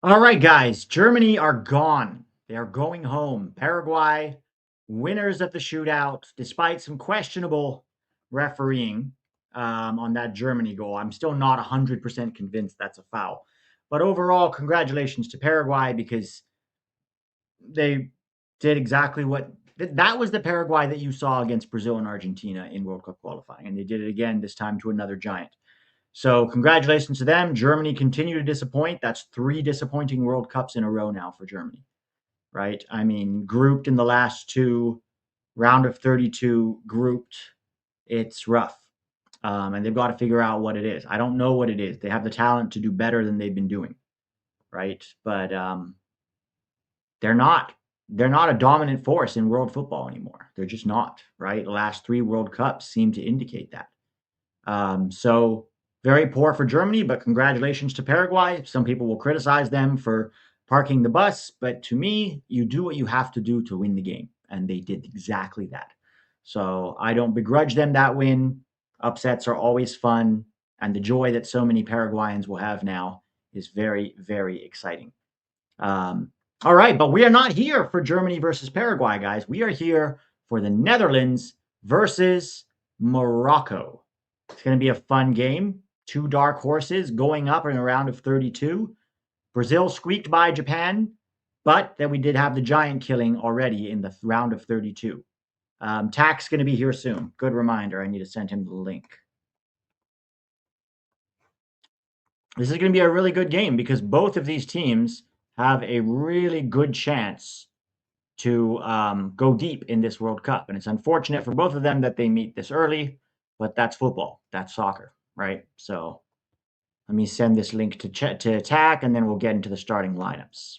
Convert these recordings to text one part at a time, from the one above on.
All right, guys. Germany are gone. They are going home. Paraguay, winners of the shootout, despite some questionable refereeing on that Germany goal. I'm still not 100% convinced that's a foul. But overall, congratulations to Paraguay because they did exactly what that was the Paraguay that you saw against Brazil and Argentina in World Cup qualifying. And they did it again, this time to another giant. So congratulations to them. Germany continue to disappoint. That's 3 disappointing World Cups in a row now for Germany, right? I mean, grouped in the last 2, round of 32 grouped, it's rough. And they've got to figure out what it is. I don't know what it is. They have the talent to do better than they've been doing, right? But they're not. They're not a dominant force in world football anymore. They're just not, right? The last 3 World Cups seem to indicate that. So very poor for Germany, but congratulations to Paraguay. Some people will criticize them for parking the bus, but to me, you do what you have to do to win the game, and they did exactly that. So I don't begrudge them that win. Upsets are always fun, and the joy that so many Paraguayans will have now is very, very exciting. Um, all right, but we are not here for Germany versus Paraguay, guys. We are here for the Netherlands versus Morocco. It's going to be a fun game. 2 dark horses going up in a round of 32. Brazil squeaked by Japan, but then we did have the giant killing already in the round of 32. Tack's going to be here soon. Good reminder. I need to send him the link. This is going to be a really good game because both of these teams have a really good chance to go deep in this World Cup. And it's unfortunate for both of them that they meet this early, but that's football. That's soccer, right? So let me send this link to attack, and then we'll get into the starting lineups.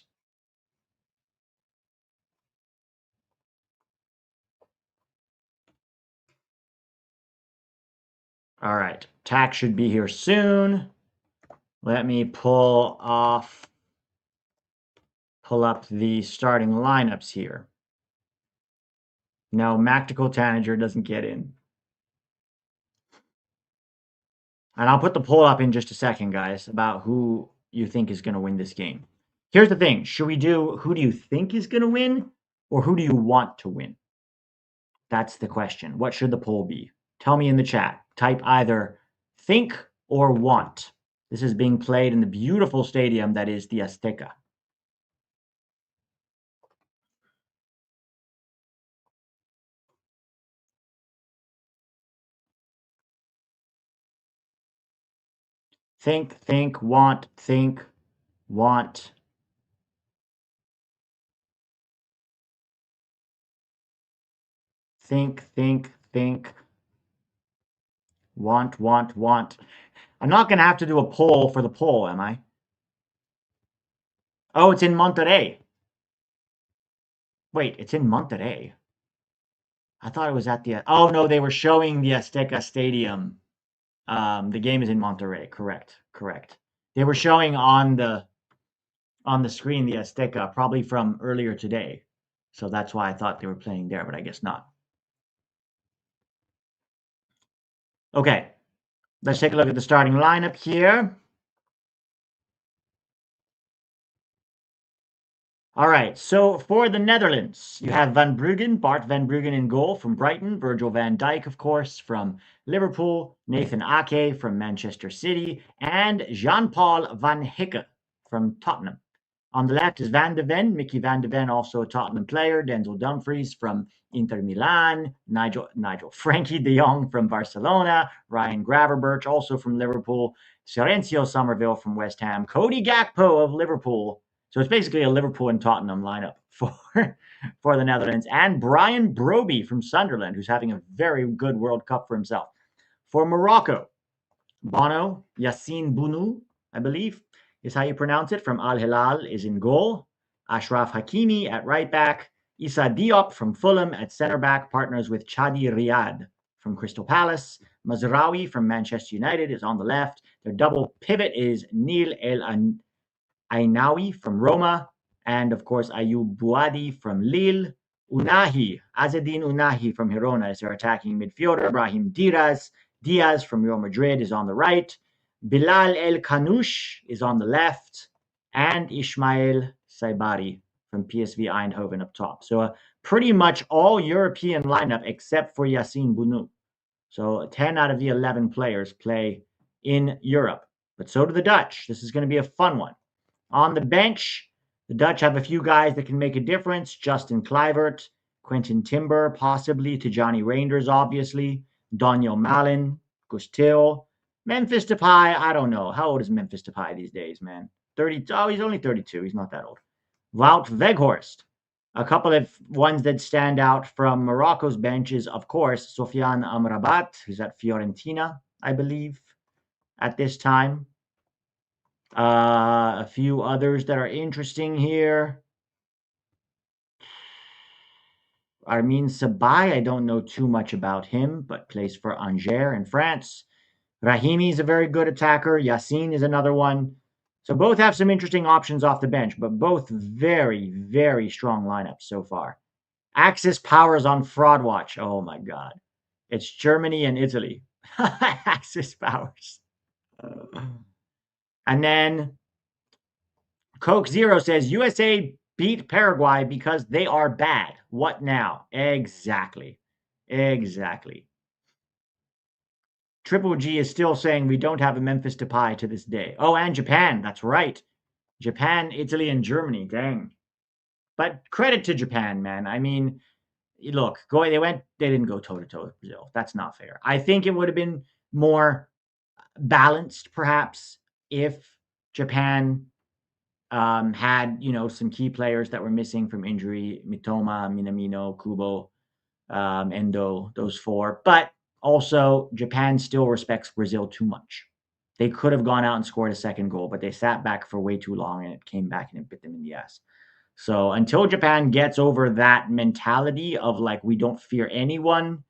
All right, tack should be here soon. Let me pull up the starting lineups here. No, Mactical Tanager doesn't get in. And I'll put the poll up in just a second, guys, about who you think is going to win this game. Here's the thing. Should we do who do you think is going to win or who do you want to win? That's the question. What should the poll be? Tell me in the chat. Type either think or want. This is being played in the beautiful stadium that is the Azteca. Think, want, think, want. Think. Want. I'm not going to have to do a poll for the poll, am I? Oh, it's in Monterrey. Wait, it's in Monterrey. I thought it was at the. Oh no, they were showing the Azteca Stadium. The game is in Monterrey. Correct. They were showing on the screen the Azteca probably from earlier today, so that's why I thought they were playing there, but I guess not. Okay, let's take a look at the starting lineup here. All right, so for the Netherlands, you have Van Bruggen, Bart Van Bruggen in goal from Brighton, Virgil van Dijk, of course, from Liverpool, Nathan Ake from Manchester City, and Jean-Paul van Hikke from Tottenham. On the left is Van de Ven, Mickey Van de Ven, also a Tottenham player, Denzel Dumfries from Inter Milan, Nigel Frankie de Jong from Barcelona, Ryan Gravenberch, also from Liverpool, Silencio Somerville from West Ham, Cody Gakpo of Liverpool. So it's basically a Liverpool and Tottenham lineup for the Netherlands. And Brian Broby from Sunderland, who's having a very good World Cup for himself. For Morocco, Bono, Yassine Bounou, I believe is how you pronounce it, from Al Hilal is in goal. Ashraf Hakimi at right back. Issa Diop from Fulham at center back, partners with Chadi Riyad from Crystal Palace. Mazraoui from Manchester United is on the left. Their double pivot is Neil El Ainawi from Roma, and of course Ayoub Bouadi from Lille. Azzedine Ounahi from Girona is their attacking midfielder. Brahim Diaz from Real Madrid is on the right. Bilal El Kanouche is on the left. and Ismail Saibari from PSV Eindhoven up top. So pretty much all European lineup except for Yassine Bounou. So 10 out of the 11 players play in Europe, but so do the Dutch. This is going to be a fun one. On the bench, the Dutch have a few guys that can make a difference. Justin Kluivert, Quentin Timber, possibly Tijani Reinders, obviously. Daniel Malin, Gustil. Memphis Depay, I don't know. How old is Memphis Depay these days, man? 30. Oh, he's only 32. He's not that old. Wout Weghorst. A couple of ones that stand out from Morocco's bench is, of course, Sofiane Amrabat, who's at Fiorentina, I believe, at this time. A few others that are interesting here. Armin Sabay, I don't know too much about him, but plays for Angers in France. Rahimi is a very good attacker. Yassine is another one. So both have some interesting options off the bench, but both very, very strong lineups so far. Axis powers on fraud watch. Oh my God. It's Germany and Italy. Axis powers. And then Coke Zero says USA beat Paraguay because they are bad. What now? Exactly. Exactly. Triple G is still saying we don't have a Memphis Depay to this day. Oh, and Japan. That's right. Japan, Italy, and Germany. Dang. But credit to Japan, man. I mean, look, they didn't go toe to toe with Brazil. That's not fair. I think it would have been more balanced, perhaps, if Japan had some key players that were missing from injury: Mitoma, Minamino, Kubo, Endo, those four. But also, Japan still respects Brazil too much. They could have gone out and scored a second goal, but they sat back for way too long, and it came back and it bit them in the ass. So until Japan gets over that mentality of like we don't fear anyone,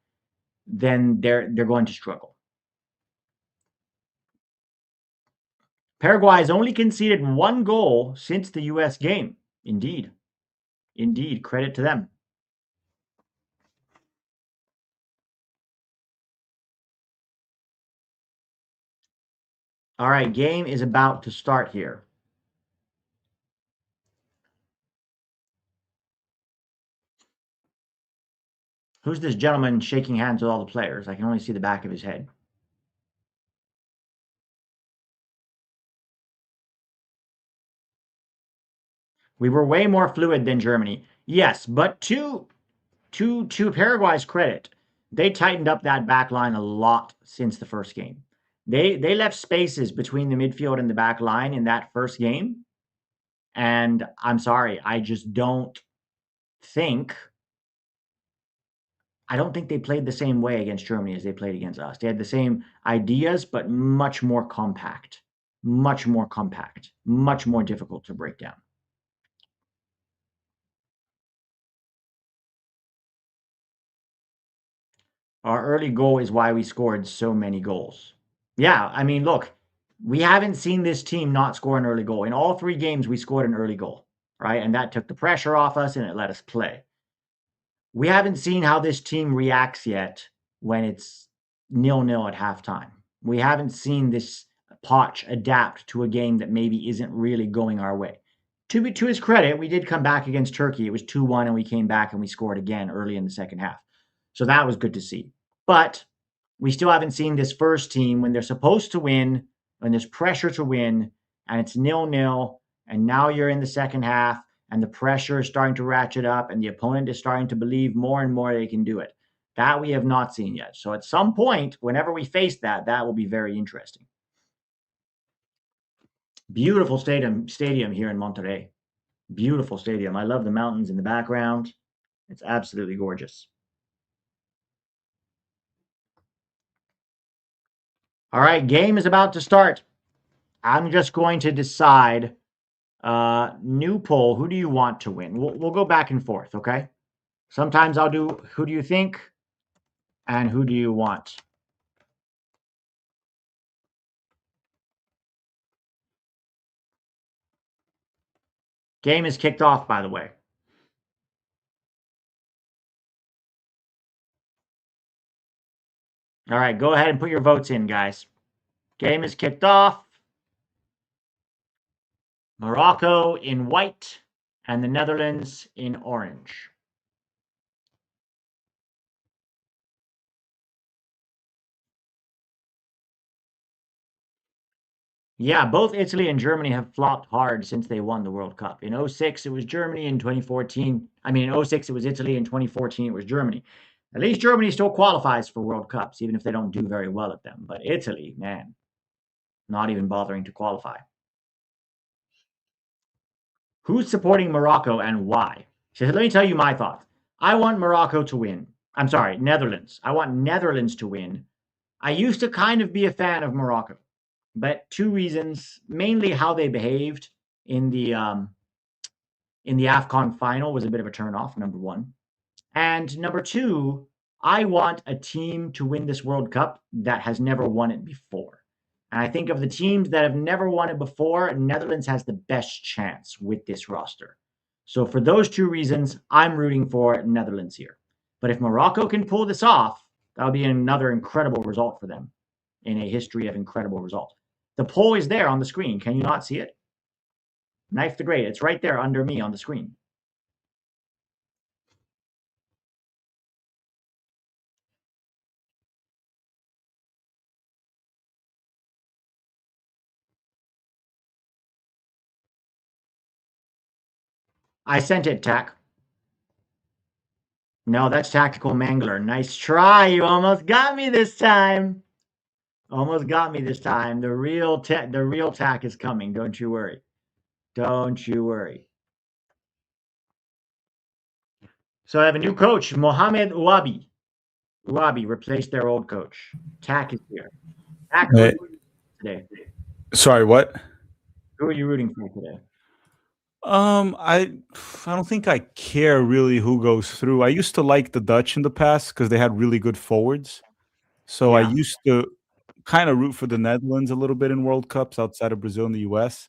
then they're going to struggle. Paraguay has only conceded one goal since the US game. Indeed. Indeed. Credit to them. All right, game is about to start here. Who's this gentleman shaking hands with all the players? I can only see the back of his head. We were way more fluid than Germany. Yes, but to Paraguay's credit, they tightened up that back line a lot since the first game. They left spaces between the midfield and the back line in that first game. And I'm sorry, think I don't think they played the same way against Germany as they played against us. They had the same ideas, but much more compact, much more compact, much more difficult to break down. Our early goal is why we scored so many goals. Yeah, I mean, look, we haven't seen this team not score an early goal. In all three games, we scored an early goal, right? And that took the pressure off us and it let us play. We haven't seen how this team reacts yet when it's 0-0 at halftime. We haven't seen this Poch adapt to a game that maybe isn't really going our way. To his credit, we did come back against Turkey. It was 2-1, and we came back and we scored again early in the second half. So that was good to see. But we still haven't seen this first team when they're supposed to win, when there's pressure to win, and it's 0-0, and now you're in the second half, and the pressure is starting to ratchet up, and the opponent is starting to believe more and more they can do it. That we have not seen yet. So at some point, whenever we face that, that will be very interesting. Beautiful stadium here in Monterrey. Beautiful stadium. I love the mountains in the background. It's absolutely gorgeous. All right, game is about to start. I'm just going to decide. New poll. Who do you want to win? We'll go back and forth, okay? Sometimes I'll do who do you think and who do you want? Game is kicked off, by the way. All right, go ahead and put your votes in, guys. Game is kicked off. Morocco in white and the Netherlands in orange. Yeah, both Italy and Germany have flopped hard since they won the World Cup. In '06, it was Germany. In 2014, in '06, it was Italy. In 2014, it was Germany. At least Germany still qualifies for World Cups, even if they don't do very well at them. But Italy, man, not even bothering to qualify. Who's supporting Morocco and why? She said, let me tell you my thoughts. I want Morocco to win. I'm sorry, Netherlands. I want Netherlands to win. I used to kind of be a fan of Morocco, but two reasons, mainly how they behaved in the AFCON final was a bit of a turnoff, number one. And number two, I want a team to win this World Cup that has never won it before. And I think of the teams that have never won it before, Netherlands has the best chance with this roster. So for those two reasons, I'm rooting for Netherlands here. But if Morocco can pull this off, that'll be another incredible result for them in a history of incredible results. The poll is there on the screen. Can you not see it? Knife the Great. It's right there under me on the screen. I sent it, Tack. No, that's Tactical Mangler. Nice try. You almost got me this time. Almost got me this time. The real Tack is coming. Don't you worry. Don't you worry. So I have a new coach, Mohamed Ouabi. Ouabi replaced their old coach. Tack is here. Tack, who are you rooting for today? Sorry, what? Who are you rooting for today? I don't think I care really who goes through. I used to like the Dutch in the past because they had really good forwards. So I Yeah. used to kind of root for the Netherlands a little bit in World Cups outside of Brazil and the US.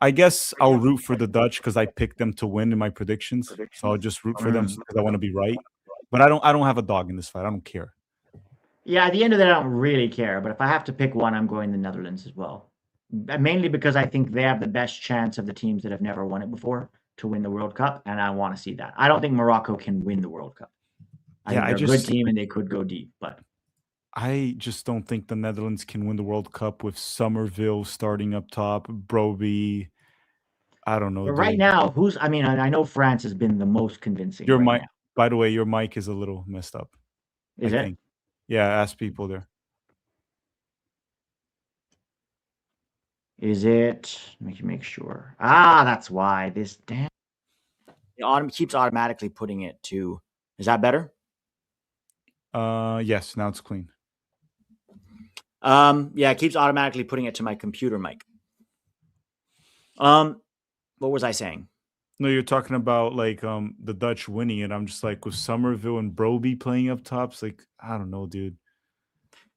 I guess I'll root for the Dutch because I picked them to win in my predictions. So I'll just root for them Mm. because I want to be right. But I don't have a dog in this fight. I don't care. Yeah, at the end of the day, I don't really care. But if I have to pick one, I'm going the Netherlands as well. Mainly because I think they have the best chance of the teams that have never won it before to win the World Cup, and I want to see that. I don't think Morocco can win the World Cup. I Yeah, think they're a good team and they could go deep, but I just don't think the Netherlands can win the World Cup with Somerville starting up top, Broby. I don't know, right dude. now, I know France has been the most convincing Your right mic, now. by the way, your mic is a little messed up, I Is it? think. Yeah, ask people there. Is it? Let me make sure. Ah, that's why this damn it keeps automatically putting it to. Is that better? Yes, now it's clean. Yeah, it keeps automatically putting it to my computer mic. What was I saying? No, you're talking about like the Dutch winning it. I'm just like with Somerville and Broby playing up tops. Like I don't know, dude.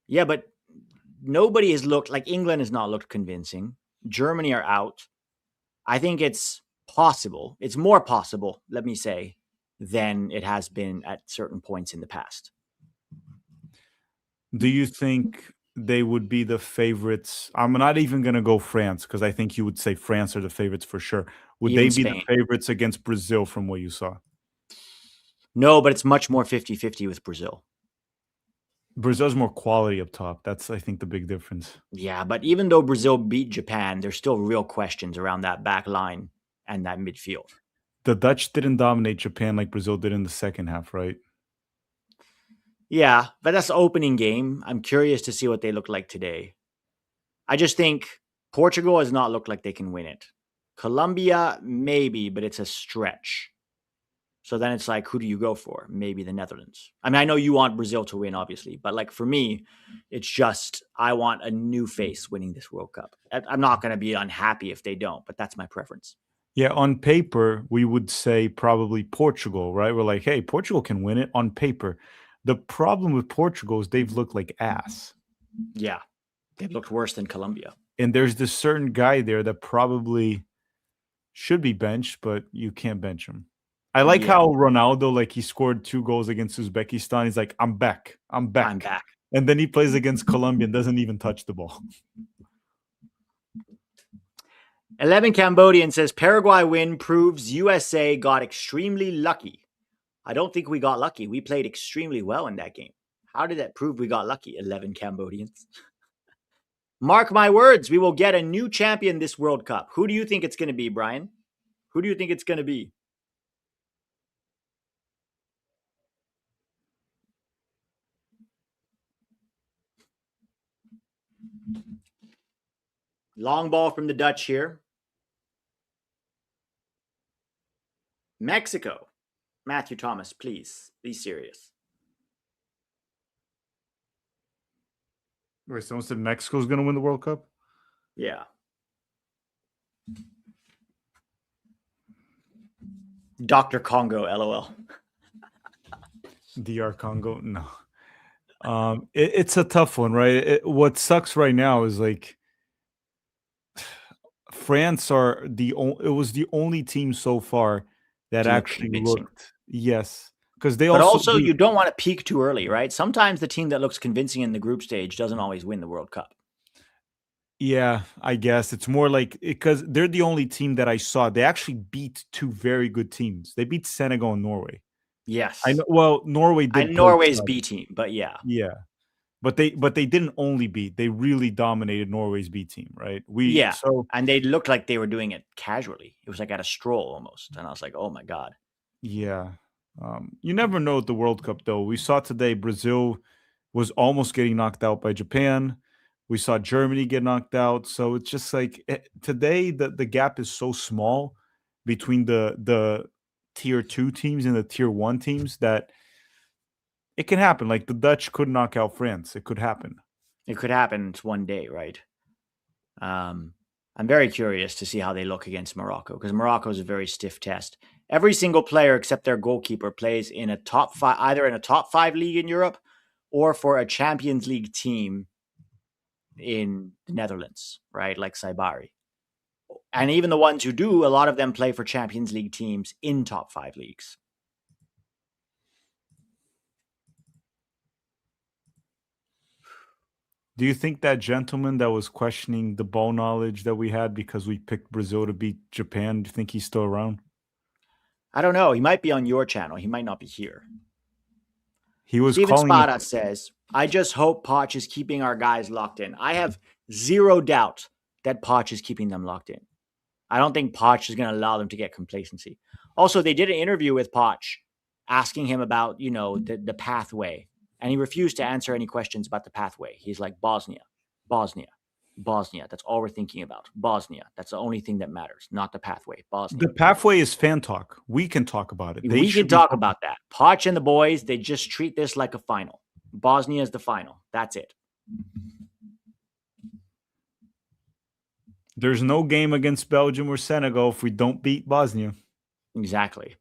Yeah, but nobody has looked like England has not looked convincing. Germany are out. I think it's possible. It's more possible, let me say, than it has been at certain points in the past. Do you think they would be the favorites? I'm not even gonna go France because I think you would say France are the favorites for sure. Would they Even be the Spain. favorites against Brazil from what you saw? No, but it's much more 50-50 with Brazil. Brazil's more quality up top. That's I think the big difference. Yeah, but even though Brazil beat Japan, there's still real questions around that back line and that midfield. The Dutch didn't dominate Japan like Brazil did in the second half, right? Yeah, but that's the opening game. I'm curious to see what they look like today. I just think Portugal has not looked like they can win it. Colombia, maybe, but it's a stretch. So then it's like, who do you go for? Maybe the Netherlands. I mean, I know you want Brazil to win, obviously, but like for me, it's just I want a new face winning this World Cup. I'm not going to be unhappy if they don't, but that's my preference. Yeah, on paper, we would say probably Portugal, right? We're like, hey, Portugal can win it on paper. The problem with Portugal is they've looked like ass. Yeah, they've looked worse than Colombia. And there's this certain guy there that probably should be benched, but you can't bench him. I like Yeah, how Ronaldo, like he scored 2 goals against Uzbekistan. He's like, I'm back. I'm back. I'm back. And then he plays against Colombia and doesn't even touch the ball. 11 Cambodian says Paraguay win proves USA got extremely lucky. I don't think we got lucky. We played extremely well in that game. How did that prove we got lucky? 11 Cambodians. Mark my words, we will get a new champion this World Cup. Who do you think it's going to be, Brian? Who do you think it's going to be? Long ball from the Dutch here. Mexico. Matthew Thomas, please be serious. Wait, someone said Mexico's going to win the World Cup? Yeah. Dr. Congo, LOL. DR Congo? No. It's a tough one, right? What sucks right now is like France are it was the only team so far that To look actually convincing. looked, yes, because they But also also, you don't want to peak too early, right? Sometimes the team that looks convincing in the group stage doesn't always win the World Cup. yeah, I guess it's more like because they're the only team that I saw. They actually beat two very good teams. They beat Senegal and Norway. Yes. I know. Well, Norway did And play Norway's tough. B team, but yeah. Yeah, but they didn't only beat. They really dominated Norway's B team, right? Yeah. So And they looked like they were doing it casually. It was like at a stroll almost. And I was like, oh my God. yeah. You never know at the World Cup, though. We saw today Brazil was almost getting knocked out by Japan. We saw Germany get knocked out. So it's just like today the gap is so small between the tier 2 teams and the tier 1 teams that it can happen. Like the Dutch could knock out France. It could happen. It could happen one day, right? I'm very curious to see how they look against Morocco because Morocco is a very stiff test. Every single player except their goalkeeper plays in a top five, either in a top five league in Europe or for a Champions League team in the Netherlands, right? Like Saibari. And even the ones who do, a lot of them play for Champions League teams in top five leagues. Do you think that gentleman that was questioning the ball knowledge that we had because we picked Brazil to beat Japan, do you think he's still around? I don't know. He might be on your channel. He might not be here. He was Steven calling Spada says, I just hope Poch is keeping our guys locked in. I have zero doubt that Poch is keeping them locked in. I don't think Poch is going to allow them to get complacency. Also, they did an interview with Poch asking him about, the pathway. And he refused to answer any questions about the pathway. He's like, Bosnia, Bosnia, Bosnia. That's all we're thinking about. Bosnia. That's the only thing that matters, not the pathway. Bosnia. The pathway is fan talk. We can talk about it. We can talk about that. Poch and the boys, they just treat this like a final. Bosnia is the final. That's it. There's no game against Belgium or Senegal if we don't beat Bosnia. Exactly.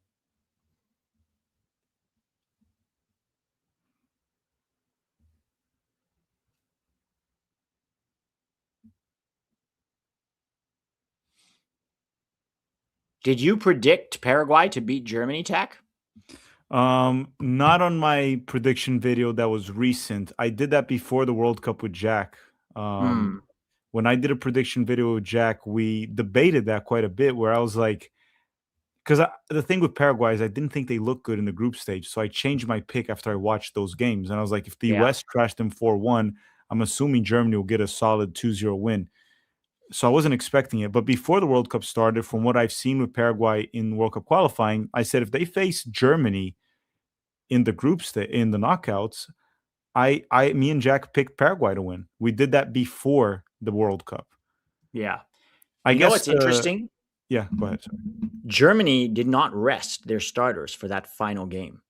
Did you predict Paraguay to beat Germany, Tack? Not on my prediction video that was recent. I did that before the World Cup with Jack. When I did a prediction video with Jack, we debated that quite a bit where I was like, because the thing with Paraguay is I didn't think they looked good in the group stage. So I changed my pick after I watched those games. And I was like, if the US trashed them 4-1, I'm assuming Germany will get a solid 2-0 win. So I wasn't expecting it. But before the World Cup started, from what I've seen with Paraguay in World Cup qualifying, I said if they face Germany in the groups, in the knockouts, me and Jack picked Paraguay to win. We did that before the World Cup. Yeah. I guess what's interesting? Yeah, go ahead. Sorry. Germany did not rest their starters for that final game.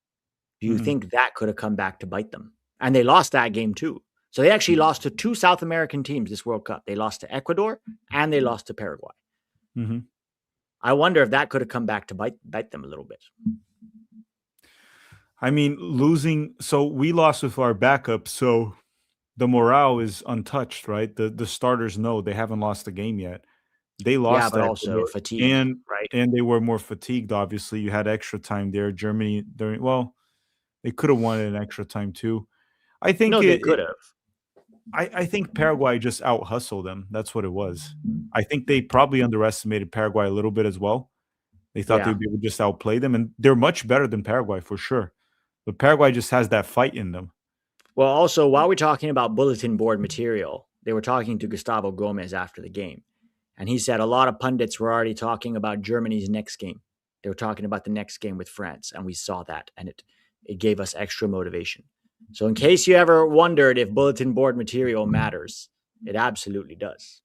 Do you think that could have come back to bite them? And they lost that game too. So they actually lost to two South American teams this World Cup. They lost to Ecuador and they lost to Paraguay. I wonder if that could have come back to bite them a little bit. I mean, losing. So we lost with our backup. So the morale is untouched, right? The starters know they haven't lost the game yet. They lost, but also fatigue, right? And they were more fatigued. Obviously, you had extra time there. Germany, they could have won it in extra time too. I think they could have. I think Paraguay just out hustled them. That's what it was. I think they probably underestimated Paraguay a little bit as well. They thought they Yeah. would be able to just outplay them, and they're much better than Paraguay for sure. But Paraguay just has that fight in them. Well, also, while we're talking about bulletin board material, they were talking to Gustavo Gomez after the game. And he said a lot of pundits were already talking about Germany's next game. They were talking about the next game with France, and we saw that, and it gave us extra motivation. So, in case you ever wondered if bulletin board material matters, it absolutely does.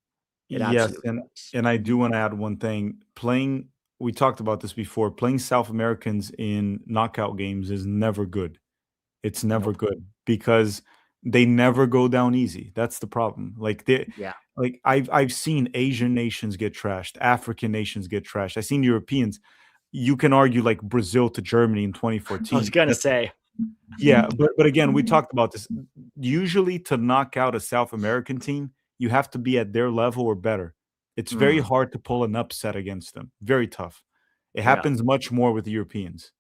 It Yes, absolutely and does. I do wanna add one thing. Playing we talked about this before, playing South Americans in knockout games is never good. It's never Nope. good because they never go down easy. That's the problem. Yeah. I've seen Asian nations get trashed, African nations get trashed. I've seen Europeans. You can argue like Brazil to Germany in I was 2014. gonna say, Yeah, but again, we talked about this. Usually to knock out a South American team, you have to be at their level or better. It's very mm, hard to pull an upset against them. Very tough. It yeah. happens much more with the Europeans.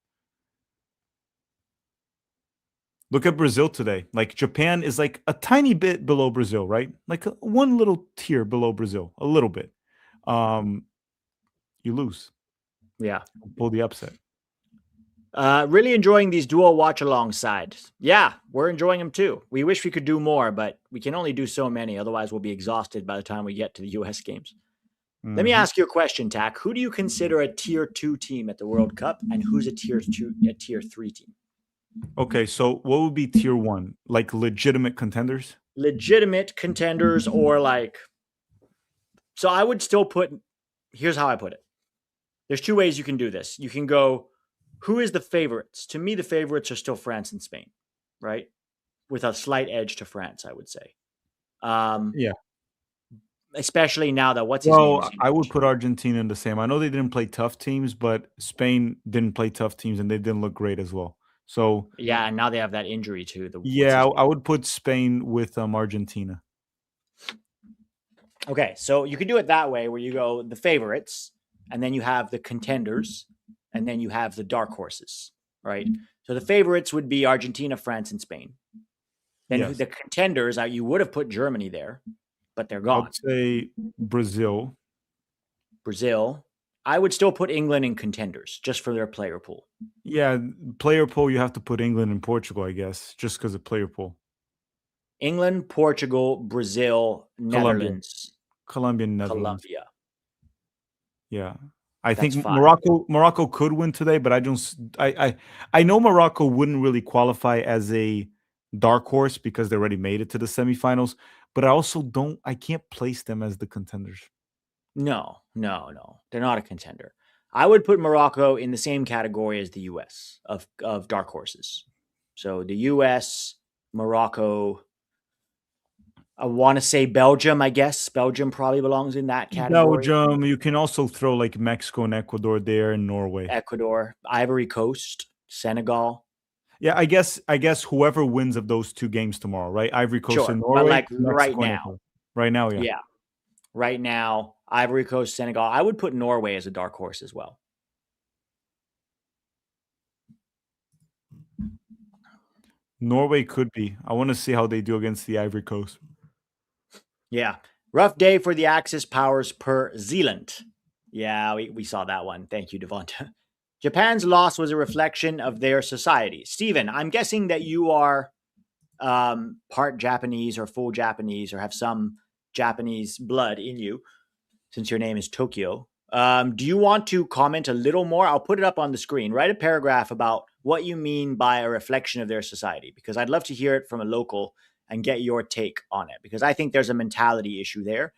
Look at Brazil today. Like Japan is like a tiny bit below Brazil, right? Like one little tier below Brazil, a little bit. Um, you lose, Yeah. pull the upset. Really enjoying these dual watch alongside. Yeah, we're enjoying them too. We wish we could do more, but we can only do so many. Otherwise, we'll be exhausted by the time we get to the US games. Let me Mhm. ask you a question, Tack. Who do you consider a tier two team at the World Cup, and who's a tier three team? Okay, so what would be tier one? Like legitimate contenders? Legitimate contenders, or like. So I would still put. Here's how I put it. There's two ways you can do this. You can go, who is the favorites? To me, the favorites are still France and Spain, right? With a slight edge to France, I would say. Um, Yeah. Especially now that what's his name is Well, in I would charge. put Argentina in the same. I know they didn't play tough teams, but Spain didn't play tough teams and they didn't look great as well. So, Yeah, and now they have that injury too. The what's yeah, his I name? would put Spain with Argentina. Okay, so you could do it that way, where you go the favorites, and then you have the contenders, and then you have the dark horses, right? So the favorites would be Argentina, France, and Spain. Then Yes. the contenders, you would have put Germany there, but they're I gone. would say Brazil. Brazil. I would still put England in contenders just for their player pool. Yeah, player pool, you have to put England and Portugal, I guess, just because of player pool. England, Portugal, Brazil, Colombia. Netherlands, Colombia and Netherlands. Colombia. Yeah. I That's think five. Morocco could win today, but I don't s I know Morocco wouldn't really qualify as a dark horse because they already made it to the semifinals, but I can't place them as the contenders. No, no, no. They're not a contender. I would put Morocco in the same category as the US of dark horses. So the US, Morocco, I want to say Belgium, I guess. Belgium probably belongs in that category. Belgium, you can also throw, like, Mexico and Ecuador there and Norway. Ecuador, Ivory Coast, Senegal. Yeah, I guess whoever wins of those 2 games tomorrow, right? Ivory Coast Sure. and But Norway, like right Mexico and now. Ecuador. Right now, yeah. Yeah. Right now, Ivory Coast, Senegal. I would put Norway as a dark horse as well. Norway could be. I wanna see how they do against the Ivory Coast. Yeah. Rough day for the Axis powers per Zealand. Yeah, we saw that one. Thank you, Devonta. Japan's loss was a reflection of their society. Stephen, I'm guessing that you are part Japanese or full Japanese or have some Japanese blood in you since your name is Tokyo. Do you want to comment a little more? I'll put it up on the screen. Write a paragraph about what you mean by a reflection of their society, because I'd love to hear it from a local and get your take on it, because I think there's a mentality issue there,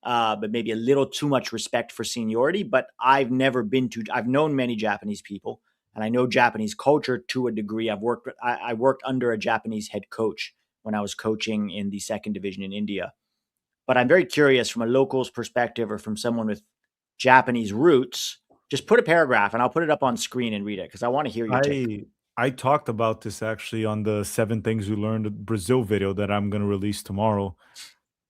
but maybe a little too much respect for seniority. But I've known many Japanese people, and I know Japanese culture to a degree. I worked under a Japanese head coach when I was coaching in the second division in India. But I'm very curious from a local's perspective or from someone with Japanese roots. Just put a paragraph and I'll put it up on screen and read it because I want to hear your take. I I talked about this actually on the 7 Things We Learned Brazil video that I'm gonna release tomorrow.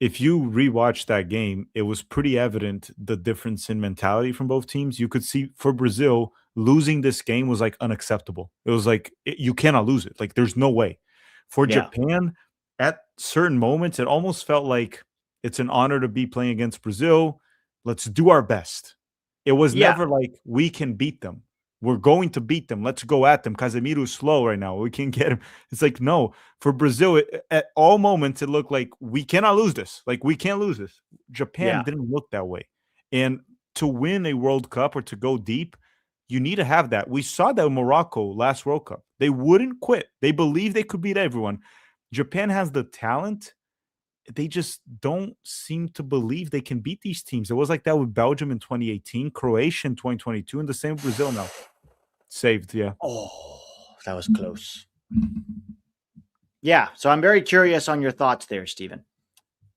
If you rewatch that game, it was pretty evident the difference in mentality from both teams. You could see for Brazil, losing this game was, like, unacceptable. It was like, you cannot lose it, like, there's no way. For Yeah. Japan, at certain moments, it almost felt like it's an honor to be playing against Brazil. Let's do our best. It was Yeah, never like we can beat them. We're going to beat them. Let's go at them. Casemiro's slow right now. We can get him. It's like, no, for Brazil, at all moments, it looked like we cannot lose this. Like, we can't lose this. Japan yeah, didn't look that way. And to win a World Cup or to go deep, you need to have that. We saw that in Morocco last World Cup. They wouldn't quit. They believed they could beat everyone. Japan has the talent. They just don't seem to believe they can beat these teams. It was like that with Belgium in 2018, Croatia in 2022, and the same with Brazil now. Saved, yeah. Oh, that was close. Yeah, so I'm very curious on your thoughts there, Stephen.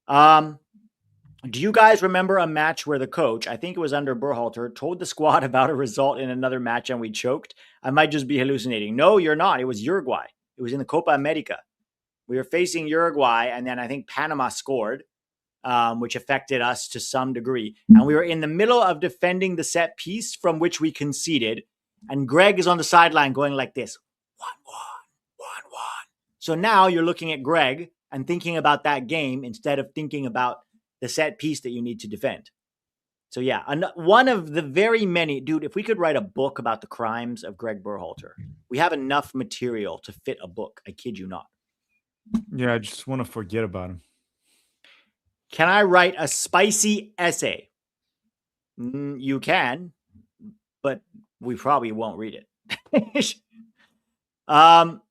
Do you guys remember a match where the coach, I think it was under Berhalter, told the squad about a result in another match and we choked? I might just be hallucinating. No, you're not. It was Uruguay. It was in the Copa America. We were facing Uruguay, and then I think Panama scored, which affected us to some degree. And we were in the middle of defending the set piece from which we conceded. And Greg is on the sideline going like this 1-1, 1-1. So now you're looking at Greg and thinking about that game instead of thinking about the set piece that you need to defend. So yeah, one of the very many, dude, if we could write a book about the crimes of Greg Berhalter, we have enough material to fit a book. I kid you not. Yeah, I just want to forget about him. Can I write a spicy essay? You can, but we probably won't read it.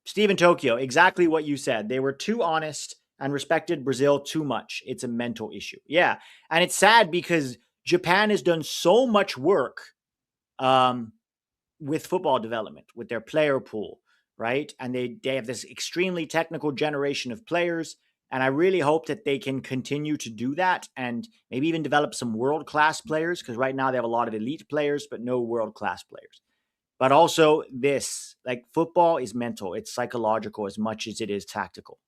Stephen Tokyo, exactly what you said. They were too honest and respected Brazil too much. It's a mental issue. Yeah. And it's sad because Japan has done so much work with football development, with their player pool, right? And they have this extremely technical generation of players. And I really hope that they can continue to do that and maybe even develop some world-class players, because right now they have a lot of elite players, but no world-class players. But also this, like football is mental, it's psychological as much as it is tactical.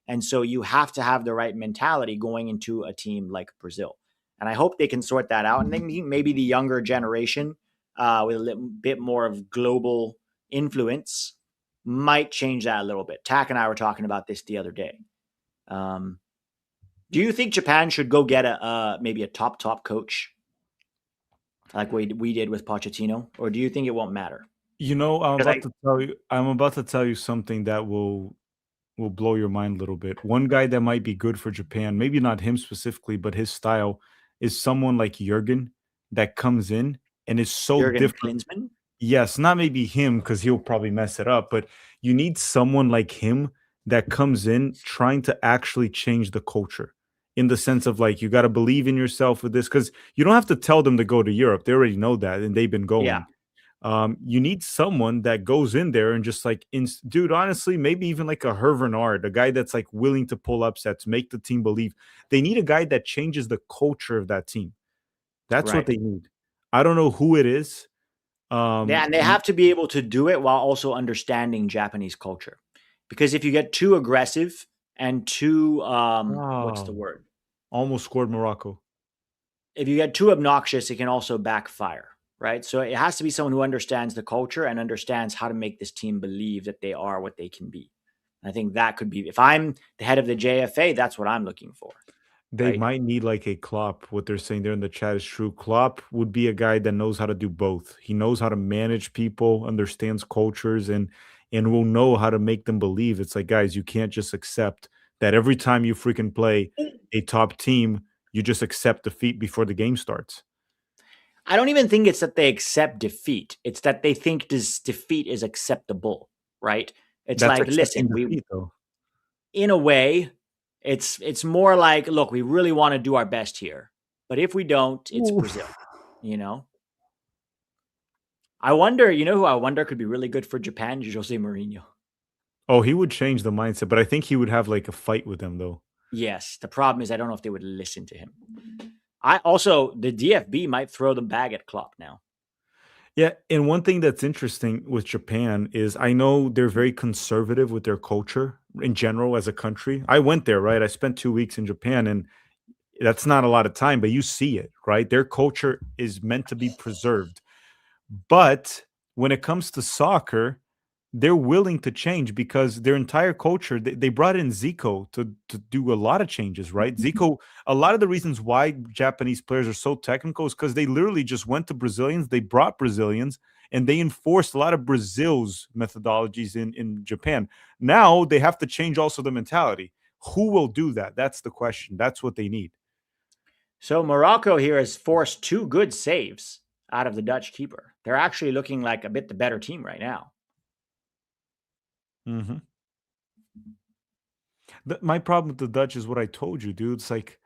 And so you have to have the right mentality going into a team like Brazil. And I hope they can sort that out. And then maybe the younger generation with a little bit more of global influence might change that a little bit. Tack and I were talking about this the other day. Do you think Japan should go get maybe a top coach like we did with Pochettino, or do you think it won't matter? You know, I'm Because about to tell you. I'm about to tell you something that will blow your mind a little bit. One guy that might be good for Japan, maybe not him specifically, but his style is someone like Jurgen that comes in and is so Jurgen different. Klinsmann, Yes, not maybe him because he'll probably mess it up, but you need someone like him that comes in trying to actually change the culture in the sense of like you got to believe in yourself with this because you don't have to tell them to go to Europe. They already know that and they've been yeah. going. You need someone that goes in there and just like, dude, honestly, maybe even like a Hervenard, a guy that's like willing to pull upsets, make the team believe. They need a guy that changes the culture of that team. That's what Right. they need. I don't know who it is. Yeah, and they have to be able to do it while also understanding Japanese culture. Because if you get too aggressive and too what's the Oh, word? almost scored Morocco. If you get too obnoxious, it can also backfire, right? So it has to be someone who understands the culture and understands how to make this team believe that they are what they can be. I think that could be, if I'm the head of the JFA, that's what I'm looking for, They right? might need like a Klopp. What they're saying there in the chat is true. Klopp would be a guy that knows how to do both. He knows how to manage people, understands cultures, and will know how to make them believe. It's like, guys, you can't just accept that every time you freaking play a top team, you just accept defeat before the game starts. I don't even think it's that they accept defeat. It's that they think this defeat is acceptable, right? It's That's like, accepting listen, we defeat, though. in a way, it's more like, look, we really want to do our best here, but if we don't, it's Oof. Brazil. You know, I wonder. You know who I wonder could be really good for Japan? Jose Mourinho. Oh, he would change the mindset, but I think he would have like a fight with them, though. Yes, the problem is I don't know if they would listen to him. I also the DFB might throw the bag at Klopp now. Yeah, and one thing that's interesting with Japan is I know they're very conservative with their culture in general as a country. I went there, right? I spent 2 weeks in Japan and that's not a lot of time, but you see it, right? Their culture is meant to be preserved. But when it comes to soccer, they're willing to change because their entire culture, they brought in Zico to do a lot of changes, right? Zico, a lot of the reasons why Japanese players are so technical is because they literally just went to Brazilians, they brought Brazilians, and they enforced a lot of Brazil's methodologies in Japan. Now they have to change also the mentality. Who will do that? That's the question. That's what they need. So Morocco here has forced 2 good saves out of the Dutch keeper. They're actually looking like a bit the better team right now. Mm-hmm. My problem with the Dutch is what I told you, dude. It's like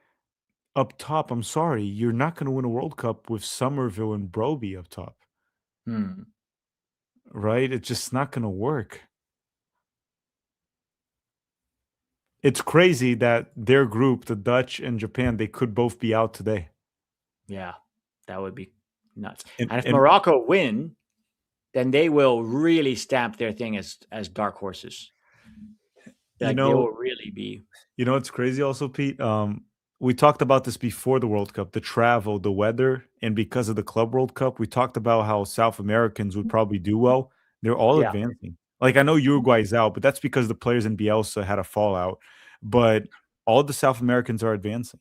up top, I'm sorry, you're not going to win a World Cup with Somerville and Broby up top, Hmm. right? It's just not going to work. It's crazy that their group, the Dutch and Japan, they could both be out today. Yeah, that would be nuts. And, And if and Morocco win, then they will really stamp their thing as dark horses. you Like they know, will really be. it's crazy also, Pete. We talked about this before the World Cup, the travel, the weather, and because of the Club World Cup, we talked about how South Americans would probably do well. They're all Yeah, advancing. Like I know Uruguay's out, but that's because the players in Bielsa had a fallout. But all the South Americans are advancing.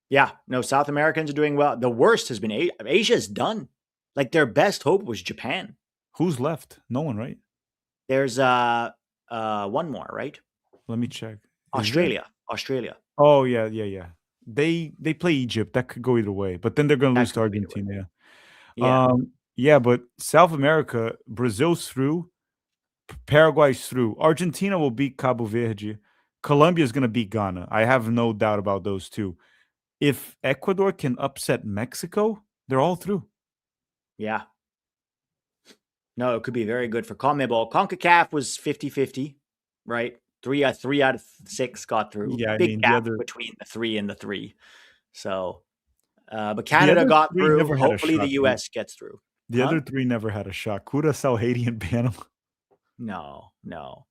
yeah. No, South Americans are doing well. The worst has been Asia's done. Like their best hope was Japan. Who's left? No one, right? There's one more, right? Let me check. Is there? Australia. Oh yeah, yeah, yeah. They play Egypt. That could go either way. But then they're gonna That lose could to go either way. Argentina. Yeah. Yeah, Yeah, but South America, Brazil's through, Paraguay's through. Argentina will beat Cabo Verde. Colombia is gonna beat Ghana. I have no doubt about those two. If Ecuador can upset Mexico, they're all through. yeah. No, it could be very good for CONMEBOL. CONCACAF was 50-50, right? Three out of 6 got through. Yeah, I Big mean gap between the 3 and the 3. So, but the Canada other got three through. never had a Hopefully the shot, Pete. US gets through. The Huh? other three never had a shot. Curaçao, Haiti, and Panama. No, no.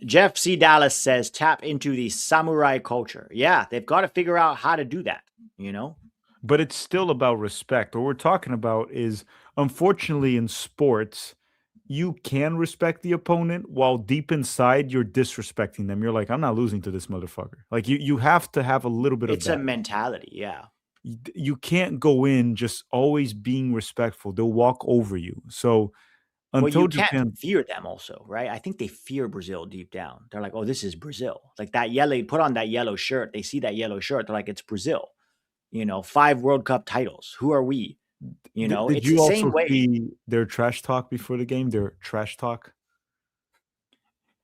Jeff C. Dallas says tap into the samurai culture. Yeah, they've got to figure out how to do that, you know? But it's still about respect. What we're talking about is, unfortunately, in sports, you can respect the opponent while deep inside you're disrespecting them. You're like, I'm not losing to this motherfucker. Like you have to have a little bit of It's a that. mentality, yeah. You can't go in just always being respectful. They'll walk over you. So Well, until you can't Japan, fear them also, right? I think they fear Brazil deep down. They're like, "Oh, this is Brazil." Like that yellow, put on that yellow shirt. They see that yellow shirt. They're like, "It's Brazil." 5 World Cup titles. Who are we? did It's the you same also way. see their trash talk before the game? Their trash talk.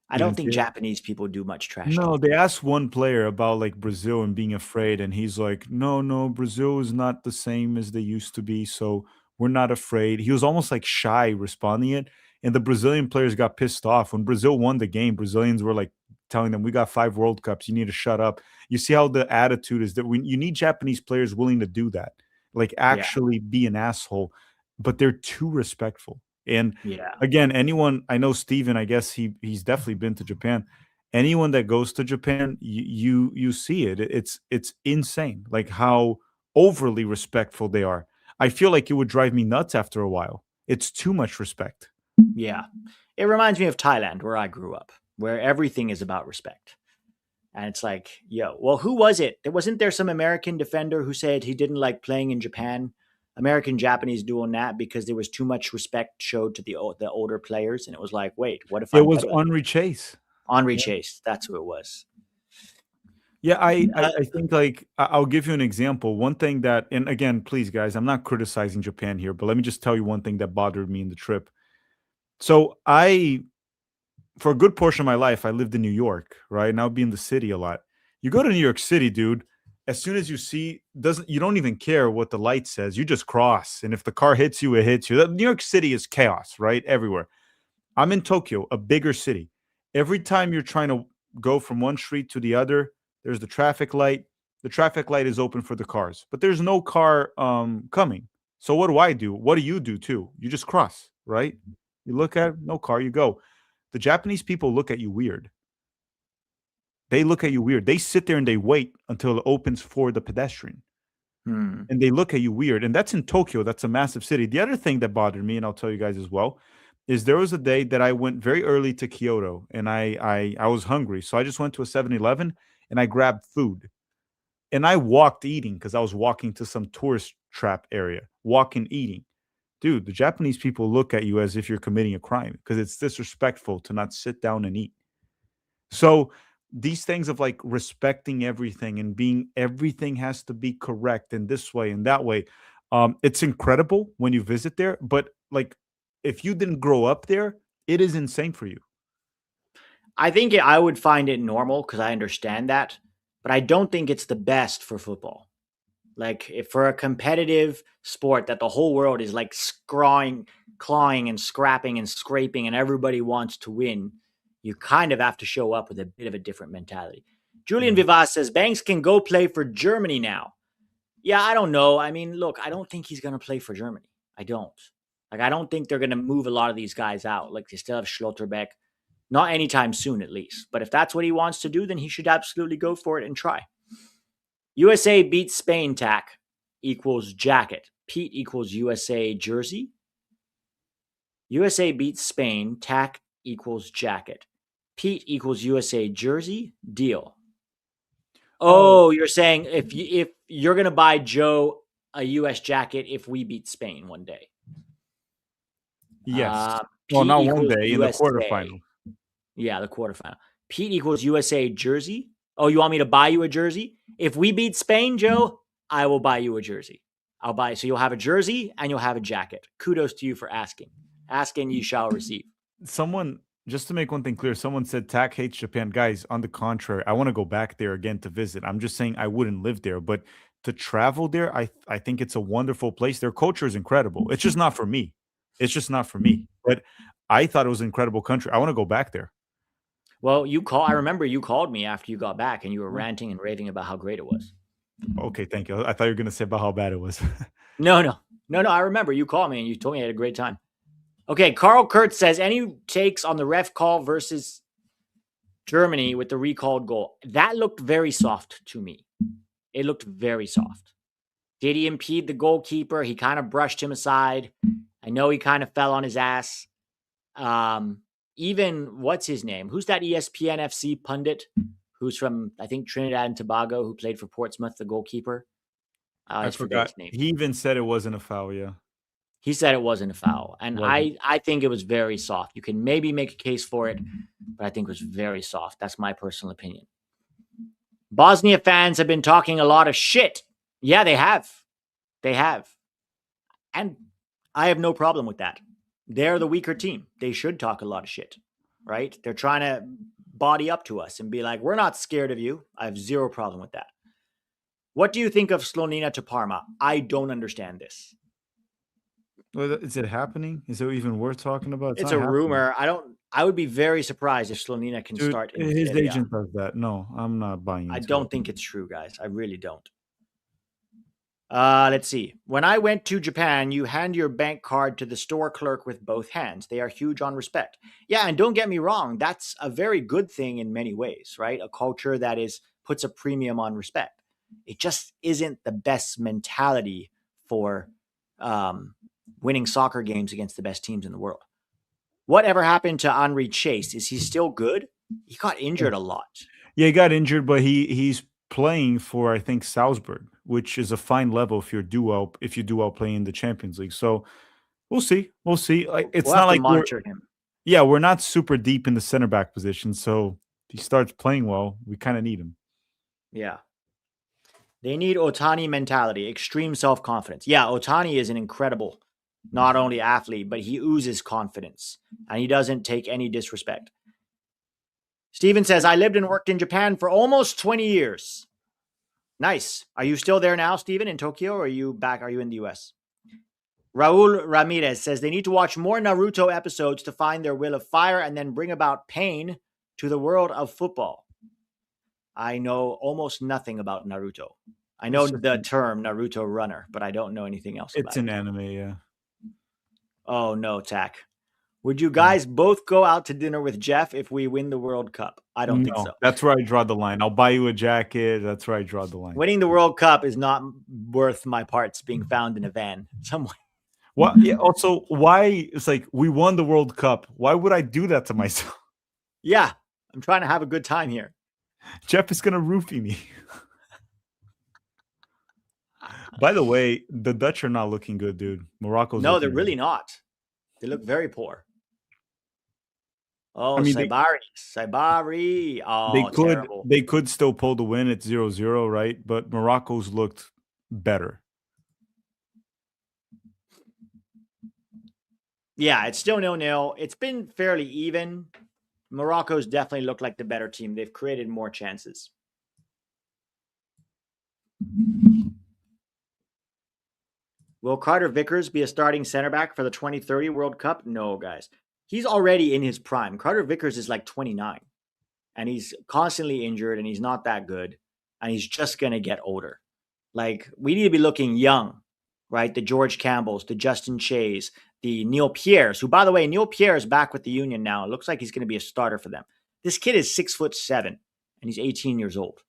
I You don't didn't see think it? Japanese people do much trash No, they talking. asked one player about like Brazil and being afraid, and he's like, "No, no, Brazil is not the same as they used to be, so we're not afraid." He was almost like shy responding it, and the Brazilian players got pissed off when Brazil won the game. Brazilians were like telling them, "We got 5 World Cups. You need to shut up." You see how the attitude is that you need Japanese players willing to do that, like Yeah, actually be an asshole, but they're too respectful. And yeah, again, anyone I know, Steven, I guess he's definitely been to Japan. Anyone that goes to Japan, you see it. It's insane, like how overly respectful they are. I feel like it would drive me nuts after a while. It's too much respect. yeah. It reminds me of Thailand, where I grew up, where everything is about respect. And it's like, yo, well, who was it? Wasn't there some American defender who said he didn't like playing in Japan? American Japanese doing that because there was too much respect showed to the older players, and it was like, wait, what if It I'm was better? Henri Chase. Henri Yeah, Chase, that's who it was. yeah. Uh, I think like I'll give you an example. One thing that, and again, please, guys, I'm not criticizing Japan here, but let me just tell you one thing that bothered me in the trip. So for a good portion of my life, I lived in New York, right? And I'll be in the city a lot. You go to New York City, dude. As soon as you see, doesn't you don't even care what the light says. You just cross, and if the car hits you, it hits you. New York City is chaos, right? Everywhere. I'm in Tokyo, a bigger city. Every time you're trying to go from one street to the other, there's the traffic light. The traffic light is open for the cars, but there's no car coming. So what do I do? What do you do too? You just cross, right? You look at no car, you go. The Japanese people look at you weird. They look at you weird. They sit there and they wait until it opens for the pedestrian. Hmm. and they look at you weird. And that's in Tokyo. That's a massive city. The other thing that bothered me, and I'll tell you guys as well, is there was a day that I went very early to Kyoto, and I was hungry, so I just went to a 7-Eleven and I grabbed food, and I walked eating because I was walking to some tourist trap area, walking eating. Dude, the Japanese people look at you as if you're committing a crime because it's disrespectful to not sit down and eat. So these things of like respecting everything and being everything has to be correct in this way and that way. It's incredible when you visit there, but like if you didn't grow up there, it is insane for you. I think I would find it normal because I understand that, but I don't think it's the best for football. Like if for a competitive sport that the whole world is like scrawling, clawing and scrapping and scraping and everybody wants to win, you kind of have to show up with a bit of a different mentality. Julian Yeah. Vivas says Banks can go play for Germany now. Yeah, I don't know. I mean, look, I don't think he's going to play for Germany. I don't. Like, I don't think they're going to move a lot of these guys out. Like, they still have Schlotterbeck. Not anytime soon, at least. But if that's what he wants to do, then he should absolutely go for it and try. USA beats Spain tack equals jacket. Pete equals USA jersey. USA beats Spain tack equals jacket. Pete equals USA jersey deal. Oh, Oh, you're saying if you're gonna buy Joe a US jacket if we beat Spain one day. yes. Well, Pete not one equals day in the USA. quarterfinal. Yeah, the quarterfinal. Pete equals USA jersey. Oh, you want me to buy you a jersey? If we beat Spain, Joe, I will buy you a jersey. I'll buy. So you'll have a jersey and you'll have a jacket. Kudos to you for asking. Asking, you shall receive. Someone, just to make one thing clear, someone said Tack hates Japan. Guys, on the contrary, I want to go back there again to visit. I'm just saying I wouldn't live there, but to travel there, I think it's a wonderful place. Their culture is incredible. It's just not for me. It's just not for me. But I thought it was an incredible country. I want to go back there. Well, I remember you called me after you got back and you were Oh, ranting and raving about how great it was. okay, thank you. I thought you were gonna say about how bad it was. No, no. No, no. I remember you called me and you told me you had a great time. Okay, Carl Kurtz says any takes on the ref call versus Germany with the recalled goal? That looked very soft to me. It looked very soft. Did he impede the goalkeeper? He kind of brushed him aside. I know he kind of fell on his ass. Even what's his name? Who's that ESPN FC pundit who's from, I think, Trinidad and Tobago, who played for Portsmouth, the goalkeeper? I I always forget forgot. his name. He even said it wasn't a foul. Yeah, He said it wasn't a foul. And wasn't. I think it was very soft. You can maybe make a case for it, but I think it was very soft. That's my personal opinion. Bosnia fans have been talking a lot of shit. Yeah, they have. They have. And I have no problem with that. They're the weaker team. They should talk a lot of shit, right? They're trying to body up to us and be like, we're not scared of you. I have zero problem with that. What do you think of Slonina to Parma? I don't understand this. Well, is it happening? Is it even worth talking about? It's It's not a happening. rumor. I would be very surprised if Slonina can Dude, start in his Serie A. agent does that. No, I'm not buying I into it. don't think it's true, guys. I really don't. Let's see. When I went to Japan, you hand your bank card to the store clerk with both hands. They are huge on respect. Yeah, and don't get me wrong, that's a very good thing in many ways, right? A culture that is puts a premium on respect. It just isn't the best mentality for winning soccer games against the best teams in the world. Whatever happened to Henri Chase? Is he still good? He got injured a lot. Yeah, he got injured, but he's playing for I think Salzburg, which is a fine level if you do well playing in the Champions League. So we'll see. We'll see. Like it's We'll not have to like monitor him. we're not super deep in the center back position. So if he starts playing well, we kind of need him. Yeah. They need Otani mentality, extreme self confidence. Yeah, Otani is an incredible, not only athlete, but he oozes confidence and he doesn't take any disrespect. Steven says, I lived and worked in Japan for almost 20 years. Nice. Are you still there now, Steven, in Tokyo, or are you back? Are you in the US? Raul Ramirez says they need to watch more Naruto episodes to find their will of fire and then bring about pain to the world of football. I know almost nothing about Naruto. I know It's just the term Naruto runner, but I don't know anything else it's about an it. anime, yeah. Oh no, Tack. Would you guys both go out to dinner with Jeff if we win the World Cup? I don't think No, so. that's where I draw the line. I'll buy you a jacket. That's where I draw the line. Winning the World Cup is not worth my parts being found in a van somewhere. What? Yeah, also, why? It's like we won the World Cup. Why would I do that to myself? Yeah, I'm trying to have a good time here. Jeff is gonna roofie me. By the way, the Dutch are not looking good, dude. Morocco's No, they're looking really good. not. They look very poor. Oh, I mean, Saibari. Oh, terrible. they could still pull the win at 0-0, right? But Morocco's looked better. Yeah, it's still 0-0. It's been fairly even. Morocco's definitely looked like the better team. They've created more chances. Will Carter Vickers be a starting center back for the 2030 World Cup? No, guys. He's already in his prime. Carter Vickers is like 29, and he's constantly injured, and he's not that good, and he's just going to get older. Like, we need to be looking young, right? The George Campbells, the Justin Shays, the Neil Pierres, who, by the way, Neil Pierre is back with the Union now. It looks like he's going to be a starter for them. This kid is 6'7", and he's 18 years old,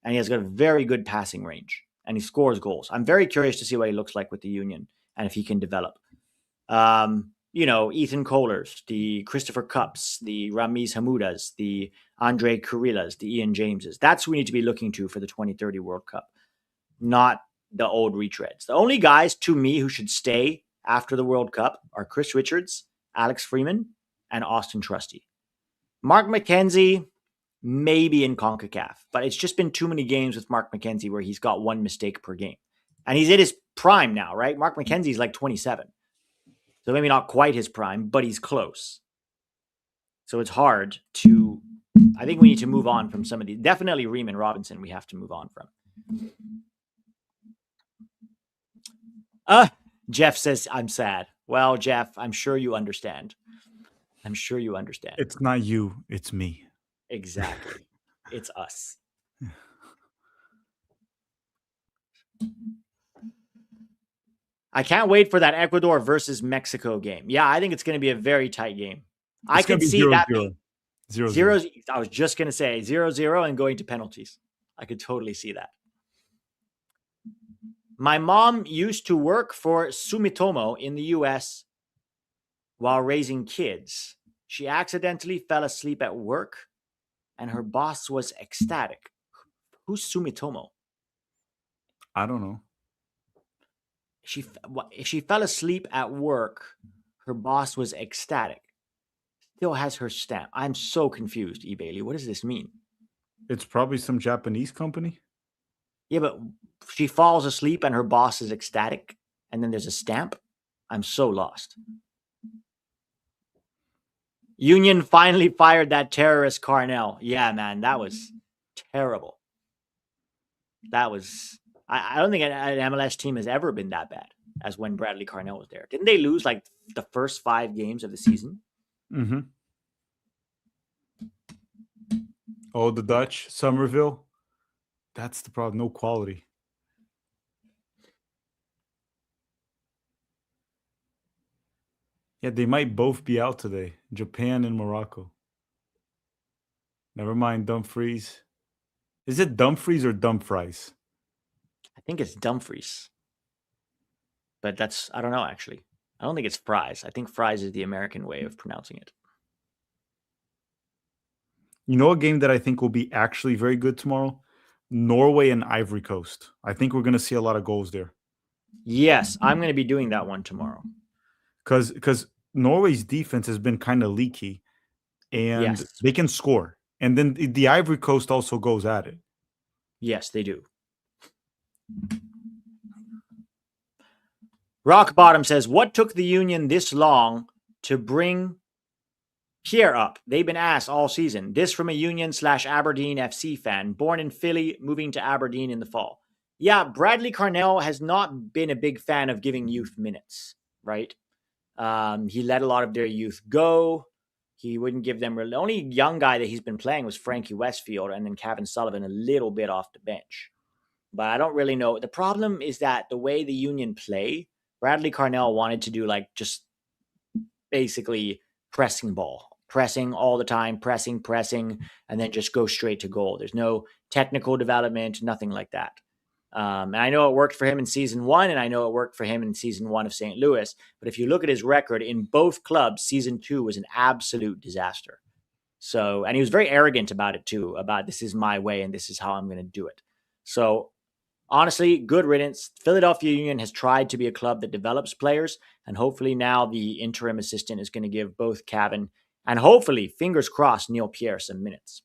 and he has got a very good passing range, and he scores goals. I'm very curious to see what he looks like with the Union and if he can develop. Ethan Kohlers, the Christopher Cups, the Ramiz Hamoudas, the Andre Kurillas, the Ian Jameses. That's who we need to be looking to for the 2030 World Cup, not the old retreads. The only guys to me who should stay after the World Cup are Chris Richards, Alex Freeman, and Austin Trusty. Mark McKenzie, maybe in CONCACAF, but it's just been too many games with Mark McKenzie where he's got one mistake per game. And he's in his prime now, right? Mark McKenzie's like 27. So maybe not quite his prime, but he's close. So it's hard to, I think we need to move on from some of these. Definitely Riemann Robinson we have to move on from. Jeff says, I'm sad. Well, Jeff, I'm sure you understand. I'm sure you understand. It's not you, it's me. Exactly. It's us. I can't wait for that Ecuador versus Mexico game. Yeah, I think it's going to be a very tight game. I could see that being 0-0. I was just going to say 0-0 and going to penalties. I could totally see that. My mom used to work for Sumitomo in the US while raising kids. She accidentally fell asleep at work and her boss was ecstatic. Who's Sumitomo? I don't know. If she fell asleep at work, her boss was ecstatic. Still has her stamp. I'm so confused, E. Bailey. What does this mean? It's probably some Japanese company. Yeah, but she falls asleep and her boss is ecstatic, and then there's a stamp. I'm so lost. Union finally fired that terrorist Carnell. Yeah, man, that was terrible. That was... I don't think an MLS team has ever been that bad as when Bradley Carnell was there. Didn't they lose like the first 5 games of the season? Mm-hmm. Oh, the Dutch, Somerville. That's the problem. No quality. Yeah, they might both be out today. Japan and Morocco. Never mind, Dumfries. Is it Dumfries or Dumfries? I think it's Dumfries. But that's, I don't know, actually. I don't think it's Fries. I think Fries is the American way of pronouncing it. You know a game that I think will be actually very good tomorrow? Norway and Ivory Coast. I think we're going to see a lot of goals there. Yes, I'm going to be doing that one tomorrow. Because Norway's defense has been kind of leaky, and they can score. And then the Ivory Coast also goes at it. Yes, they do. Rock Bottom says, what took the Union this long to bring Pierre up? They've been asked all season. This from a Union/Aberdeen FC fan, born in Philly, moving to Aberdeen in the fall. Yeah, Bradley Carnell has not been a big fan of giving youth minutes, right? He let a lot of their youth go. He wouldn't give them... The only young guy that he's been playing was Frankie Westfield and then Kevin Sullivan a little bit off the bench. But I don't really know. The problem is that the way the Union play, Bradley Carnell wanted to do like just basically pressing ball, pressing all the time, pressing, and then just go straight to goal. There's no technical development, nothing like that. And I know it worked for him in season 1, and I know it worked for him in season 1 of St. Louis. But if you look at his record in both clubs, season 2 was an absolute disaster. So, and he was very arrogant about it too, about this is my way and this is how I'm going to do it. So, honestly, good riddance. Philadelphia Union has tried to be a club that develops players, and hopefully now the interim assistant is going to give both Cavan and hopefully, fingers crossed, Neil Pierre some minutes.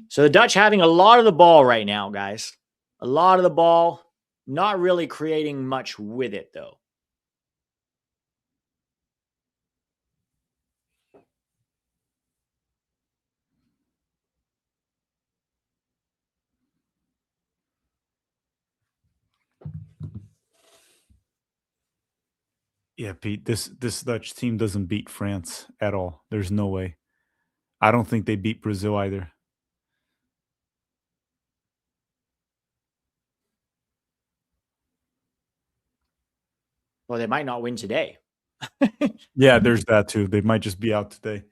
So the Dutch having a lot of the ball right now, guys. A lot of the ball, not really creating much with it, though. Yeah, Pete, this Dutch team doesn't beat France at all. There's no way. I don't think they beat Brazil either. Well, they might not win today. Yeah, there's that too. They might just be out today.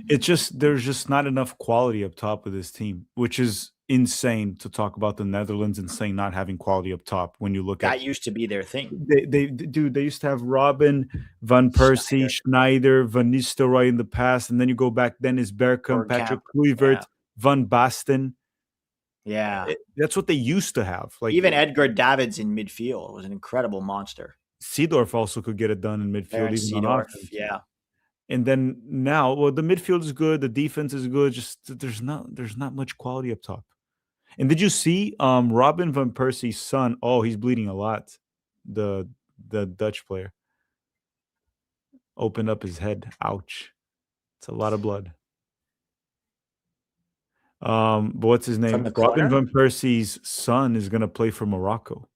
It's just there's just not enough quality up top of this team, which is insane to talk about the Netherlands and saying not having quality up top when you look at That used to be their thing. they used to have Robin, Van Persie, Schneider, Van Nistelrooy in the past, and then you go back Dennis Bergkamp, Patrick Kluivert, Van Basten. Yeah. That's what they used to have. Like even Edgar Davids in midfield was an incredible monster. Seedorf also could get it done in midfield, even Seedorf, on offense. yeah. And then now, well, the midfield is good, the defense is good. Just there's not much quality up top. And did you see Robin van Persie's son? Oh, he's bleeding a lot. The Dutch player opened up his head. Ouch. It's a lot of blood. But what's his name? Robin van Persie's son is gonna play for Morocco.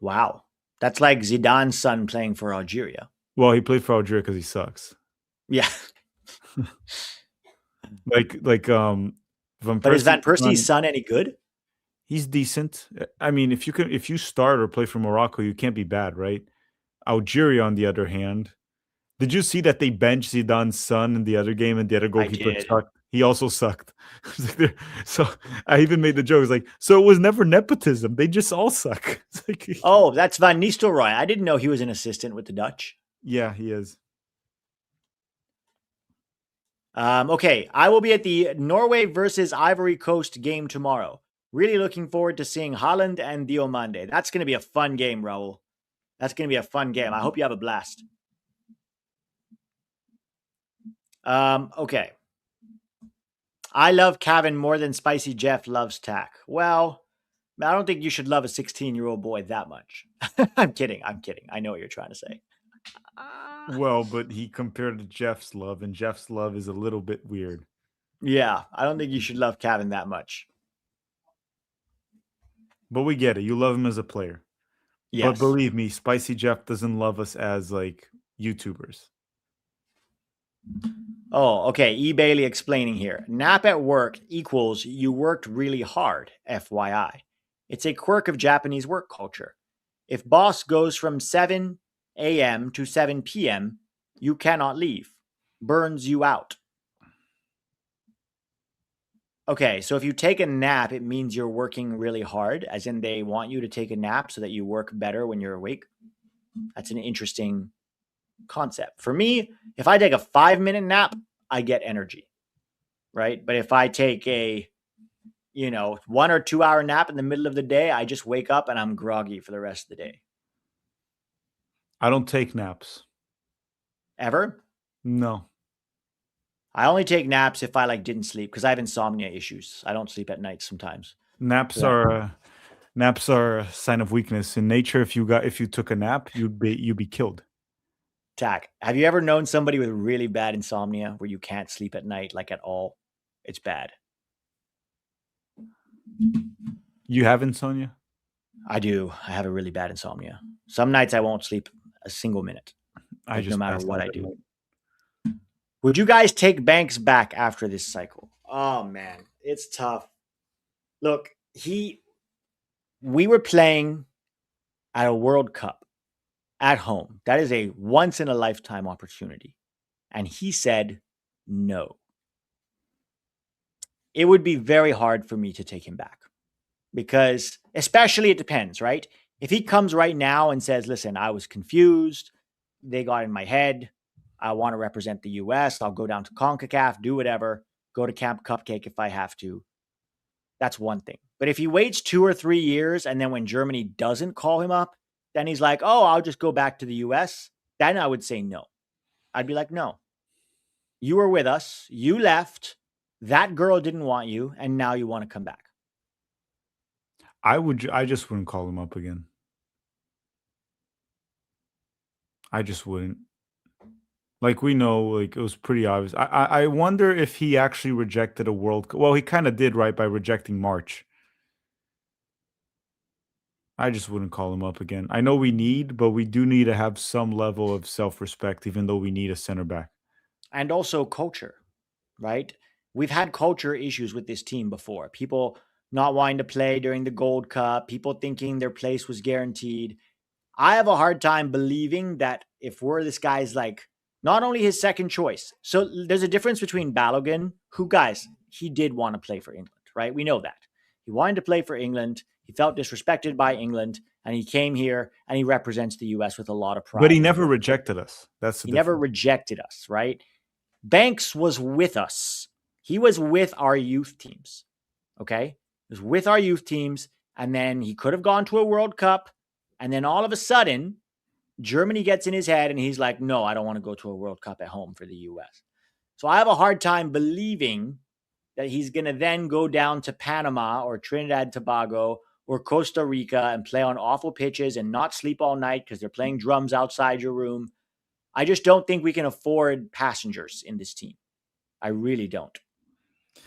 Wow. That's like Zidane's son playing for Algeria. Well, he played for Algeria because he sucks. Yeah. like Van Persie. But is Van Persie's son any good? He's decent. I mean, if you start or play for Morocco, you can't be bad, right? Algeria, on the other hand, did you see that they benched Zidane's son in the other game and the other goalkeeper sucked? He also sucked. So I even made the joke. It's like, so it was never nepotism. They just all suck. Like, oh, that's Van Nistelrooy. I didn't know he was an assistant with the Dutch. Yeah, he is. Okay, I will be at the Norway versus Ivory Coast game tomorrow. Really looking forward to seeing Haaland and Diomande. That's going to be a fun game, Raul. That's going to be a fun game. I hope you have a blast. Okay. I love Cavan more than Spicy Jeff loves Tack. Well, I don't think you should love a 16-year-old boy that much. I'm kidding. I know what you're trying to say. Well, but he compared to Jeff's love, and Jeff's love is a little bit weird. Yeah, I don't think you should love Cavan that much. But we get it. You love him as a player. Yes. But believe me, Spicy Jeff doesn't love us as, like, YouTubers. Oh, okay. E. Bailey explaining here. Nap at work equals you worked really hard, FYI. It's a quirk of Japanese work culture. If boss goes from 7 a.m. to 7 p.m., you cannot leave. Burns you out. Okay, so if you take a nap, it means you're working really hard, as in they want you to take a nap so that you work better when you're awake. That's an interesting concept. For me, if I take a 5-minute nap, I get energy, right? But if I take a, 1 or 2 hour nap in the middle of the day, I just wake up and I'm groggy for the rest of the day. I don't take naps. Ever? No. I only take naps if I didn't sleep because I have insomnia issues. I don't sleep at night sometimes. Naps are a sign of weakness in nature. If you took a nap, you'd be killed. Tack, have you ever known somebody with really bad insomnia where you can't sleep at night at all? It's bad. You have insomnia? I do. I have a really bad insomnia. Some nights I won't sleep a single minute. No matter what I do. Would you guys take Banks back after this cycle? Oh man, it's tough. Look, We were playing at a World Cup at home. That is a once in a lifetime opportunity. And he said no. It would be very hard for me to take him back because, especially, it depends, right? If he comes right now and says, listen, I was confused, they got in my head, I want to represent the US, I'll go down to CONCACAF, do whatever, go to Camp Cupcake if I have to. That's one thing. But if he waits 2 or 3 years and then when Germany doesn't call him up, then he's like, oh, I'll just go back to the US, then I would say no. I'd be like, no, you were with us, you left, that girl didn't want you, and now you want to come back. I just wouldn't call him up again. I just wouldn't. Like, we know, like, it was pretty obvious. I wonder if he actually rejected a World Cup. Well, he kind of did, right, by rejecting March. I just wouldn't call him up again. I know we need, but we do need to have some level of self-respect, even though we need a center back. And also culture, right? We've had culture issues with this team before. People not wanting to play during the Gold Cup, people thinking their place was guaranteed. I have a hard time believing that if we're this guy's like not only his second choice. So there's a difference between Balogun, who, guys, he did want to play for England, right? We know that. He wanted to play for England. He felt disrespected by England, and he came here and he represents the US with a lot of pride. But he never rejected us. That's the He difference. never rejected us, right? Banks was with us. He was with our youth teams. Okay? He was with our youth teams, and then he could have gone to a World Cup, and then all of a sudden, Germany gets in his head, and he's like, no, I don't want to go to a World Cup at home for the US. So I have a hard time believing that he's going to then go down to Panama or Trinidad and Tobago or Costa Rica and play on awful pitches and not sleep all night because they're playing drums outside your room. I just don't think we can afford passengers in this team. I really don't.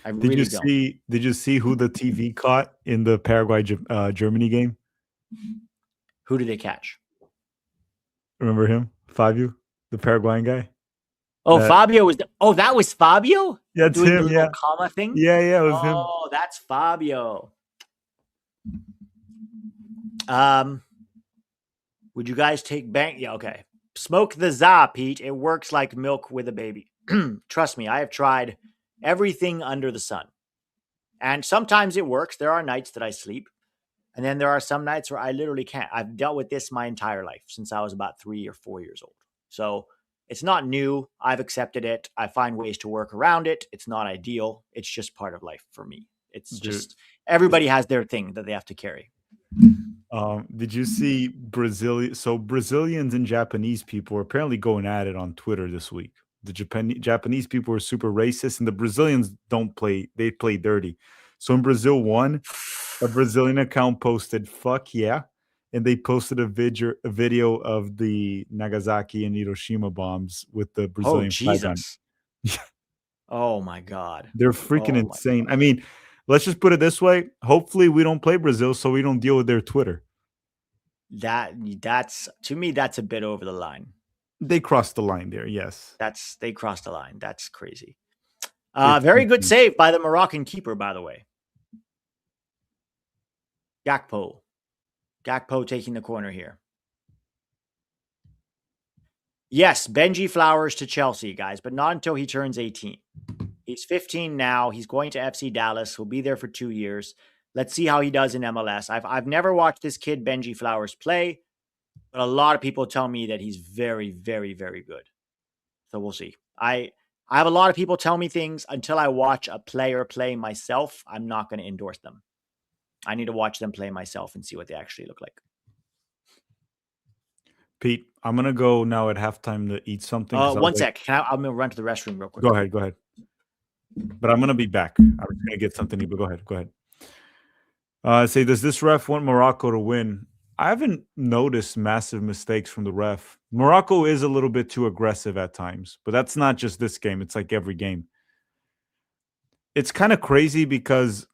I really don't. Did you see who the TV caught in the Paraguay Germany game? Who did they catch? Remember him? Fabio, the Paraguayan guy? Oh, Fabio was that was Fabio? Yeah, it's doing him, the little yeah. comma thing? Yeah, it was him. Oh, that's Fabio. Would you guys take bank? Yeah, okay. Smoke the za, Pete. It works like milk with a baby. Trust me, I have tried everything under the sun. And sometimes it works. There are nights that I sleep. And then there are some nights where I literally can't. I've dealt with this my entire life since I was about 3 or 4 years old. So it's not new. I've accepted it. I find ways to work around it. It's not ideal. It's just part of life for me. It's just everybody has their thing that they have to carry. Did you see Brazilian? So Brazilians and Japanese people are apparently going at it on Twitter this week. The Japanese people are super racist, and the Brazilians don't play. They play dirty. So in Brazil, a Brazilian account posted "fuck yeah," and they posted a video of the Nagasaki and Hiroshima bombs with the Brazilian flag on. Oh my God. They're freaking insane. I mean, let's just put it this way. Hopefully we don't play Brazil so we don't deal with their Twitter. That's to me, that's a bit over the line. They crossed the line there, yes. They crossed the line. That's crazy. Very good save by the Moroccan keeper, by the way. Gakpo taking the corner here. Yes, Benji Flowers to Chelsea, guys, but not until he turns 18. He's 15 now. He's going to FC Dallas. He'll be there for 2 years. Let's see how he does in MLS. I've never watched this kid, Benji Flowers, play, but a lot of people tell me that he's very, very, very good. So we'll see. I have a lot of people tell me things. Until I watch a player play myself, I'm not going to endorse them. I need to watch them play myself and see what they actually look like. Pete, I'm going to go now at halftime to eat something. One sec. I'm going to run to the restroom real quick. Go ahead. But I'm going to be back. I'm going to get something to eat, but go ahead. Say, does this ref want Morocco to win? I haven't noticed massive mistakes from the ref. Morocco is a little bit too aggressive at times, but that's not just this game. It's like every game. It's kind of crazy because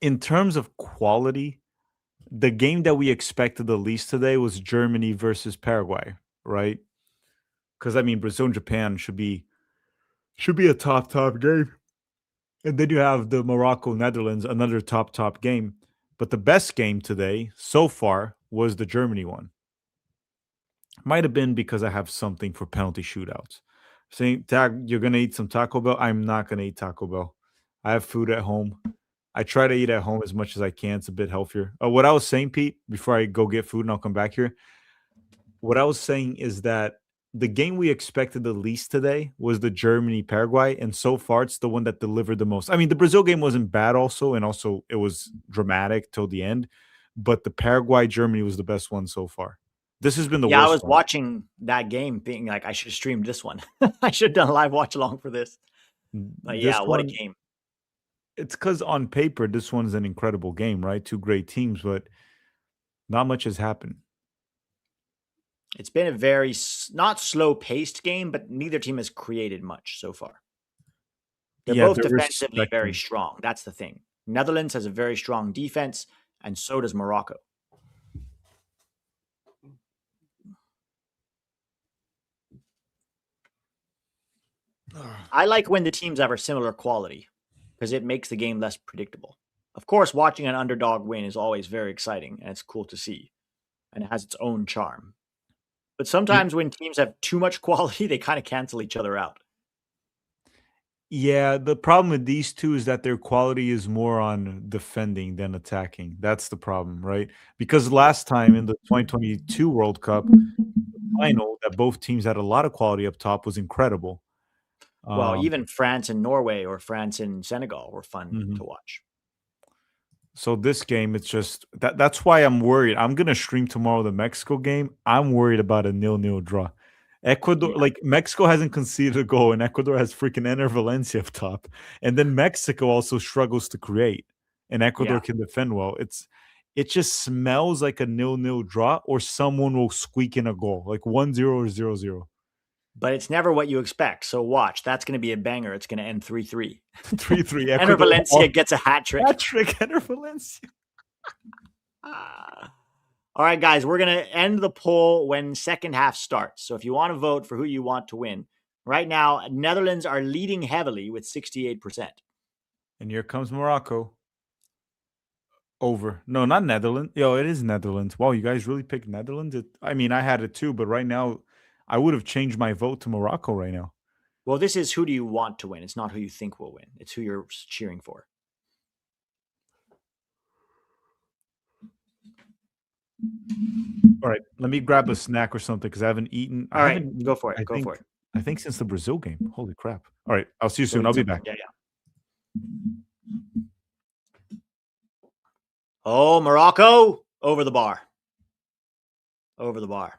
in terms of quality, the game that we expected the least today was Germany versus Paraguay, right? Because, I mean, Brazil and Japan should be a top game. And then you have the Morocco-Netherlands, another top game. But the best game today so far was the Germany one. Might have been because I have something for penalty shootouts. Saying, Tag, you're gonna eat some Taco Bell. I'm not gonna eat Taco Bell. I have food at home. I try to eat at home as much as I can. It's a bit healthier. What I was saying, Pete, before I go get food and I'll come back here. What I was saying is that the game we expected the least today was the Germany Paraguay, and so far it's the one that delivered the most. I mean, the Brazil game wasn't bad, also, and also it was dramatic till the end, but the Paraguay Germany was the best one so far. This has been the Yeah, I worst was one. watching that game being like, I should have streamed this one. I should have done a live watch along for this. But This yeah, what a one, game. it's because on paper, this one's an incredible game, right? Two great teams, but not much has happened. It's been a very not slow-paced game, but neither team has created much so far. They're Yeah, both they're defensively very respecting. strong. That's the thing. Netherlands has a very strong defense, and so does Morocco. I like when the teams have a similar quality because it makes the game less predictable. Of course, watching an underdog win is always very exciting and it's cool to see, and it has its own charm. But sometimes when teams have too much quality, they kind of cancel each other out. Yeah, the problem with these two is that their quality is more on defending than attacking. That's the problem, right? Because last time in the 2022 World Cup final, that both teams had a lot of quality up top was incredible. Well, Um, even France and Norway or France and Senegal were fun mhm. to watch. So this game, it's just that's why I'm worried. I'm gonna stream tomorrow the Mexico game. I'm worried about a 0-0 draw. Yeah. Ecuador, like Mexico hasn't conceded a goal, and Ecuador has freaking Ener Valencia up top. And then Mexico also struggles to create, and Yeah. Ecuador can defend well. It just smells like a 0-0 draw, or someone will squeak in a goal, like 1-0 or 0-0. But it's never what you expect. So watch. That's going to be a banger. It's going to end 3-3. 3-3 Ener Ecuador. Valencia gets a hat trick. Hat trick, Ener Valencia. All right, guys, we're going to end the poll when second half starts. So if you want to vote for who you want to win, right now, Netherlands are leading heavily with 68%. And here comes Morocco. Over. No, not Netherlands. Yo, it is Netherlands. Wow, you guys really picked Netherlands? I mean, I had it too, but right now, I would have changed my vote to Morocco right now. Well, this is who do you want to win. It's not who you think will win. It's who you're cheering for. All right, let me grab a snack or something because I haven't eaten. All right, go for it. Go for it. I think since the Brazil game. Holy crap! All right, I'll see you Go soon. eat I'll be something. back. Yeah, yeah. Oh, Morocco over the bar. Over the bar.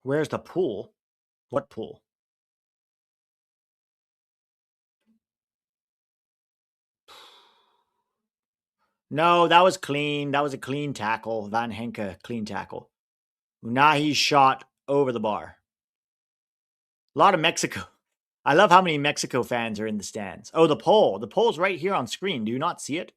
Where's the pool? What pool? No, that was clean. That was a clean tackle. Van Henke, clean tackle. Unahi shot over the bar. A lot of Mexico. I love how many Mexico fans are in the stands. Oh, the poll. The poll's right here on screen. Do you not see it?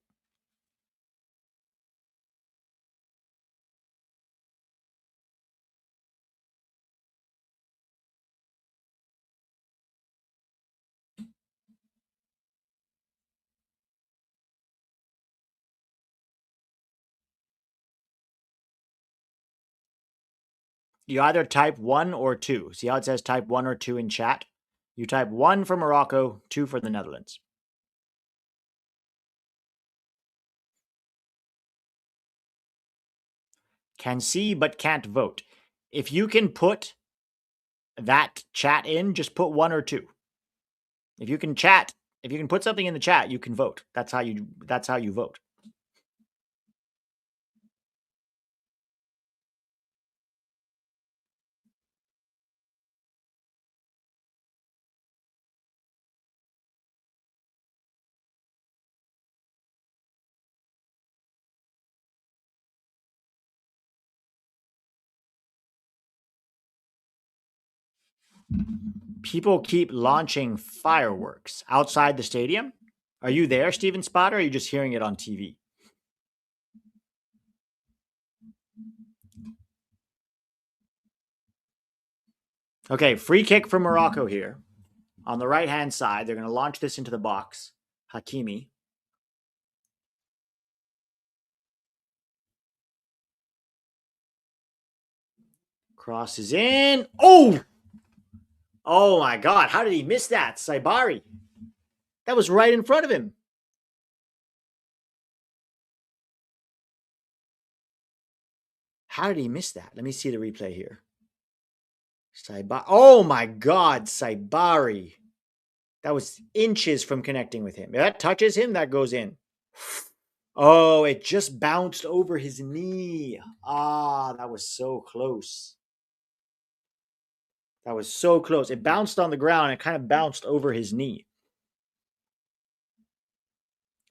You either type 1 or 2. See how it says type 1 or 2 in chat? You type 1 for Morocco, 2 for the Netherlands. Can see but can't vote. If you can put that chat in, just put 1 or 2. If you can chat, if you can put something in the chat, you can vote. That's how you vote. People keep launching fireworks outside the stadium. Are you there, Steven Spot, or are you just hearing it on TV? Okay, free kick from Morocco here. On the right-hand side, they're going to launch this into the box. Hakimi. Crosses in. Oh! Oh my God. How did he miss that? Saibari. That was right in front of him. How did he miss that? Let me see the replay here. Saibari. Oh my God, Saibari. That was inches from connecting with him. If that touches him, that goes in. Oh, it just bounced over his knee. Ah, that was so close. That was so close. It bounced on the ground. It kind of bounced over his knee.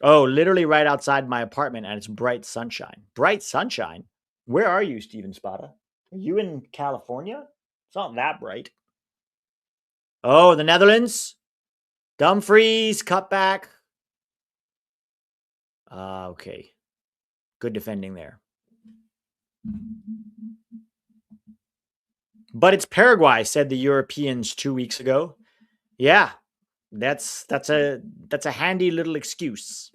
Oh, literally right outside my apartment, and it's bright sunshine. Bright sunshine? Where are you, Steven Spada? Are you in California? It's not that bright. Oh, the Netherlands. Dumfries, cutback. Okay. Good defending there. But it's Paraguay, said the Europeans 2 weeks ago. Yeah, that's a handy little excuse.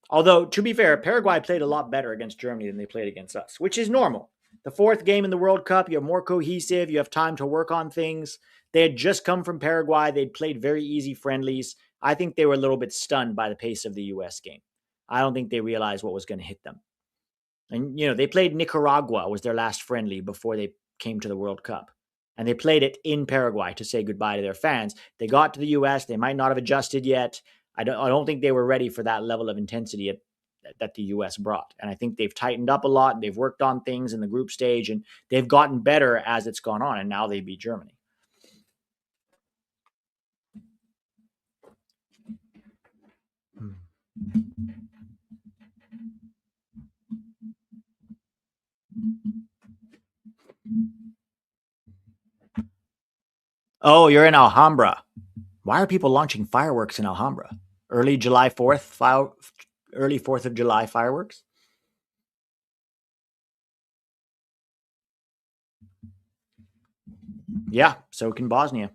Although, to be fair, Paraguay played a lot better against Germany than they played against us, which is normal. The fourth game in the World Cup, you're more cohesive, you have time to work on things. They had just come from Paraguay, they'd played very easy friendlies. I think they were a little bit stunned by the pace of the US game. I don't think they realized what was going to hit them. And, they played Nicaragua, was their last friendly before they came to the World Cup. And they played it in Paraguay to say goodbye to their fans. They got to the US, they might not have adjusted yet. I don't think they were ready for that level of intensity that the US brought. And I think they've tightened up a lot. They've worked on things in the group stage, and they've gotten better as it's gone on. And now they beat Germany. Oh, you're in Alhambra. Why are people launching fireworks in Alhambra? Early 4th of July fireworks? Yeah, so can Bosnia.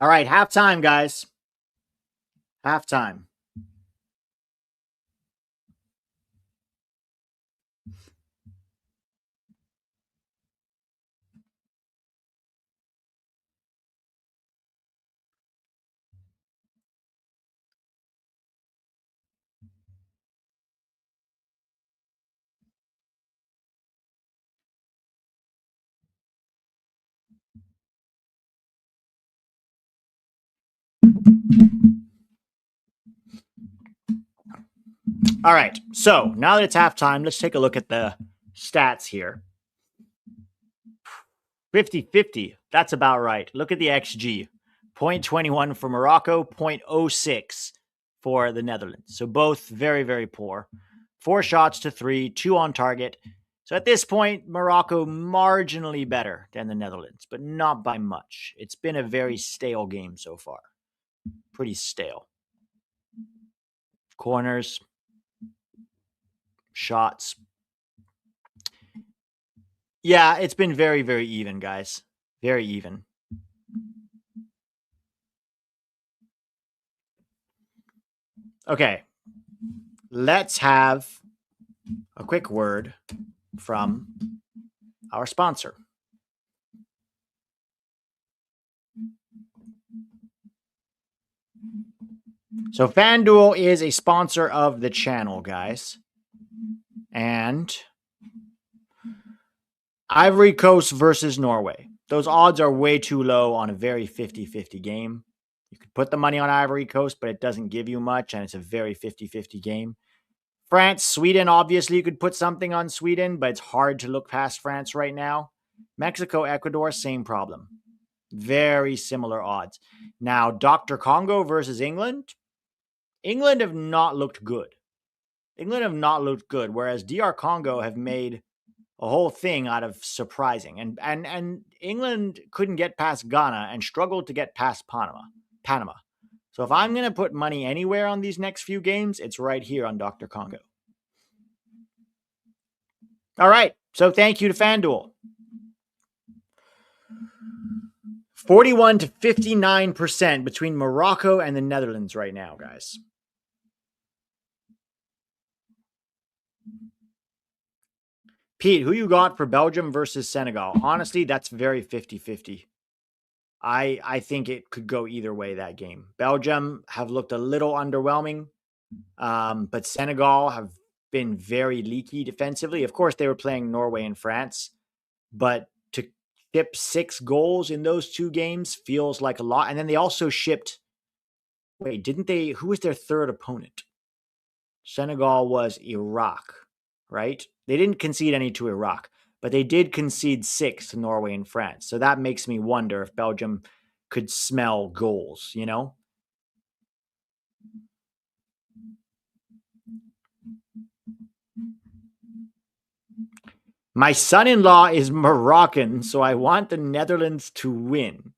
All right, halftime, guys. Halftime. All right, so now that it's halftime, let's take a look at the stats here. 50-50, that's about right. Look at the XG. 0.21 for Morocco, 0.06 for the Netherlands. So both very, very poor. 4 shots to 3, 2 on target. So at this point, Morocco marginally better than the Netherlands, but not by much. It's been a very stale game so far. Pretty stale. Corners, shots. Yeah, it's been very, very even, guys. Very even. Okay. Let's have a quick word from our sponsor. So FanDuel is a sponsor of the channel, guys. And Ivory Coast versus Norway. Those odds are way too low on a very 50-50 game. You could put the money on Ivory Coast, but it doesn't give you much, and it's a very 50-50 game. France, Sweden, obviously you could put something on Sweden, but it's hard to look past France right now. Mexico, Ecuador, same problem. Very similar odds. Now, Dr. Congo versus England. England have not looked good. England have not looked good, whereas DR Congo have made a whole thing out of surprising. And England couldn't get past Ghana and struggled to get past Panama. So if I'm going to put money anywhere on these next few games, it's right here on Dr. Congo. All right. So thank you to FanDuel. 41 to 59% between Morocco and the Netherlands right now, guys. Pete, who you got for Belgium versus Senegal? Honestly, that's very 50-50. I think it could go either way, that game. Belgium have looked a little underwhelming, but Senegal have been very leaky defensively. Of course, they were playing Norway and France, but to ship 6 goals in those 2 games feels like a lot. And then they also shipped, didn't they? Who was their third opponent? Senegal was Iraq, right? They didn't concede any to Iraq, but they did concede 6 to Norway and France. So that makes me wonder if Belgium could smell goals, you know? My son-in-law is Moroccan, so I want the Netherlands to win.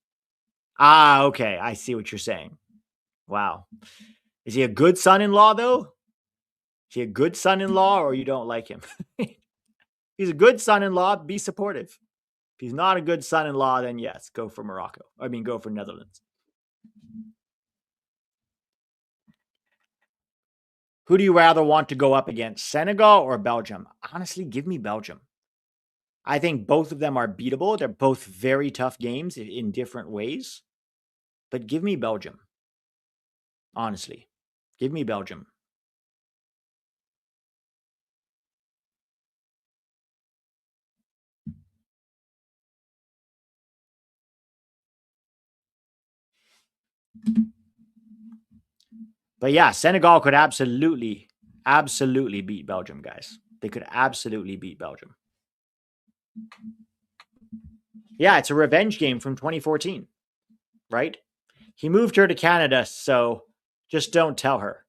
Ah, okay. I see what you're saying. Wow. Is he a good son-in-law, though? Is he a good son-in-law, or you don't like him? He's a good son-in-law. Be supportive. If he's not a good son-in-law, then yes, go for Morocco. Go for Netherlands. Who do you rather want to go up against, Senegal or Belgium? Honestly, give me Belgium. I think both of them are beatable. They're both very tough games in different ways. But give me Belgium. Honestly, give me Belgium. But yeah, Senegal could absolutely beat Belgium, guys. They could absolutely beat Belgium. Yeah, it's a revenge game from 2014, right? He moved her to Canada, so just don't tell her.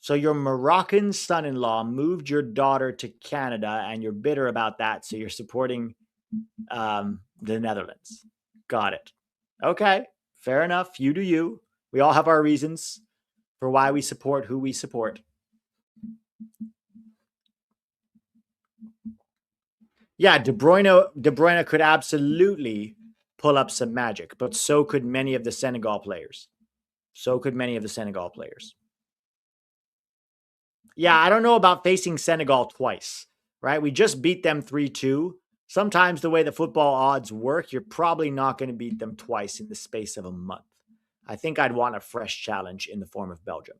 So your Moroccan son-in-law moved your daughter to Canada, and you're bitter about that, so you're supporting the Netherlands. Got it. Okay, fair enough. You do you. We all have our reasons for why we support who we support. Yeah, De Bruyne could absolutely pull up some magic, but so could many of the Senegal players. Yeah, I don't know about facing Senegal twice, right? We just beat them 3-2. Sometimes the way the football odds work, you're probably not going to beat them twice in the space of a month. I think I'd want a fresh challenge in the form of Belgium.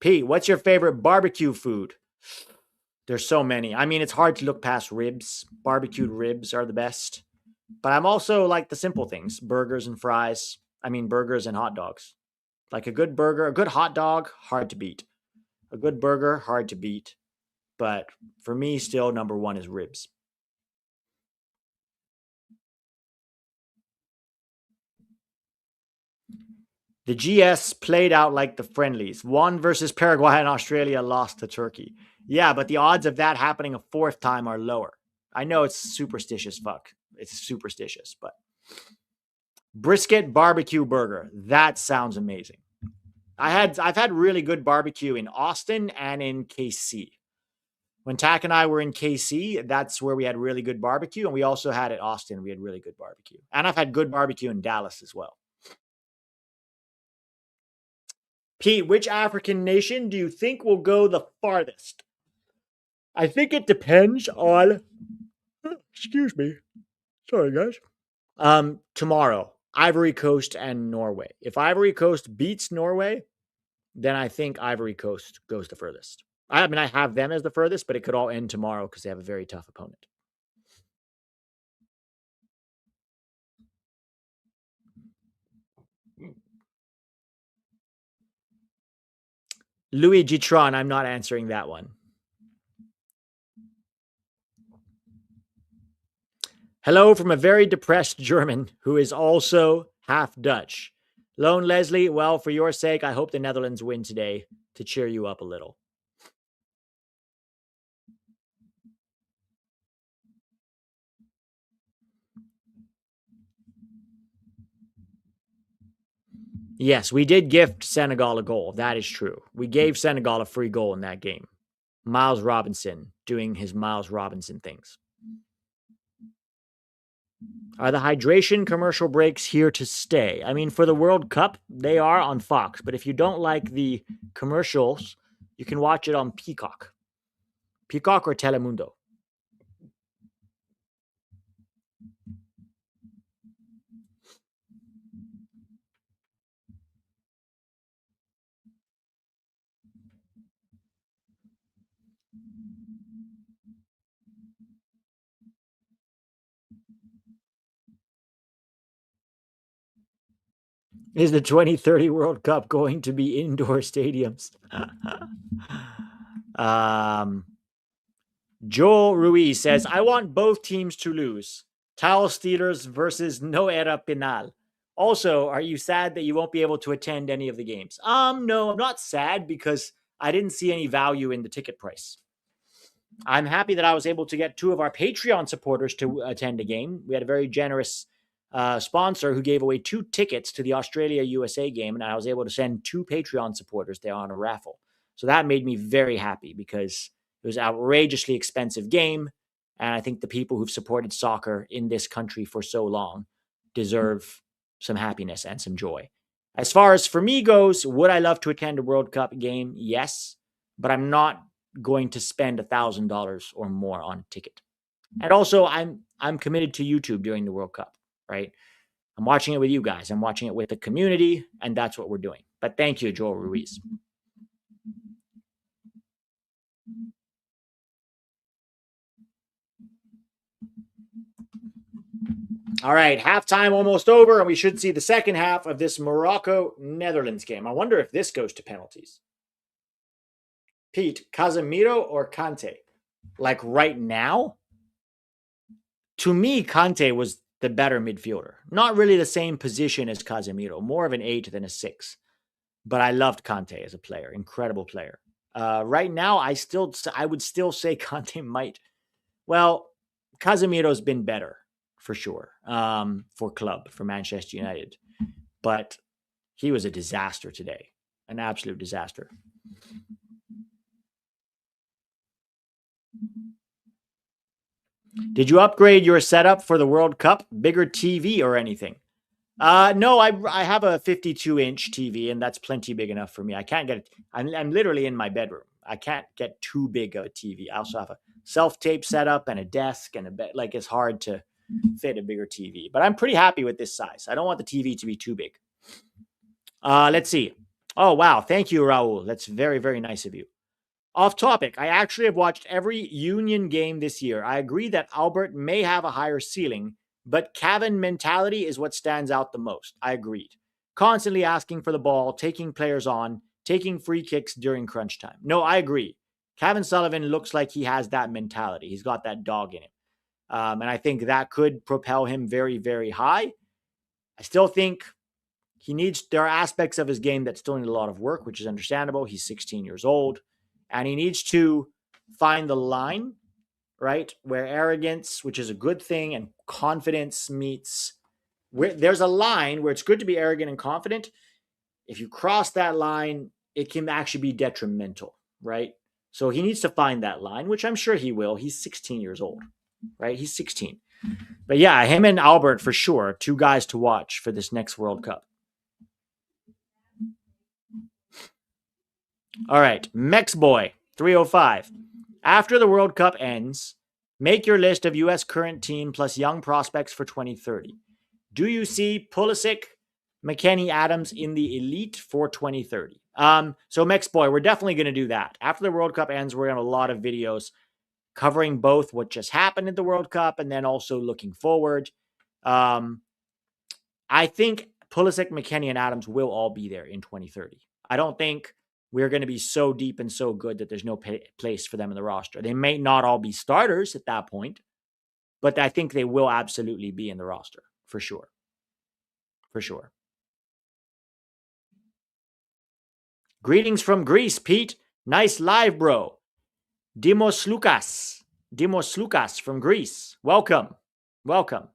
Pete, what's your favorite barbecue food? There's so many. I mean, it's hard to look past ribs. Barbecued ribs are the best. But I'm also like the simple things, burgers and fries. Burgers and hot dogs. Like a good burger, a good hot dog, hard to beat. A good burger, hard to beat. But for me, still number 1 is ribs. The GS played out like the friendlies. Won versus Paraguay and Australia, lost to Turkey. Yeah, but the odds of that happening a 4th time are lower. I know it's superstitious, It's superstitious, but brisket barbecue burger. That sounds amazing. I've had really good barbecue in Austin and in KC. When Tack and I were in KC, that's where we had really good barbecue. And we also had at Austin, we had really good barbecue. And I've had good barbecue in Dallas as well. Pete, which African nation do you think will go the farthest? I think it depends on. Excuse me. Sorry, guys. Tomorrow, Ivory Coast and Norway. If Ivory Coast beats Norway, then I think Ivory Coast goes the furthest. I have them as the furthest, but it could all end tomorrow because they have a very tough opponent. Luigi Tron, I'm not answering that one. Hello from a very depressed German who is also half Dutch. Lone Leslie, well, for your sake, I hope the Netherlands win today to cheer you up a little. Yes, we did gift Senegal a goal. That is true. We gave Senegal a free goal in that game. Miles Robinson doing his Miles Robinson things. Are the hydration commercial breaks here to stay? I mean, for the World Cup, they are on Fox, but if you don't like the commercials, you can watch it on Peacock. Peacock or Telemundo. Is the 2030 World Cup going to be indoor stadiums? Joel Ruiz says, I want both teams to lose. Towel Steelers versus No Era Penal. Also, are you sad that you won't be able to attend any of the games? No, I'm not sad because I didn't see any value in the ticket price. I'm happy that I was able to get two of our Patreon supporters to attend a game. We had a very generous sponsor who gave away 2 tickets to the Australia USA game, and I was able to send 2 Patreon supporters there on a raffle. So that made me very happy because it was an outrageously expensive game, and I think the people who've supported soccer in this country for so long deserve some happiness and some joy. As far as for me goes, would I love to attend a World Cup game? Yes, but I'm not going to spend $1,000 or more on a ticket. And also, I'm committed to YouTube during the World Cup, right? I'm watching it with you guys. I'm watching it with the community, and that's what we're doing. But thank you, Joel Ruiz. All right, halftime almost over, and we should see the second half of this Morocco-Netherlands game. I wonder if this goes to penalties. Pete, Casemiro or Kante? Like right now? To me, Kante was the better midfielder. Not really the same position as Casemiro, more of an 8 than a 6. But I loved Kante as a player, incredible player. Right now, I would still say Kante might. Well, Casemiro's been better for sure for club, for Manchester United. But he was a disaster today, an absolute disaster. Did you upgrade your setup for the World Cup? Bigger TV or anything? No, I have a 52-inch TV, and that's plenty big enough for me. I can't get it. I'm literally in my bedroom. I can't get too big of a TV. I also have a self-tape setup and a desk and a bed. Like, it's hard to fit a bigger TV, but I'm pretty happy with this size. I don't want the TV to be too big. Let's see. Oh, wow. Thank you, Raul. That's very, very nice of you. Off topic, I actually have watched every Union game this year. I agree that Albert may have a higher ceiling, but Cavan mentality is what stands out the most. I agreed. Constantly asking for the ball, taking players on, taking free kicks during crunch time. No, I agree. Cavan Sullivan looks like he has that mentality. He's got that dog in him. And I think that could propel him very, very high. I still think there are aspects of his game that still need a lot of work, which is understandable. He's 16 years old, and he needs to find the line, right, where arrogance, which is a good thing, and confidence meets. There's a line where it's good to be arrogant and confident. If you cross that line, it can actually be detrimental, right? So he needs to find that line, which I'm sure he will. He's 16 years old, right? He's 16. But yeah, him and Albert, for sure, 2 guys to watch for this next World Cup. All right, Mex Boy 305. After the World Cup ends, make your list of U.S. current team plus young prospects for 2030. Do you see Pulisic, McKennie, Adams in the elite for 2030? So Mex Boy, we're definitely going to do that. After the World Cup ends, we're going to have a lot of videos covering both what just happened at the World Cup and then also looking forward. I think Pulisic, McKennie, and Adams will all be there in 2030. I don't think we're going to be so deep and so good that there's no place for them in the roster. They may not all be starters at that point, but I think they will absolutely be in the roster for sure. For sure. Greetings from Greece, Pete. Nice live, bro. Dimos Lucas from Greece. Welcome. Welcome.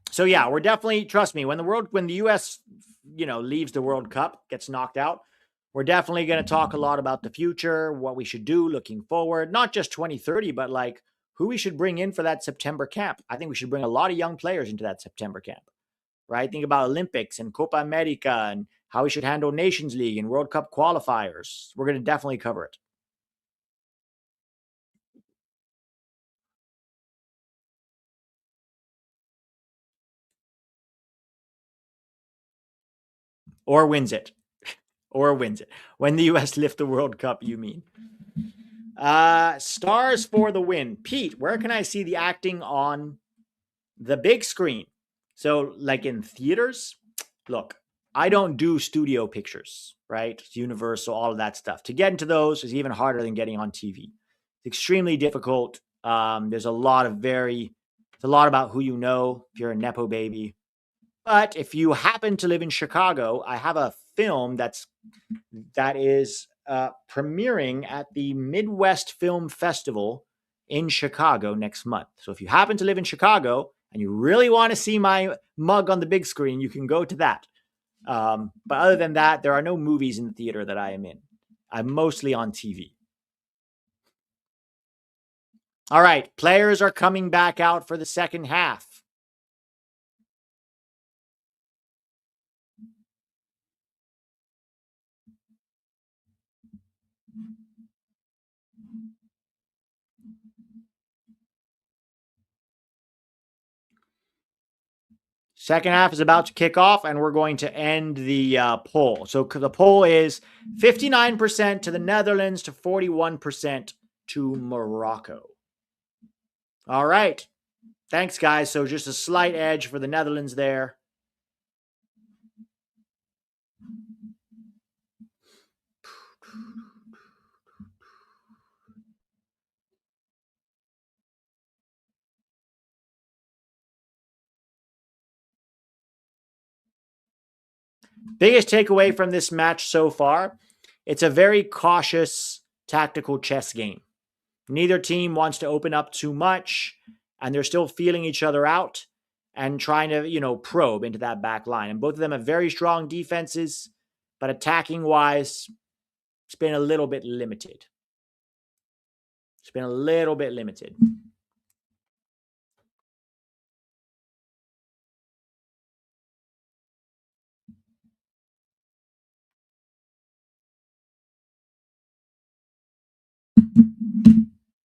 So yeah, we're definitely, trust me, when the US, leaves the World Cup, gets knocked out, we're definitely going to talk a lot about the future, what we should do looking forward, not just 2030, but like who we should bring in for that September camp. I think we should bring a lot of young players into that September camp, right? Think about Olympics and Copa America and how we should handle Nations League and World Cup qualifiers. We're going to definitely cover it. Or wins it. Or wins it. When the US lift the World Cup, you mean. Stars for the win. Pete, where can I see the acting on the big screen? So, like in theaters, look, I don't do studio pictures, right? It's Universal, all of that stuff. To get into those is even harder than getting on TV. It's extremely difficult. There's a lot about who you know if you're a Nepo baby. But if you happen to live in Chicago, I have a film that is premiering at the Midwest Film Festival in Chicago next month. So if you happen to live in Chicago and you really want to see my mug on the big screen, you can go to that. But other than that, there are no movies in the theater that I am in. I'm mostly on TV. All right, players are coming back out for the second half. Second half is about to kick off, and we're going to end the poll. So the poll is 59% to the Netherlands to 41% to Morocco. All right. Thanks, guys. So just a slight edge for the Netherlands there. Biggest takeaway from this match so far, it's a very cautious tactical chess game. Neither team wants to open up too much, and they're still feeling each other out and trying to, probe into that back line. And both of them have very strong defenses, but attacking wise, it's been a little bit limited.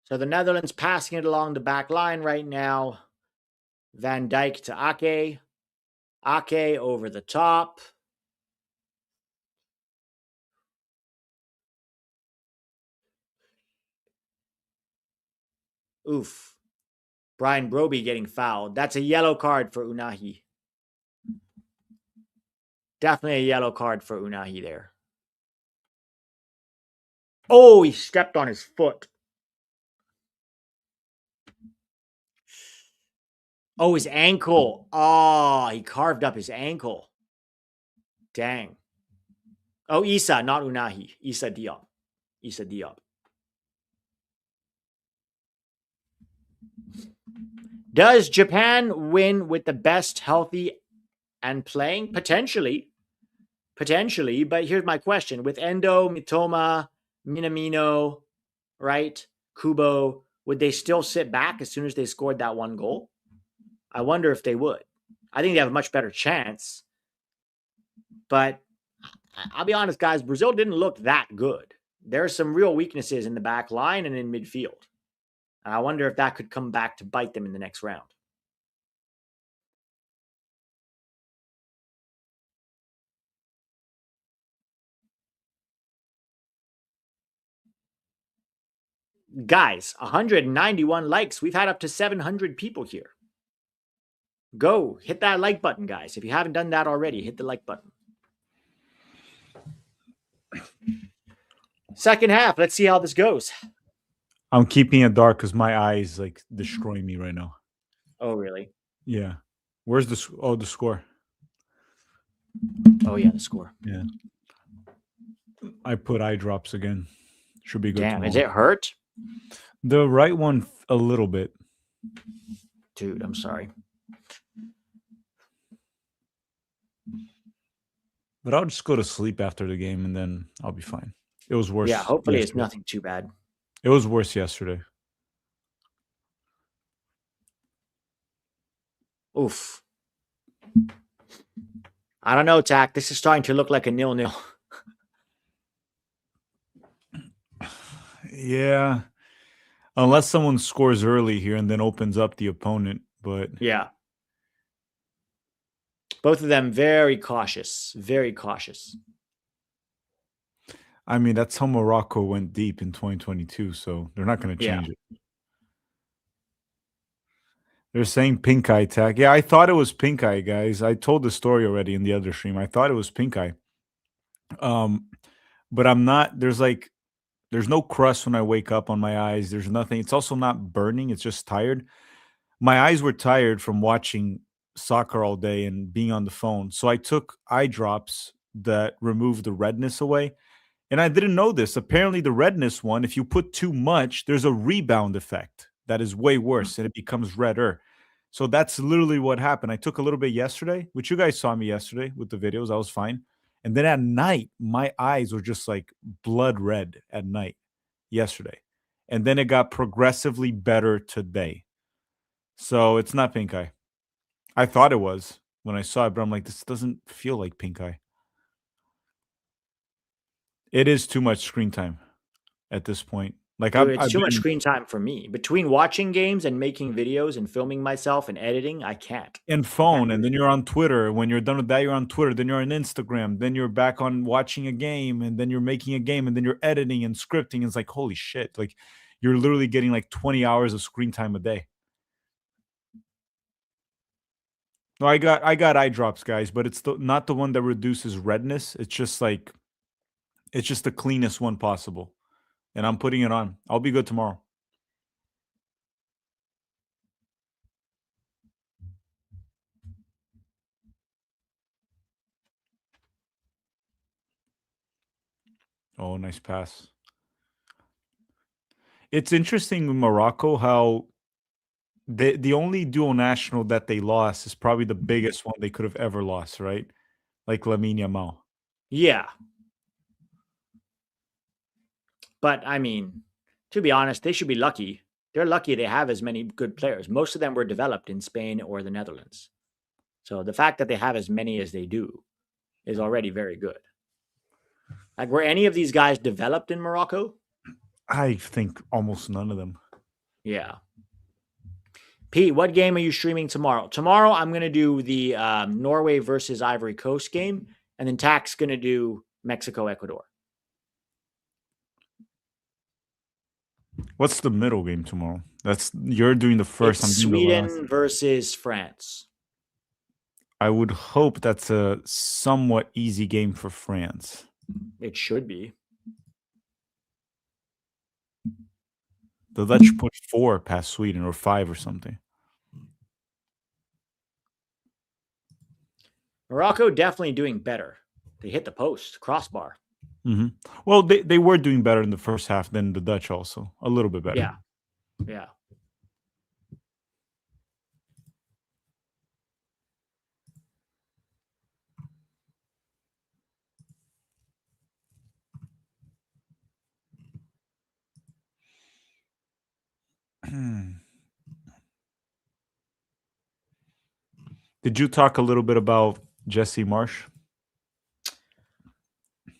So the Netherlands passing it along the back line right now. Van Dijk to Ake. Ake over the top. Oof. Brian Broby getting fouled. That's a yellow card for Unahi. Definitely a yellow card for Unahi there. Oh, he stepped on his foot. Oh, his ankle. Oh, he carved up his ankle. Dang. Oh, Issa, not Unahi. Issa Diop. Does Japan win with the best healthy and playing? Potentially. But here's my question. With Endo, Mitoma, Minamino, right, Kubo, would they still sit back as soon as they scored that one goal? I wonder if they would. I think they have a much better chance. But I'll be honest, guys, Brazil didn't look that good. There are some real weaknesses in the back line and in midfield. And I wonder if that could come back to bite them in the next round. Guys, 191 likes. We've had up to 700 people here. Go, hit that like button, guys. If you haven't done that already, hit the like button. Second half, let's see how this goes. I'm keeping it dark because my eyes like destroying me right now. Oh, really? Yeah. Where's the score? Oh, yeah, the score. Yeah. I put eye drops again. Should be good Damn, is tomorrow. it hurt? The right one a little bit. Dude, I'm sorry. But I'll just go to sleep after the game and then I'll be fine. It was Yeah, worse hopefully it's yesterday. nothing too bad. It was worse yesterday. Oof. I don't know, Tack. This is starting to look like a 0-0. Yeah. Unless someone scores early here and then opens up the opponent. But Yeah. Both of them very cautious. Very cautious. I mean, that's how Morocco went deep in 2022, so they're not going to Yeah. change it. They're saying pink eye tag. Yeah, I thought it was pink eye, guys. I told the story already in the other stream. I thought it was pink eye. But I'm not. There's no crust when I wake up on my eyes. There's nothing. It's also not burning. It's just tired. My eyes were tired from watching soccer all day and being on the phone. So I took eye drops that remove the redness away. And I didn't know this. Apparently, the redness one, if you put too much, there's a rebound effect that is way worse and it becomes redder. So that's literally what happened. I took a little bit yesterday, which you guys saw me yesterday with the videos. I was fine. And then at night, my eyes were just like blood red at night yesterday. And then it got progressively better today. So it's not pink eye. I thought it was when I saw it, but I'm like, this doesn't feel like pink eye. It is too much screen time at this point. Like Dude, it's I've too much been screen time for me. Between watching games and making videos and filming myself and editing, I can't. in I can't phone, do and it. then you're on Twitter. When you're done with that, you're on Twitter. Then you're on Instagram. Then you're back on watching a game, and then you're making a game, and then you're editing and scripting. It's like holy shit! Like you're literally getting like 20 hours of screen time a day. No, I got eye drops, guys, but it's not the one that reduces redness. It's just like it's just the cleanest one possible, and I'm putting it on. I'll be good tomorrow. Oh, nice pass. It's interesting with Morocco how the only dual national that they lost is probably the biggest one they could have ever lost, right? Like Lamine Yamal. Yeah. But I mean, to be honest, they should be lucky. They're lucky they have as many good players. Most of them were developed in Spain or the Netherlands. So the fact that they have as many as they do is already very good. Like, were any of these guys developed in Morocco? I think almost none of them. Yeah. Pete, what game are you streaming tomorrow? Tomorrow, I'm going to do the Norway versus Ivory Coast game, and then Tack's going to do Mexico, Ecuador. What's the middle game tomorrow? That's you're doing the first. It's I'm doing the last. Sweden versus France. I would hope that's a somewhat easy game for France. It should be. The Dutch put 4 past Sweden or 5 or something. Morocco definitely doing better. They hit the post, crossbar. Mm-hmm. Well, they were doing better in the first half than the Dutch also. A little bit better. Yeah. Yeah. Did you talk a little bit about Jesse Marsh?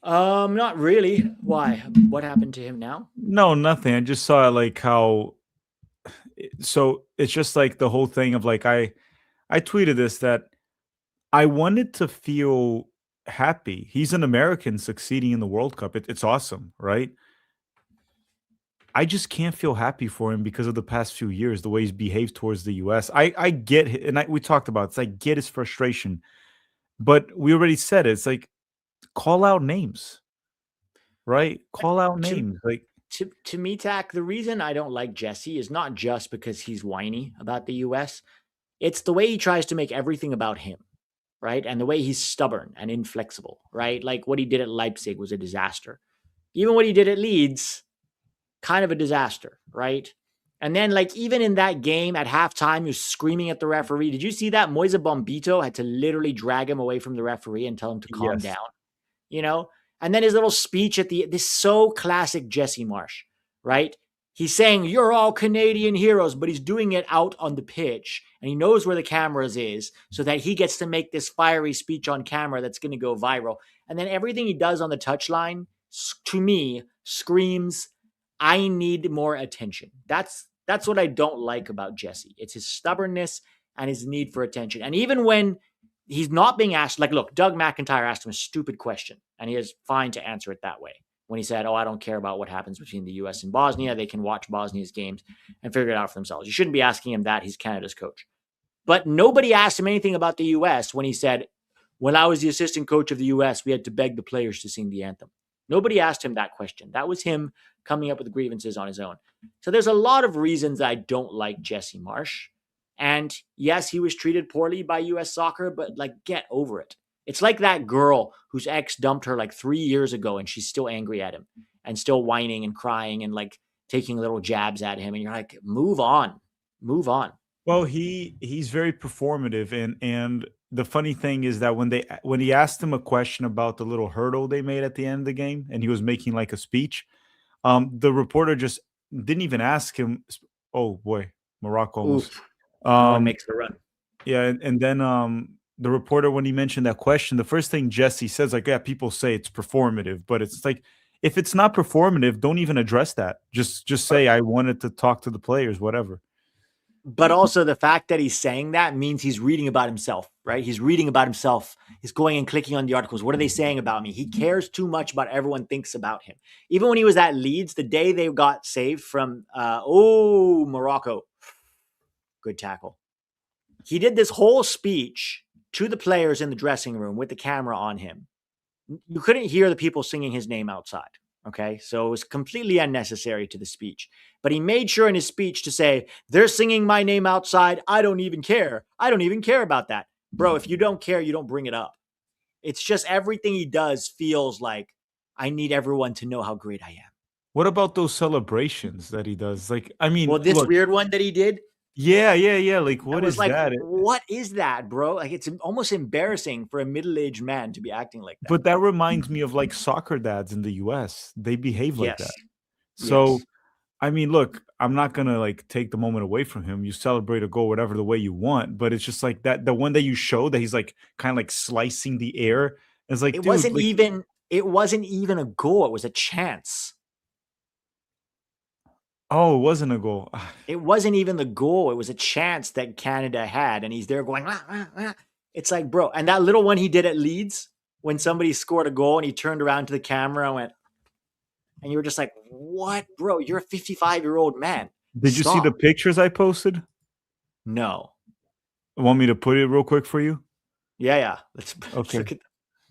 Not really. Why? What happened to him now? No, nothing. I just saw like how so it's just like the whole thing of like I tweeted this that I wanted to feel happy. He's an American succeeding in the World Cup. It's awesome, right? I just can't feel happy for him because of the past few years, the way he's behaved towards the US. I get it, and we talked about this. I get his frustration, but we already said it. It's like call out names, right? Call out To, names. Like to me, Tack, the reason I don't like Jesse is not just because he's whiny about the US. It's the way he tries to make everything about him. right? And the way he's stubborn and inflexible, right? Like what he did at Leipzig was a disaster. Even what he did at Leeds, kind of a disaster, right? And then, like, even in that game at halftime, he was screaming at the referee. Did you see that? Moise Bombito had to literally drag him away from the referee and tell him to calm Yes. down, you know? And then his little speech at this so classic Jesse Marsh, right? He's saying, "You're all Canadian heroes," but he's doing it out on the pitch. And he knows where the cameras is so that he gets to make this fiery speech on camera that's going to go viral. And then everything he does on the touchline, to me, screams, I need more attention. That's what I don't like about Jesse. It's his stubbornness and his need for attention. And even when he's not being asked, like, look, Doug McIntyre asked him a stupid question, and he is fine to answer it that way. When he said, "Oh, I don't care about what happens between the U.S. and Bosnia. They can watch Bosnia's games and figure it out for themselves." You shouldn't be asking him that. He's Canada's coach. But nobody asked him anything about the U.S. when he said, "When I was the assistant coach of the U.S., we had to beg the players to sing the anthem." Nobody asked him that question. That was him coming up with grievances on his own. So there's a lot of reasons I don't like Jesse Marsh. And yes, he was treated poorly by US soccer, but like, get over it. It's like that girl whose ex dumped her like 3 years ago and she's still angry at him and still whining and crying and like taking little jabs at him. And you're like, move on, move on. Well, he's very performative, and the funny thing is that when he asked him a question about the little hurdle they made at the end of the game, and he was making like a speech, the reporter just didn't even ask him. Oh boy, Morocco almost. Oof. No one Um, makes the run. yeah, and then the reporter, when he mentioned that question, the first thing Jesse says, like, yeah, people say it's performative, but it's like, if it's not performative, don't even address that. Just say I wanted to talk to the players, whatever. But also the fact that he's saying that means he's reading about himself, right? He's reading about himself. He's going and clicking on the articles. What are they saying about me? He cares too much about everyone thinks about him. Even when he was at Leeds, the day they got saved from, Morocco, good tackle. He did this whole speech to the players in the dressing room with the camera on him. You couldn't hear the people singing his name outside. Okay. So it was completely unnecessary to the speech. But he made sure in his speech to say, "They're singing my name outside. I don't even care. I don't even care about that." Bro, if you don't care, you don't bring it up. It's just everything he does feels like, I need everyone to know how great I am. What about those celebrations that he does? Like, I Well, mean, this look, weird one that he did, yeah. Like, I what was is like, that? what is that, bro? Like, it's almost embarrassing for a middle-aged man to be acting like that. But that reminds me of like soccer dads in the US. They behave like Yes. that. So, Yes. I mean, look, I'm not gonna like take the moment away from him. You celebrate a goal whatever the way you want, but it's just like that. The one that you show that he's like kind of like slicing the air. It's like, It dude, wasn't like, even it wasn't even a goal, it was a chance. oh, it wasn't a goal. It wasn't even the goal, it was a chance that Canada had, and he's there going, "Ah, ah, ah." It's like, bro, and that little one he did at Leeds when somebody scored a goal and he turned around to the camera and went, and you were just like, "What, bro? You're a 55-year-old man. Did you see the Stop." pictures I posted? No. Want me to put it real quick for you? Yeah, yeah. Let's Okay. look at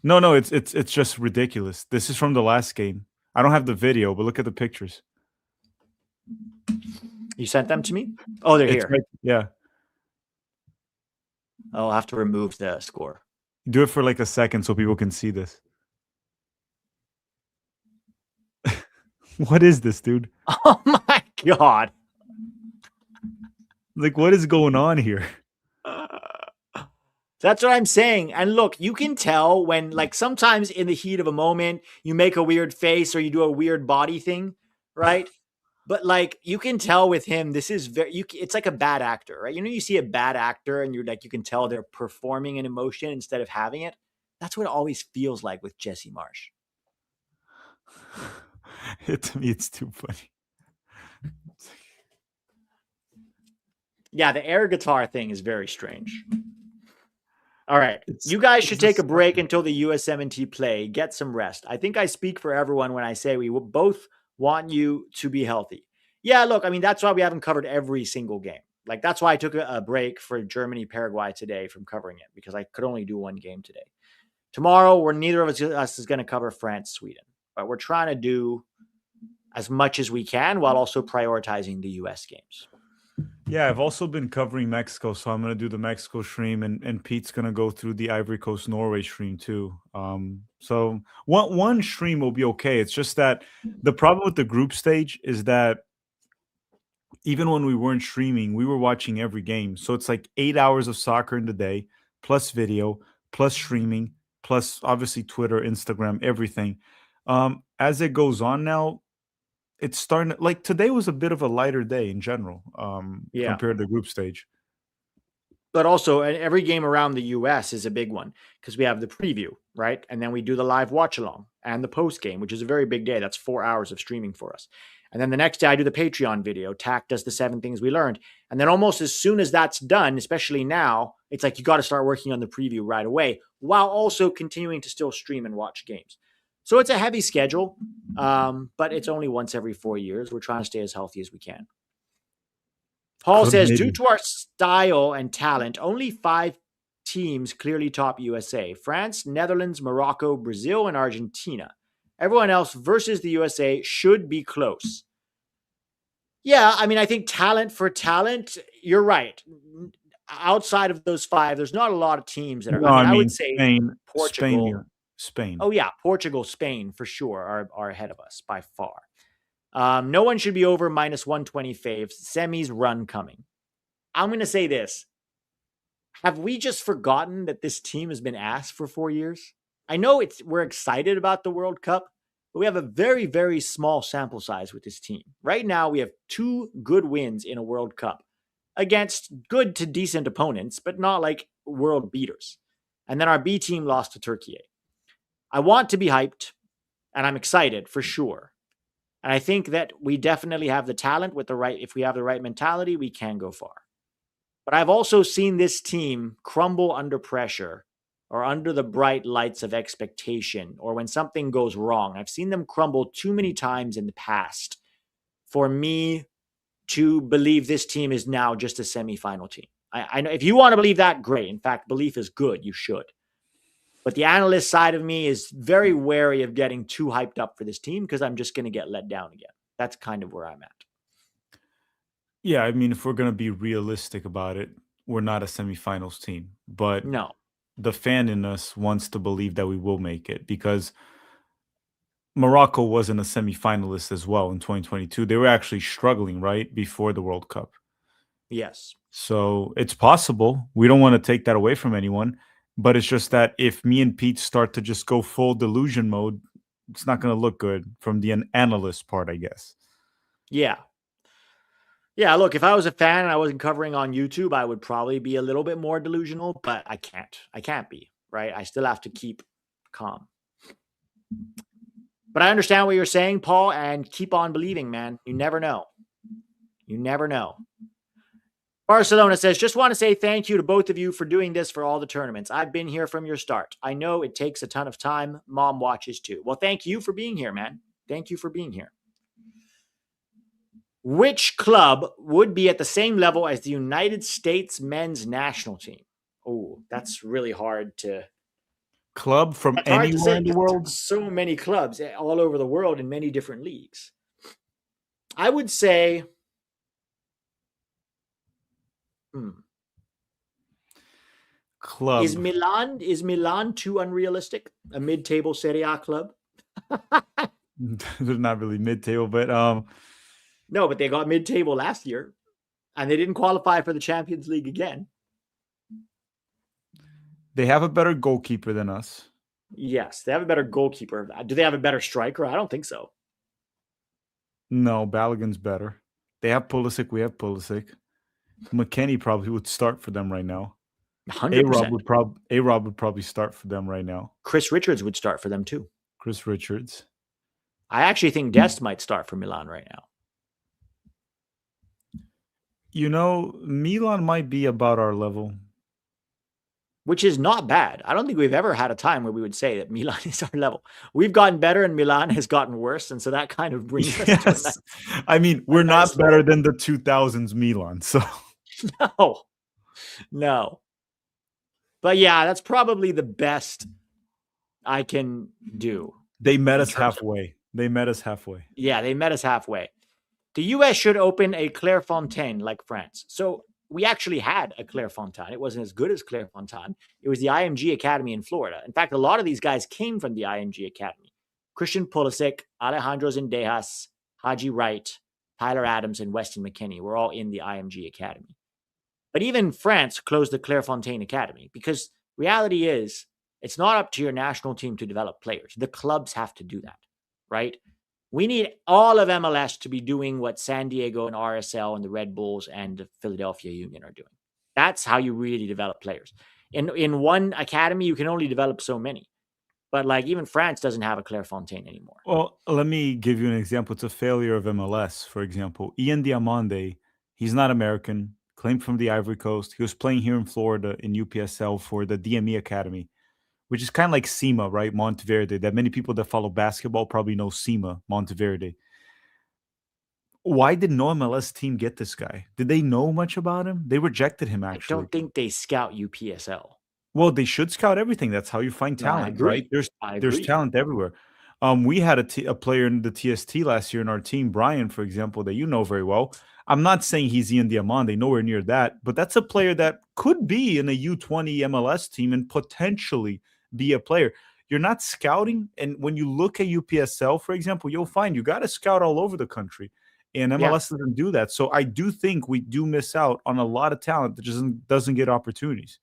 No, it's just ridiculous. This is from the last game. I don't have the video, but look at the pictures. you sent them to me? Oh, they're It's here. right, yeah. I'll have to remove the score. Do it for like a second so people can see this. What is this, dude? Oh my god. Like, what is going on here? That's what I'm saying. And look, you can tell when, like, sometimes in the heat of a moment, you make a weird face or you do a weird body thing, right? But like, you can tell with him, this is it's like a bad actor, right? You know, you see a bad actor and you're like, you can tell they're performing an emotion instead of having it. That's what it always feels like with Jesse Marsh. To me, it's too funny. Yeah, the air guitar thing is very strange. All right. It's You guys it's should take a break disgusting. until the USMNT play. Get some rest. I think I speak for everyone when I say we both want you to be healthy. Yeah, look, I mean, that's why we haven't covered every single game. Like, that's why I took a break for Germany, Paraguay today from covering it because I could only do one game today. Tomorrow, neither of us is going to cover France, Sweden, but we're trying to do as much as we can while also prioritizing the US games. Yeah, I've also been covering Mexico, so I'm gonna do the Mexico stream, and Pete's gonna go through the Ivory Coast Norway stream too. So one stream will be okay. It's just that the problem with the group stage is that even when we weren't streaming, we were watching every game. So it's like 8 hours of soccer in the day, plus video, plus streaming, plus obviously Twitter, Instagram, everything. As it goes on now, it's starting like today was a bit of a lighter day in general, Yeah. compared to the group stage. But also, every game around the US is a big one because we have the preview, right? And then we do the live watch along and the post game, which is a very big day. That's 4 hours of streaming for us. And then the next day, I do the Patreon video. Tack does the 7 things we learned. And then almost as soon as that's done, especially now, it's like you got to start working on the preview right away while also continuing to still stream and watch games. So it's a heavy schedule, but it's only once every 4 years. We're trying to stay as healthy as we can. Paul says, due Committed. to our style and talent, only 5 teams clearly top USA: France, Netherlands, Morocco, Brazil, and Argentina. Everyone else versus the USA should be close. Yeah, I mean, I think talent for talent, you're right. Outside of those 5, there's not a lot of teams that are, No, I mean, I I would mean say Spain, Portugal. yeah, Spain. Oh, yeah, Portugal, Spain for sure are ahead of us by far. No one should be over minus 120 faves. Semis run coming. I'm going to say this. Have we just forgotten that this team has been asked for 4 years? I know we're excited about the World Cup, but we have a very, very small sample size with this team. Right now, we have 2 good wins in a World Cup against good to decent opponents, but not like world beaters. And then our B team lost to Turkey. I want to be hyped, and I'm excited for sure. And I think that we definitely have the talent with the right, if we have the right mentality, we can go far. But I've also seen this team crumble under pressure or under the bright lights of expectation or when something goes wrong. I've seen them crumble too many times in the past for me to believe this team is now just a semifinal team. I know if you want to believe that, great. In fact, belief is good. You should. But the analyst side of me is very wary of getting too hyped up for this team because I'm just going to get let down again. That's kind of where I'm at. Yeah, I mean, if we're gonna be realistic about it, we're not a semifinals team, but No. the fan in us wants to believe that we will make it because Morocco wasn't a semifinalist as well in 2022. They were actually struggling right before the World Cup. Yes. So it's possible. We don't want to take that away from anyone, but it's just that if me and Pete start to just go full delusion mode, it's not going to look good from the analyst part, I guess. Yeah. Yeah, look, if I was a fan and I wasn't covering on YouTube, I would probably be a little bit more delusional, but I can't. I can't be, right? I still have to keep calm. But I understand what you're saying, Paul, and keep on believing, man. You never know. You never know. Barcelona says, just want to say thank you to both of you for doing this for all the tournaments. I've been here from your start. I know it takes a ton of time. Mom watches too. Well, thank you for being here, man. Thank you for being here. Which club would be at the same level as the United States men's national team? Oh, that's really hard to. Club from That's hard to anywhere say in the because world? so many clubs all over the world in many different leagues. I would say, Club. is Milan too unrealistic? A mid-table Serie A club? They're not really mid-table, but No, but they got mid-table last year, and they didn't qualify for the Champions League again. they have a better goalkeeper than us. Yes, they have a better goalkeeper. Do they have a better striker? I don't think so. No, Balogun's better. They have Pulisic. We have Pulisic. McKennie probably would start for them right now. 100%. A-Rob would probably start for them right now. Chris Richards would start for them too. Chris Richards. I actually think Dest might start for Milan right now. You know, Milan might be about our level. Which is not bad. I don't think we've ever had a time where we would say that Milan is our level. We've gotten better and Milan has gotten worse. And so that kind of brings us to a nice, I mean, we're not nice better level. than the 2000s Milan. So No. But yeah, that's probably the best I can do. they met us halfway. They met us halfway. Yeah, they met us halfway. The US should open a Clairefontaine like France. So we actually had a Clairefontaine. It wasn't as good as Clairefontaine. It was the IMG Academy in Florida. In fact, a lot of these guys came from the IMG Academy. Christian Pulisic, Alejandro Zendejas, Haji Wright, Tyler Adams, and Weston McKennie were all in the IMG Academy. But even France closed the Clairefontaine Academy because reality is it's not up to your national team to develop players. The clubs have to do that, right? We need all of MLS to be doing what San Diego and RSL and the Red Bulls and the Philadelphia Union are doing. That's how you really develop players. In one academy, you can only develop so many. But like even France doesn't have a Clairefontaine anymore. Well, let me give you an example. It's a failure of MLS, for example. Ian Diamande, he's not American, claimed from the Ivory Coast. He was playing here in Florida in UPSL for the DME Academy, which is kind of like SEMA, right? Monteverde, that many people that follow basketball probably know SEMA, Monteverde. Why did no MLS team get this guy? Did they know much about him? They rejected him, I actually. don't think they scout UPSL. Well, they should scout everything. That's how you find No, I talent, right? agree. I There's agree. talent everywhere. We had a player in the TST last year in our team, Brian, for example, that you know very well. I'm not saying he's Ian Diamande, nowhere near that, but that's a player that could be in a U20 MLS team and potentially be a player. You're not scouting, and when you look at UPSL, for example, you'll find you got to scout all over the country, and Yeah. MLS doesn't do that. So I do think we do miss out on a lot of talent that just doesn't get opportunities.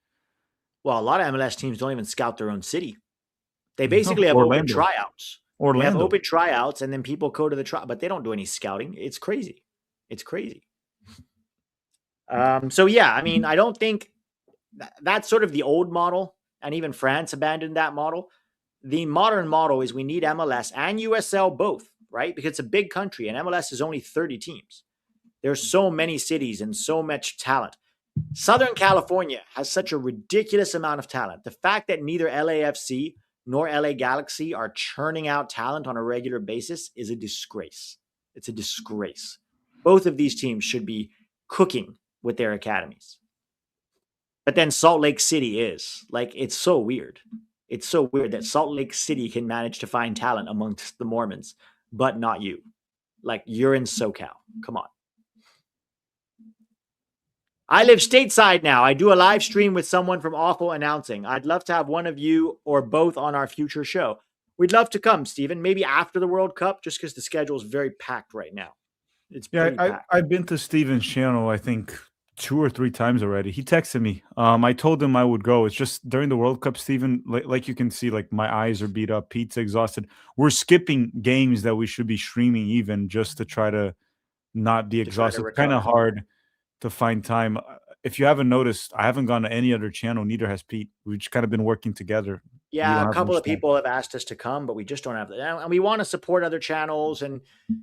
Well, a lot of MLS teams don't even scout their own city. They basically have open Orlando. tryouts. They have Orlando. open tryouts, and then people go to the trial, but they don't do any scouting. It's crazy. It's crazy. So yeah, I mean, I don't think that's sort of the old model, and even France abandoned that model. The modern model is we need MLS and USL both, right? Because it's a big country, and MLS is only 30 teams. There's so many cities and so much talent. Southern California has such a ridiculous amount of talent. The fact that neither LAFC nor LA Galaxy are churning out talent on a regular basis is a disgrace. It's a disgrace. Both of these teams should be cooking with their academies. But then Salt Lake City is. Like, it's so weird. It's so weird that Salt Lake City can manage to find talent amongst the Mormons, but not you. Like, you're in SoCal. Come on. I live stateside now. I do a live stream with someone from Awful announcing. I'd love to have one of you or both on our future show. We'd love to come, Stephen. Maybe after the World Cup, just because the schedule is very packed right now. It's pretty packed. I've been to Steven's channel, I think 2 or 3 times already. He texted me. I told him I would go. It's just during the World Cup, Steven, like you can see, like my eyes are beat up, Pete's exhausted. We're skipping games that we should be streaming even just to try to not be exhausted. It's kind of hard to find time. If you haven't noticed, I haven't gone to any other channel. Neither has Pete. We've just kind of been working together. Yeah, a couple of people have asked us to come, but we just don't have that. And we want to support other channels and,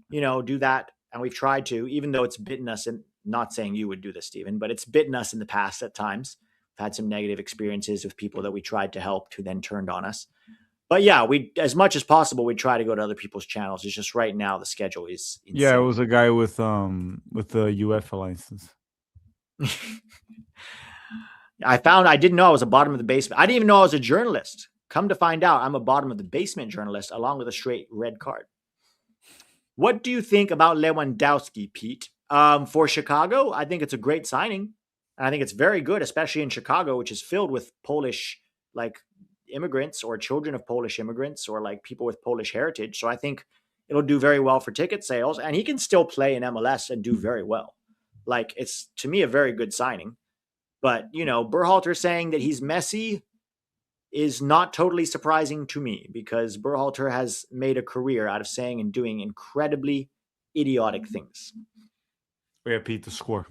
do that. And we've tried to, even though it's bitten us, and not saying you would do this, Stephen, but it's bitten us in the past at times. We've had some negative experiences with people that we tried to help who then turned on us. But yeah, we, as much as possible, we try to go to other people's channels. It's just right now the schedule is insane. Yeah, it was a guy with the UEFA license. I didn't know I was a bottom of the basement. I didn't even know I was a journalist. Come to find out, I'm a bottom of the basement journalist along with a straight red card. What do you think about Lewandowski, Pete? For Chicago, I think it's a great signing. And I think it's very good, especially in Chicago, which is filled with Polish, like, immigrants or children of Polish immigrants or like people with Polish heritage. So I think it'll do very well for ticket sales, and he can still play in MLS and do very well. Like, it's, to me, a very good signing. But, Berhalter saying that he's messy is not totally surprising to me because Berhalter has made a career out of saying and doing incredibly idiotic things. We have Pete the score.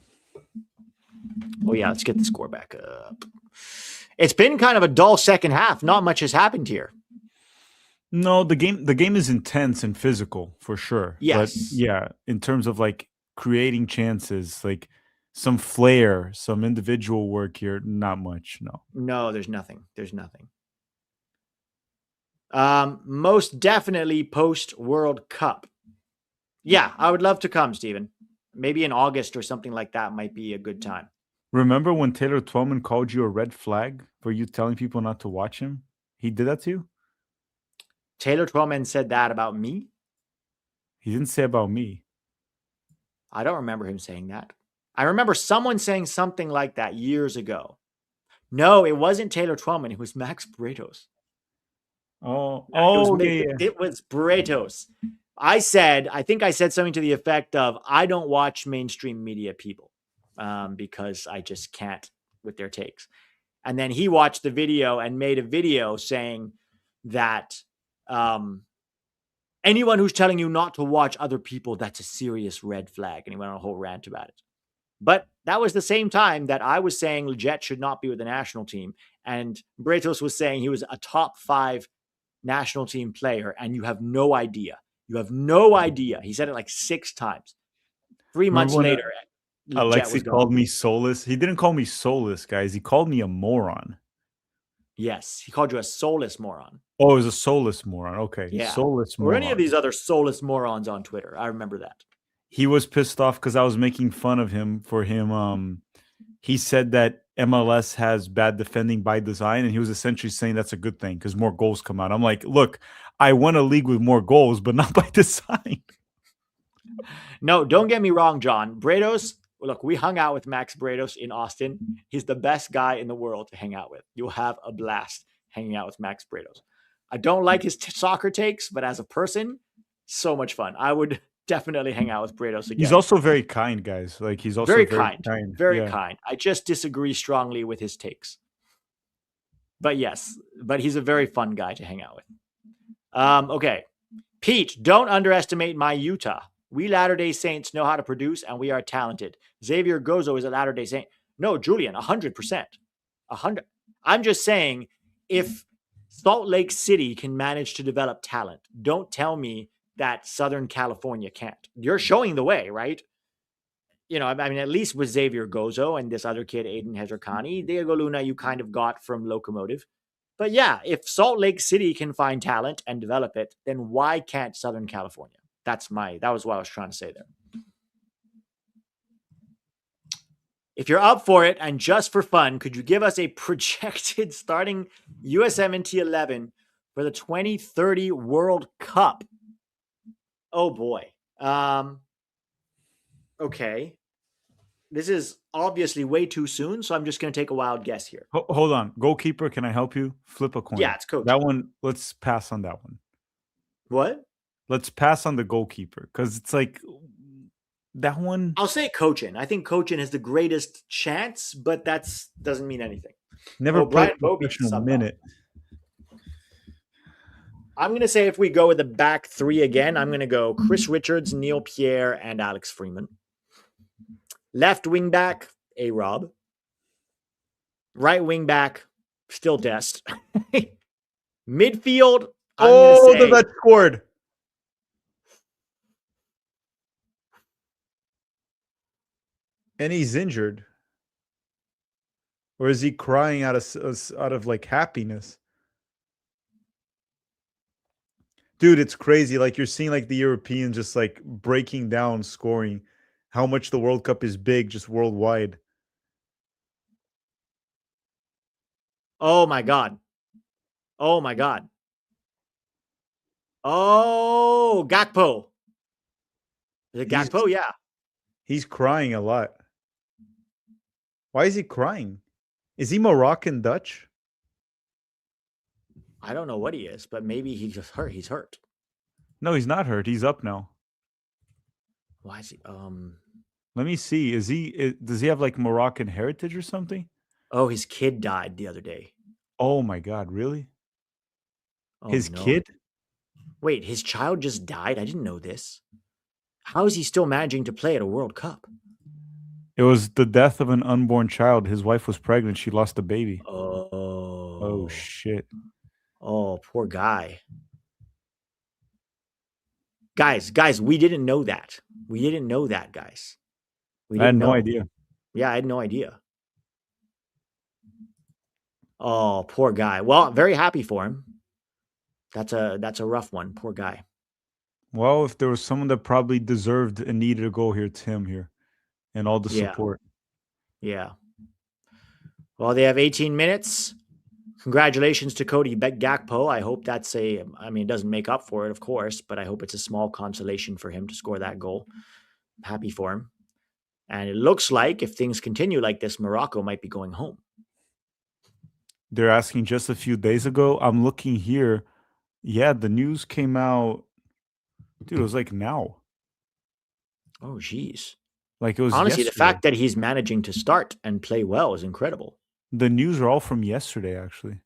Oh, yeah, let's get the score back up. It's been kind of a dull second half. Not much has happened here. No, the game is intense and physical for sure. Yes. But yeah, in terms of like creating chances, like some flair, some individual work here, not much. No, there's nothing. Most definitely post World Cup. Yeah, I would love to come, Stephen. Maybe in August or something like that might be a good time. Remember when Taylor Twellman called you a red flag for you telling people not to watch him? He did that to you? Taylor Twellman said that about me? He didn't say about me. I don't remember him saying that. I remember someone saying something like that years ago. No, it wasn't Taylor Twellman. It was Max Bretos. Oh, yeah, yeah. It was Bretos. I think I said something to the effect of, I don't watch mainstream media people because I just can't with their takes. And then he watched the video and made a video saying that anyone who's telling you not to watch other people, that's a serious red flag. And he went on a whole rant about it. But that was the same time that I was saying Leggett should not be with the national team. And Bretos was saying he was a top 5 national team player, and you have no idea. You have no idea. He said it like 6 times. 3 months Remember when later, Leggett was Alexi gone. called me soulless? He didn't call me soulless, guys. He called me a moron. Yes, he called you a soulless moron. Oh, it was a soulless moron. Okay, Yeah. soulless or moron. any of these other soulless morons on Twitter. I remember that. He was pissed off because I was making fun of him for him. He said that MLS has bad defending by design, and he was essentially saying that's a good thing because more goals come out. I'm like, look, I won a league with more goals, but not by design. No, don't get me wrong, John. Bretos, look, we hung out with Max Bretos in Austin. He's the best guy in the world to hang out with. You'll have a blast hanging out with Max Bretos. I don't like his soccer takes, but as a person, so much fun. I would definitely hang out with Bretos again. He's also very kind, guys. Like, he's also very very kind. Very Yeah. kind. I just disagree strongly with his takes. But yes, but he's a very fun guy to hang out with. Okay. Pete, don't underestimate my Utah. We Latter-day Saints know how to produce, and we are talented. Xavier Gozo is a Latter-day Saint. No, Julian, 100%. 100. I'm just saying, if Salt Lake City can manage to develop talent, don't tell me that Southern California can't. You're showing the way, right? You know, I mean, at least with Xavier Gozo and this other kid, Aiden Hezerkani, Diego Luna, you kind of got from Locomotive. But yeah, if Salt Lake City can find talent and develop it, then why can't Southern California? That was what I was trying to say there. If you're up for it and just for fun, could you give us a projected starting USMNT 11 for the 2030 World Cup? Oh boy. Okay. This is obviously way too soon, so I'm just going to take a wild guess here. Hold on. Goalkeeper, can I help you? Flip a coin. Yeah, it's coach. That one, let's pass on that one. What? Let's pass on the goalkeeper because it's like that one. I'll say Cochin. I think Cochin has the greatest chance, but that doesn't mean anything. Never played a professional minute. I'm going to say if we go with the back 3 again, I'm going to go Chris Richards, Neil Pierre, and Alex Freeman. Left wing back, A-Rob. Right wing back, still Dest. Midfield, the vet scored. And he's injured. Or is he crying out of like happiness? Dude, it's crazy. Like, you're seeing like the Europeans just like breaking down scoring, how much the World Cup is big just worldwide. Oh my God. Oh my God. Oh, Gakpo. Is it Gakpo? Yeah. He's crying a lot. Why is he crying? Is he Moroccan Dutch? I don't know what he is, but maybe he's just hurt. He's hurt. No, he's not hurt. He's up now. Why is he? Let me see. Does he have like Moroccan heritage or something? Oh, his kid died the other day. Oh my God, really? Oh, his kid? Wait, his child just died? I didn't know this. How is he still managing to play at a World Cup? It was the death of an unborn child. His wife was pregnant. She lost a baby. Oh shit. Oh, poor guy. Guys, we didn't know that. We didn't know that, guys. I had no idea. Yeah, I had no idea. Oh, poor guy. Well, very happy for him. That's a rough one. Poor guy. Well, if there was someone that probably deserved and needed a goal here, it's him here. And all the support. Yeah. Well, they have 18 minutes. Congratulations to Cody Gakpo. I hope it doesn't make up for it, of course, but I hope it's a small consolation for him to score that goal. happy for him. And it looks like if things continue like this, Morocco might be going home. They're asking just a few days ago. I'm looking here. Yeah, the news came out. Dude, it was like now. Oh, geez. Like it was Honestly, the yesterday. fact that he's managing to start and play well is incredible. The news are all from yesterday, actually.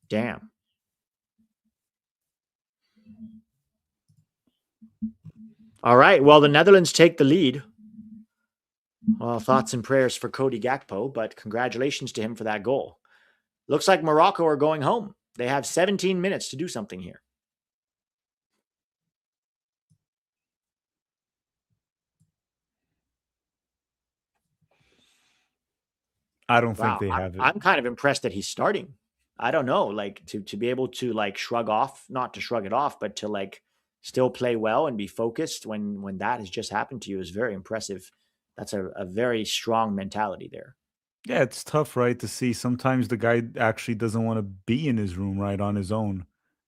Damn. All right. Well, the Netherlands take the lead. Well, thoughts and prayers for Cody Gakpo, but congratulations to him for that goal. Looks like Morocco are going home. They have 17 minutes to do something here. I don't think Wow, they have it. I'm kind of impressed that he's starting. I don't know, like to be able to like shrug off, not to shrug it off, but to like still play well and be focused when that has just happened to you is very impressive. That's a very strong mentality there. Yeah, it's tough, right, to see sometimes the guy actually doesn't want to be in his room, right, on his own.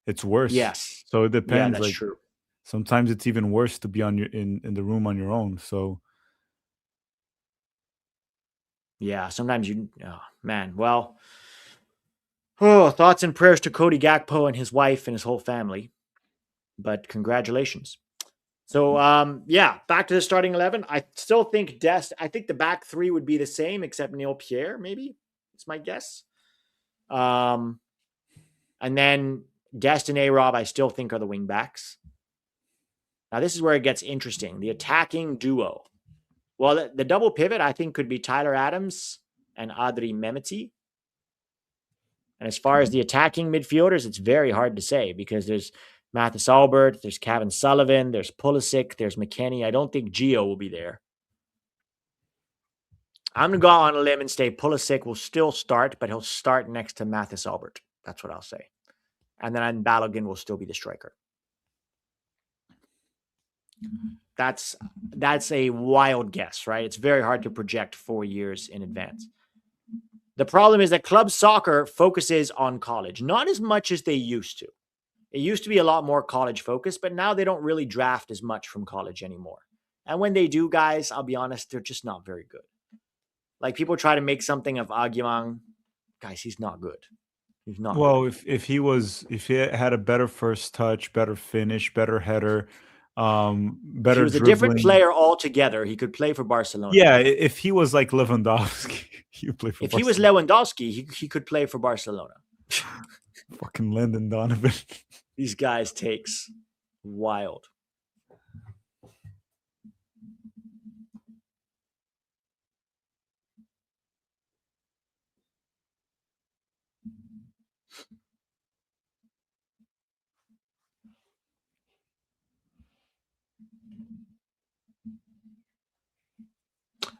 It's worse. Yes. So it Yeah, depends. that's Like true. sometimes it's even worse to be on your in the room on your own. So Yeah, sometimes you oh, man. Well, oh, thoughts and prayers to Cody Gakpo and his wife and his whole family. But congratulations. So yeah, back to the starting 11. I still think Dest. I think the back three would be the same, except Neil Pierre. Maybe it's my guess. Um, and then Dest and A Rob, I still think are the wing backs. Now this is where it gets interesting. The attacking duo. Well, the double pivot I think could be Tyler Adams and Adri Mehmeti. And as far as the attacking midfielders, it's very hard to say because there's Mathis Albert, there's Kevin Sullivan, there's Pulisic, there's McKennie. I don't think Gio will be there. I'm going to go out on a limb and say Pulisic will still start, but he'll start next to Mathis Albert. That's what I'll say. And then Balogun will still be the striker. That's a wild guess, right? It's very hard to project 4 years in advance. The problem is that club soccer focuses on college, not as much as they used to. It used to be a lot more college focused, but now they don't really draft as much from college anymore. And when they do, guys, I'll be honest, they're just not very good. Like people try to make something of Agyemang. Guys, he's not good. He's not well, good. if he had a better first touch, better finish, better header, If he better was a different dribbling. player altogether, he could play for Barcelona. Yeah, if he was like Lewandowski, he would play for If he was Barcelona. Lewandowski, he could play for Barcelona. Fucking Landon Donovan. These guys takes wild.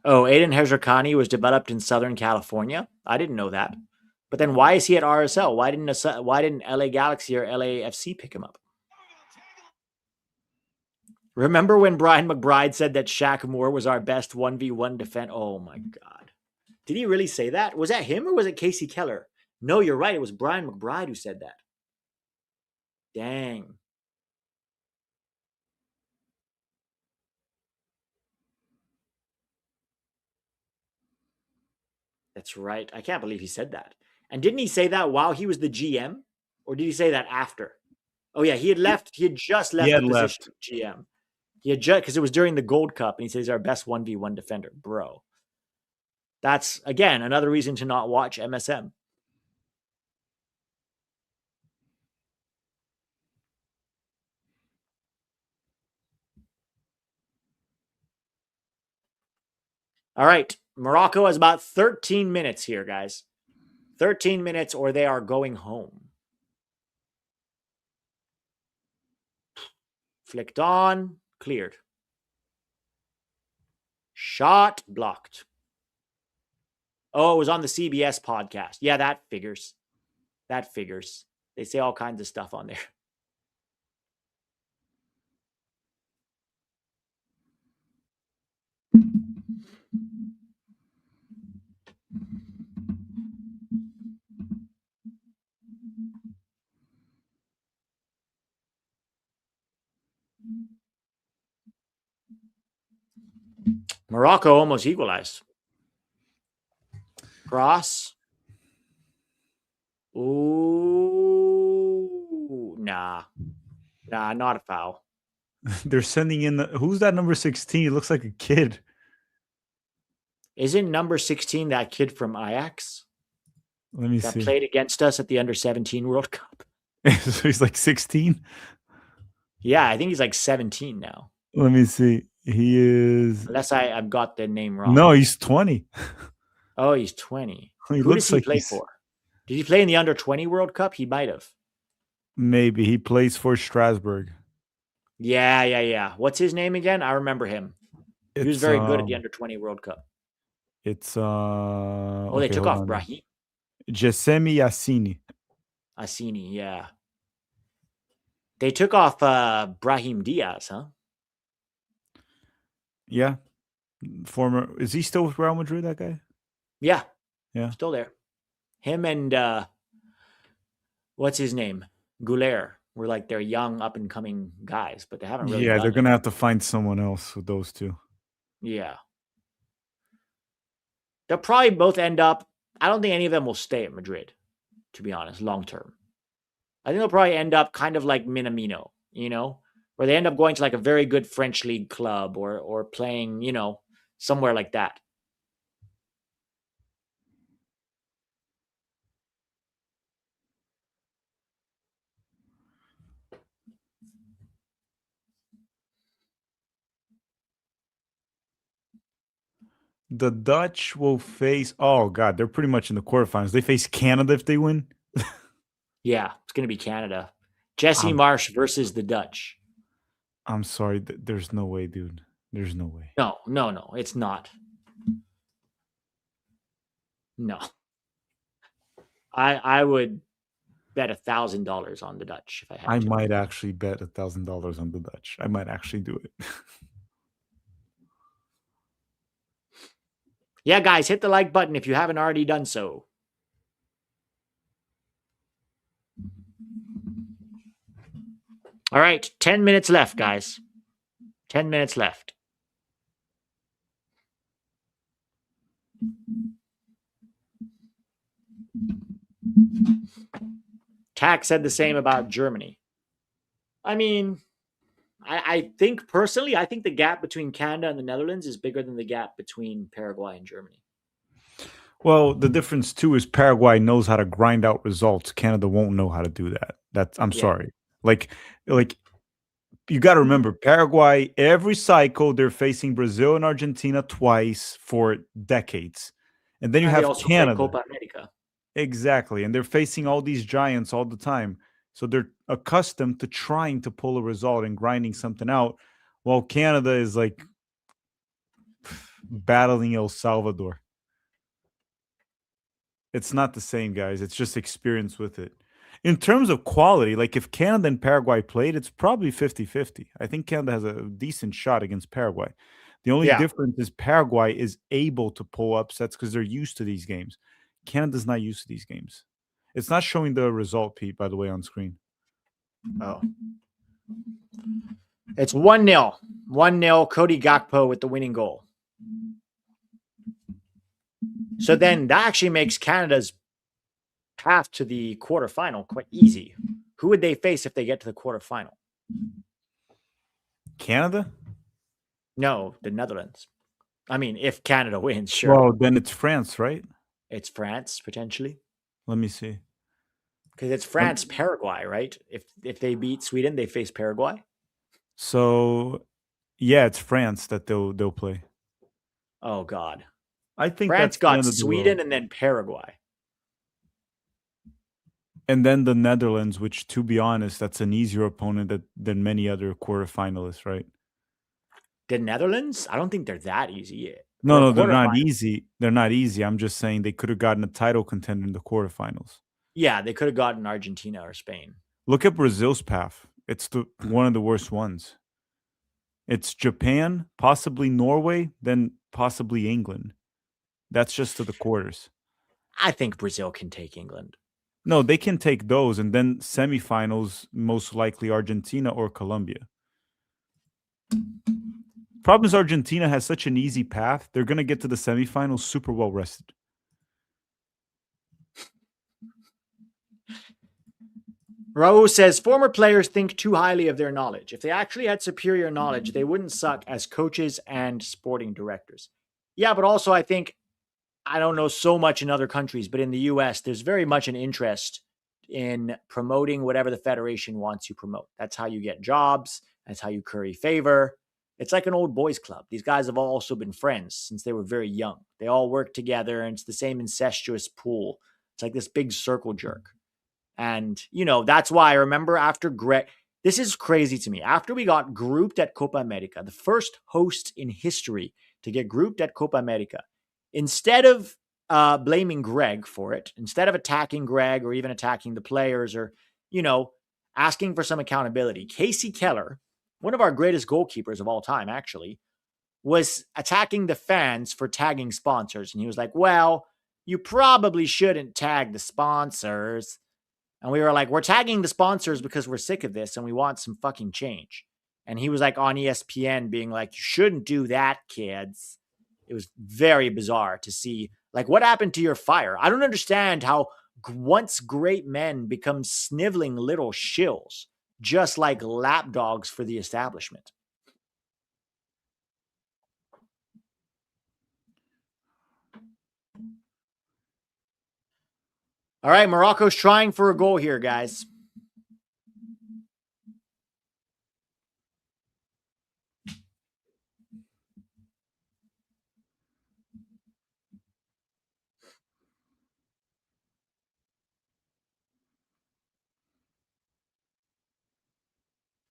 Oh, Aiden Hezrakani was developed in Southern California. I didn't know that. But then why is he at RSL? Why didn't LA Galaxy or LAFC pick him up? Remember when Brian McBride said that Shaq Moore was our best 1v1 defense? Oh my God. Did he really say that? Was that him or was it Casey Keller? No, you're right. It was Brian McBride who said that. Dang. That's right. I can't believe he said that. And didn't he say that while he was the GM? Or did he say that after? Oh, yeah. He had left. He had just He left the had position left. of GM. He had just, because it was during the Gold Cup, and he said he's our best 1v1 defender. Bro. That's, again, another reason to not watch MSM. All right. Morocco has about 13 minutes here, guys. 13 minutes or they are going home. Flicked on, cleared. Shot blocked. Oh, it was on the CBS podcast. Yeah, that figures. That figures. They say all kinds of stuff on there. Morocco almost equalized. Cross. Ooh, nah, not a foul. They're sending in who's that number 16? He looks like a kid. Isn't number 16 that kid from Ajax Let me that see. played against us at the under-17 World Cup? So he's like 16. Yeah, I think he's like 17 now. Let me see. He is Unless I've got the name wrong. no, he's 20. Oh, he's 20. He Who does looks he like play he's for? Did he play in the under-20 World Cup? He might have. maybe he plays for Strasbourg. Yeah. What's his name again? I remember him. He was It's very good at the under-20 World Cup. it's Oh, they okay, took hold off on. Brahim. Jessemi Yassini. Assini, yeah. They took off Brahim Diaz, huh? Yeah. Former is he still with Real Madrid, that guy? Yeah, Yeah. still there. Him and what's his name? Goulet were like their young up and coming guys, but they haven't really Yeah, they're done it. gonna have to find someone else with those two. Yeah. They'll probably both end up. I don't think any of them will stay at Madrid, to be honest, long term. I think they'll probably end up kind of like Minamino, where they end up going to like a very good French league club or playing, somewhere like that. The Dutch will face oh god, they're pretty much in the quarterfinals. They face Canada if they win. Yeah, it's going to be Canada. Jesse I'm, Marsh versus the Dutch. I'm sorry, there's no way, dude. There's no way. No, it's not. No. I would bet $1,000 on the Dutch if I I had to. might actually bet $1,000 on the Dutch. I might actually do it. Yeah, guys, hit the like button if you haven't already done so. All right, 10 minutes left, guys. 10 minutes left. Tack said the same about Germany. I mean, I think personally, I think the gap between Canada and the Netherlands is bigger than the gap between Paraguay and Germany. Well, the difference too is Paraguay knows how to grind out results. Canada won't know how to do that. I'm Yeah. sorry. Like you got to remember Paraguay every cycle they're facing Brazil and Argentina twice for decades. And then you And they have also play Canada. Copa America. Exactly. And they're facing all these giants all the time. So they're accustomed to trying to pull a result and grinding something out while Canada is like battling El Salvador. It's not the same, guys. It's just experience with it. In terms of quality, like if Canada and Paraguay played, it's probably 50-50. I think Canada has a decent shot against Paraguay. The only Yeah. difference is Paraguay is able to pull upsets because they're used to these games. Canada's not used to these games. It's not showing the result, Pete, by the way, on screen. Oh. It's 1-0. 1-0, Cody Gakpo with the winning goal. So then that actually makes Canada's path to the quarterfinal quite easy. Who would they face if they get to the quarterfinal? Canada? No, the Netherlands. I mean, if Canada wins, sure. Well, then it's France, right? It's France, potentially. Let me see. Because it's France, Paraguay, right? If they beat Sweden, they face Paraguay. So, yeah, it's France that they'll play. Oh God, I think France that's the got end of the Sweden world. and then Paraguay. And then the Netherlands, which, to be honest, that's an easier opponent than many other quarterfinalists, right? The Netherlands? I don't think they're that easy yet. No, they're not easy. They're not easy. I'm just saying they could have gotten a title contender in the quarterfinals. Yeah, they could have gotten Argentina or Spain. Look at Brazil's path. It's one of the worst ones. It's Japan, possibly Norway, then possibly England. That's just to the quarters. I think Brazil can take England. No, they can take those, and then semifinals, most likely Argentina or Colombia. Problem is Argentina has such an easy path. They're going to get to the semifinals super well rested. Raul says former players think too highly of their knowledge. If they actually had superior knowledge, they wouldn't suck as coaches and sporting directors. Yeah, but also I think I don't know so much in other countries, but in the US, there's very much an interest in promoting whatever the federation wants you to promote. That's how you get jobs. That's how you curry favor. It's like an old boys club. These guys have all also been friends since they were very young. They all work together and it's the same incestuous pool. It's like this big circle jerk. And, that's why I remember after Greg, this is crazy to me. After we got grouped at Copa America, the first host in history to get grouped at Copa America, instead of blaming Greg for it, instead of attacking Greg or even attacking the players or, asking for some accountability, Casey Keller, one of our greatest goalkeepers of all time, actually, was attacking the fans for tagging sponsors. And he was like, well, you probably shouldn't tag the sponsors. And we were like, we're tagging the sponsors because we're sick of this and we want some fucking change. And he was like on ESPN being like, you shouldn't do that, kids. It was very bizarre to see, like, what happened to your fire? I don't understand how once great men become sniveling little shills, just like lapdogs for the establishment. All right, Morocco's trying for a goal here, guys.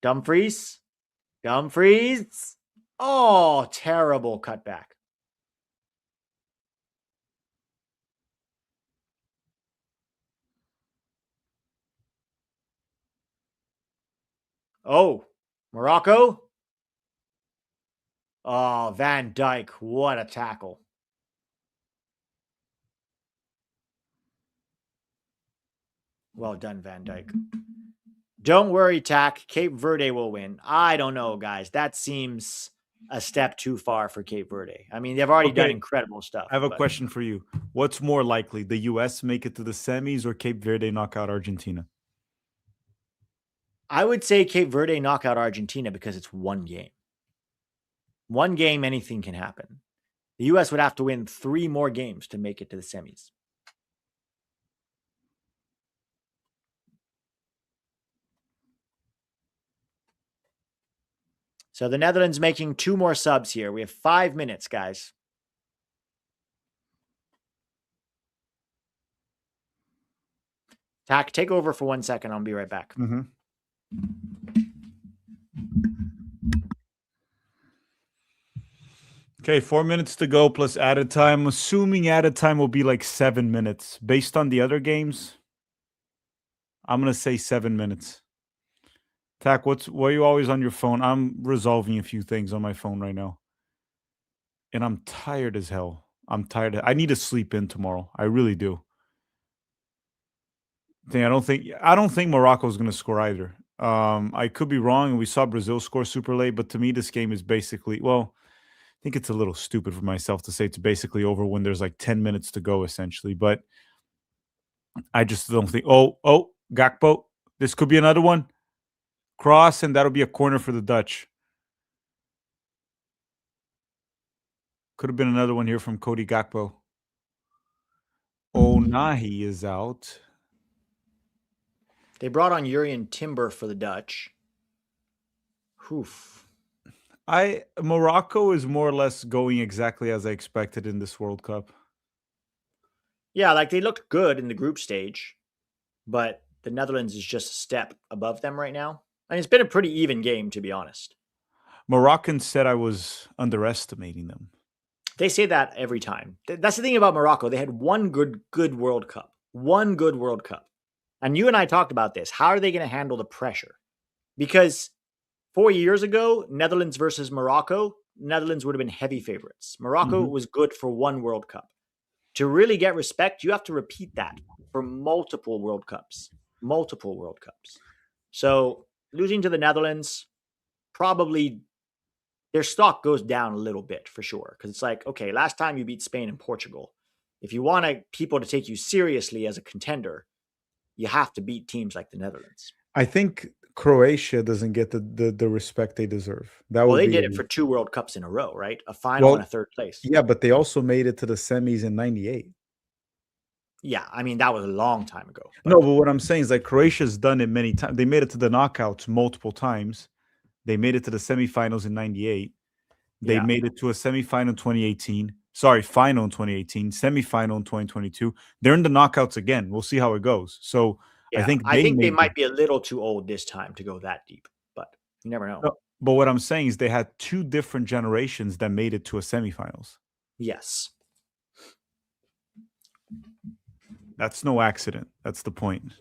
Dumfries. Oh, terrible cutback. Oh, Morocco. Oh, Van Dijk. What a tackle. Well done, Van Dijk. Don't worry, Tack. Cape Verde will win. I don't know, guys. That seems a step too far for Cape Verde. I mean, they've already done incredible stuff. I have a question for you. What's more likely, the U.S. make it to the semis or Cape Verde knock out Argentina? I would say Cape Verde knock out Argentina because it's one game. One game, anything can happen. The U.S. would have to win 3 more games to make it to the semis. So the Netherlands making 2 more subs here. We have 5 minutes, guys. Tack, take over for 1 second. I'll be right back. Mm-hmm. Okay, 4 minutes to go plus added time. Assuming added time will be like 7 minutes. Based on the other games, I'm going to say 7 minutes. Tack, why are you always on your phone? I'm resolving a few things on my phone right now. And I'm tired as hell. I need to sleep in tomorrow. I really do. I don't think Morocco's going to score either. I could be wrong, and we saw Brazil score super late, but to me, this game is basically, well, I think it's a little stupid for myself to say it's basically over when there's like 10 minutes to go, essentially. But I just don't think. Oh, Gakpo. This could be another one. Cross, and that'll be a corner for the Dutch. Could have been another one here from Cody Gakpo. Onahi is out. They brought on Urian Timber for the Dutch. Oof. Morocco is more or less going exactly as I expected in this World Cup. Yeah, like they looked good in the group stage, but the Netherlands is just a step above them right now. And it's been a pretty even game, to be honest. Moroccans said I was underestimating them. They say that every time. That's the thing about Morocco. They had one good World Cup. One good World Cup. And you and I talked about this. How are they going to handle the pressure? Because 4 years ago, Netherlands versus Morocco, Netherlands would have been heavy favorites. Morocco was good for one World Cup. To really get respect, you have to repeat that for multiple World Cups. Multiple World Cups. So losing to the Netherlands, probably their stock goes down a little bit for sure. Because it's like, okay, last time you beat Spain and Portugal. If you want people to take you seriously as a contender, you have to beat teams like the Netherlands. I think Croatia doesn't get the respect they deserve. That Well, would they be did it for 2 World Cups in a row, right? A final and well, a third place. yeah, but they also made it to the semis in '98. Yeah, I mean, that was a long time ago. No, But but what I'm saying is like Croatia's done it many times. They made it to the knockouts multiple times. They made it to the semifinals in '98. They yeah, made it to a semifinal in 2018. Sorry, final in 2018, semifinal in 2022. They're in the knockouts again. We'll see how it goes. So I yeah. think I they think they made might be a little too old this time to go that deep, but you never know. no, but what I'm saying is they had two different generations that made it to a semifinals. Yes. That's no accident. That's the point.